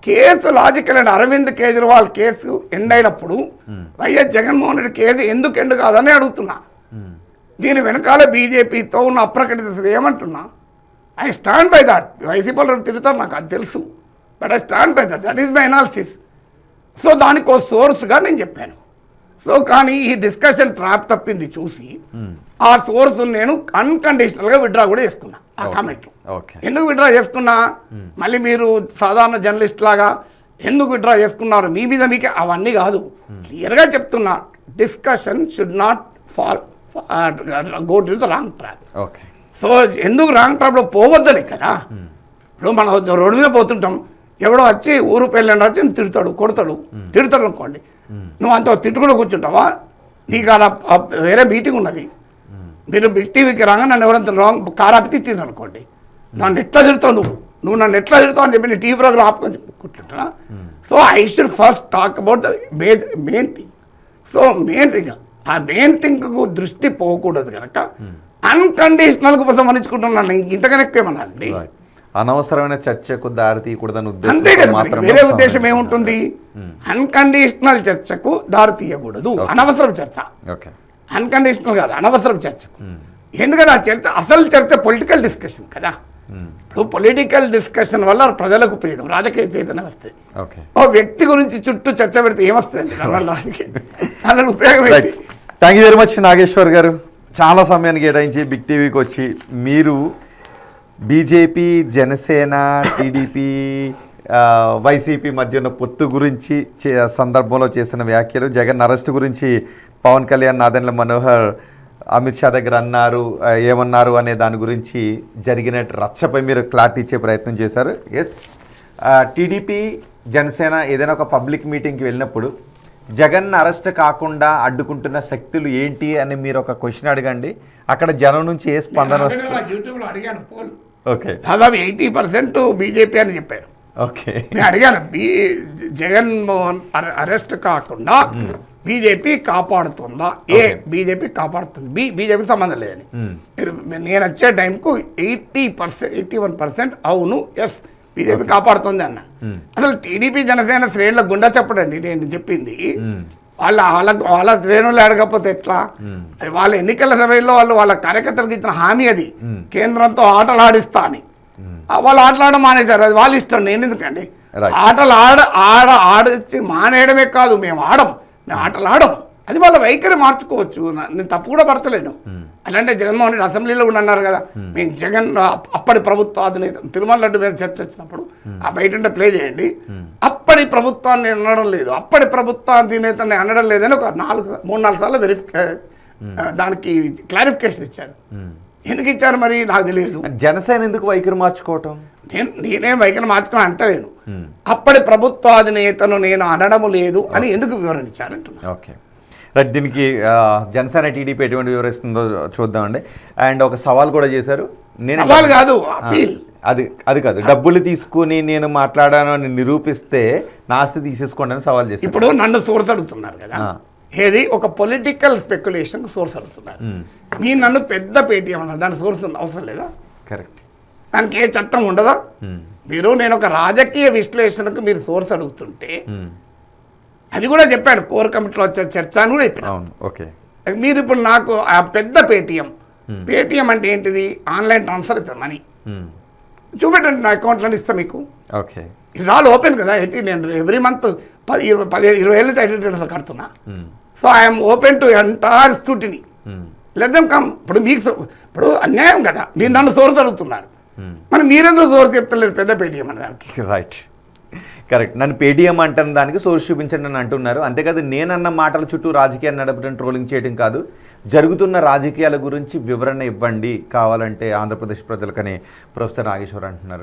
కేసు లాజికల్ అండి. అరవింద్ కేజ్రీవాల్ కేసు ఎండ్ అయినప్పుడు వైఎస్ జగన్మోహన్ రెడ్డి కేసు ఎందుకు ఎండ్ కాదని అడుగుతున్నా. దీని వెనకాల బీజేపీతో ఉన్న అప్రకటిత ఏమంటున్నా, I stand by that. YCP వాళ్ళు తిరుగుతారు, నాకు అది తెలుసు, but I stand by that. That is my analysis. So దానికి ఒక సోర్స్గా నేను చెప్పాను. సో కానీ ఈ డిస్కషన్ ట్రాప్ తప్పింది చూసి ఆ సోర్స్ నేను అన్కండిషనల్గా విత్డ్రా కూడా చేసుకున్నా ఆ కామెంట్లు. ఎందుకు విత్డ్రా చేసుకున్నా? మళ్ళీ మీరు సాధారణ జర్నలిస్ట్ లాగా ఎందుకు విత్డ్రా చేసుకున్నారు మీ మీద మీకే అవన్నీ కాదు, క్లియర్గా చెప్తున్నా. Discussion should not go to the wrong track. So ఎందుకు రాంగ్ ట్రాక్లో పోవద్దని కదా. ఇప్పుడు మనం రోడ్డు మీద పోతుంటాం, ఎవడో వచ్చి ఊరు పెళ్ళండి వచ్చి తిడతాడు, కొడతాడు, తిడతాడు అనుకోండి, నువ్వు అంత తిట్టుకుంటూ కూర్చుంటావా? నీకు అలా వేరే మీటింగ్ ఉన్నది, మీరు బిగ్ టీవీకి రాగా నన్ను ఎవరంత రాంగ్ కారాపి తిట్టింది అనుకోండి, నన్ను ఎట్లా తిడతావు నువ్వు నన్ను ఎట్లా తిడతావు అని చెప్పి నేను టీవీ ప్రోగ్రామ్ ఆపుకొని కూర్చుంటున్నా. So I should first talk about the main thing. So main thing, ఆ మెయిన్ థింగ్కు దృష్టి పోకూడదు కనుక అన్కండిషనల్గా ఉపసంహరించుకుంటున్నాను. ఇంతకన్నా ఎక్కువేమన్నానండి. అనవసరమైన చర్చకు దారి తీయకూడదని అంతే కదా, వేరే ఉద్దేశం ఏముంటుంది? అన్కండిషనల్ చర్చకు దారి తీయకూడదు, అనవసరం చర్చ. అన్కండిషనల్ కాదు, అనవసరం చర్చకు. ఎందుకంటే ఆ చర్చ, అసలు చర్చ పొలిటికల్ డిస్కషన్ కదా. ఇప్పుడు పొలిటికల్ డిస్కషన్ వల్ల ప్రజలకు ఉపయోగం, రాజకీయ చైతన్యం వస్తుంది. ఓ వ్యక్తి గురించి చుట్టూ చర్చ పెడితే ఏమొస్తుంది? దానివల్ల ఉపయోగం ఏంటి? Thank you very much Nageshwar గారు, చాలా సమయాన్ని కేటాయించి బిగ్ టీవీకి వచ్చి మీరు బీజేపీ, జనసేన, టీడీపీ, వైసీపీ మధ్య ఉన్న పొత్తు గురించి సందర్భంలో చేసిన వ్యాఖ్యలు, జగన్ అరెస్ట్ గురించి పవన్ కళ్యాణ్, నాదెండ్ల మనోహర్ అమిత్ షా దగ్గర ఏమన్నారు అనే దాని గురించి జరిగిన రచ్చపై మీరు క్లారిటీ ఇచ్చే ప్రయత్నం చేశారు. ఎస్, టీడీపీ, జనసేన ఏదైనా ఒక పబ్లిక్ మీటింగ్కి వెళ్ళినప్పుడు జగన్ అరెస్ట్ కాకుండా అడ్డుకుంటున్న శక్తులు ఏంటి అని మీరు ఒక క్వశ్చన్ అడగండి, అక్కడ జనం నుంచి ఏ స్పందన వస్తుంది? యూట్యూబ్లో అడిగాను పోల్, ఓకే, దాదాపు 80% బీజేపీ అని చెప్పారు. ఓకే, నేను అడిగాను జగన్మోహన్ అరెస్ట్ కాకుండా బీజేపీ కాపాడుతుందా? బీజేపీ కాపాడుతుంది, బీజేపీ సంబంధం లేదని. నేను వచ్చే టైంకు 81% అవును, ఎస్ బీజేపీ కాపాడుతుంది అన్న. అసలు టీడీపీ జనసేన శ్రేణుల గుండా చెప్పడండి నేను చెప్పింది. వాళ్ళ శ్రేణులు అడగకపోతే ఎట్లా? వాళ్ళ ఎన్నికల సమయంలో వాళ్ళ కార్యకర్తలకు ఇచ్చిన హామీ అది, కేంద్రంతో ఆటలు ఆడిస్తా అని. వాళ్ళు ఆటలాడడం మానేశారు, అది వాళ్ళ ఇష్టం, నేను ఎందుకండి? ఆటలు ఆడిచ్చి మానేయడమే కాదు, మేము ఆటలు ఆడం, అది వాళ్ళ వైఖరి మార్చుకోవచ్చు. నేను తప్పు కూడా పడతలేను. అలాంటే జగన్మోహన్ రెడ్డి అసెంబ్లీలో కూడా అన్నారు కదా, మేము జగన్ అప్పటి ప్రభుత్వ అధినేత తిరుమల లడ్డు మీద చర్చ వచ్చినప్పుడు ఆ బయట ప్లే చేయండి, అప్పటి ప్రభుత్వాన్ని అనడం లేదు, అప్పటి ప్రభుత్వ అధినేతని అనడం లేదని ఒక 3-4 సార్లు దానికి క్లారిఫికేషన్ ఇచ్చారు. ఎందుకు ఇచ్చారు మరి నాకు తెలియదు. జనసేన ఎందుకు వైఖరి మార్చుకోవటం? నేనేం వైఖరి మార్చుకొని అంటలేను. అప్పటి ప్రభుత్వాధినేతను నేను అనడము లేదు అని ఎందుకు వివరణ ఇచ్చారంటున్నా. Okay right. దీనికి జనసేన టీడీపీ ఎటువంటి వివరిస్తుందో చూద్దామండి. అండ్ ఒక సవాల్ కూడా చేశారు. సవాల్ కాదు, అపీల్. అది కాదు, డబ్బులు తీసుకుని నేను మాట్లాడాను అని నిరూపిస్తే నా ఆస్తి తీసేసుకోండి అని సవాల్ చేశారు. ఇప్పుడు నన్ను సోర్స్ అడుగుతున్నారు కదా, ఏది ఒక పొలిటికల్ స్పెక్యులేషన్ సోర్స్ అడుగుతున్నారు. మీరు నన్ను పెద్ద పేటీఎం అన్నారు, దాని సోర్స్ అవసరం లేదా? కరెక్ట్. దానికి ఏ చట్టం ఉండదా? మీరు నేను ఒక రాజకీయ విశ్లేషణకు మీరు సోర్స్ అడుగుతుంటే అది కూడా చెప్పాను, కోర్ కమిటీలో వచ్చే చర్చ అని కూడా చెప్పాను. ఓకే. మీరు ఇప్పుడు నాకు ఆ పెద్ద పేటీఎం అంటే ఏంటిది? ఆన్లైన్ ట్రాన్స్ఫర్ అవుతుంది మనీ. చూపెట్టండి, నా అకౌంట్లో ఇస్తా మీకు. ఓకే. ఇది ఆల్ ఓపెన్ కదా. నేను ఎవ్రీ మంత్ 10-20 ఏళ్ళు ఐడెంటిటీస్ కడుతున్నా. So I'm open to entire scrutiny. Let them come. ఇప్పుడు అన్యాయం కదా, మీరు నన్ను సోర్స్ అడుగుతున్నారు, మరి మీరెందుకు సోర్స్ చెప్తలేరు పెద్ద పేటీఎం అనే దానికి? Right, correct. నన్ను పేటీఎం అంటున్న దానికి సోర్స్ చూపించండి అని అంటున్నారు. అంతేకాదు నేనన్న మాటల చుట్టూ రాజకీయాన్ని నడపడం, ట్రోలింగ్ చేయడం కాదు, జరుగుతున్న రాజకీయాల గురించి వివరణ ఇవ్వండి కావాలంటే ఆంధ్రప్రదేశ్ ప్రజలకని ప్రొఫెసర్ నాగేశ్వర్ అంటున్నారు.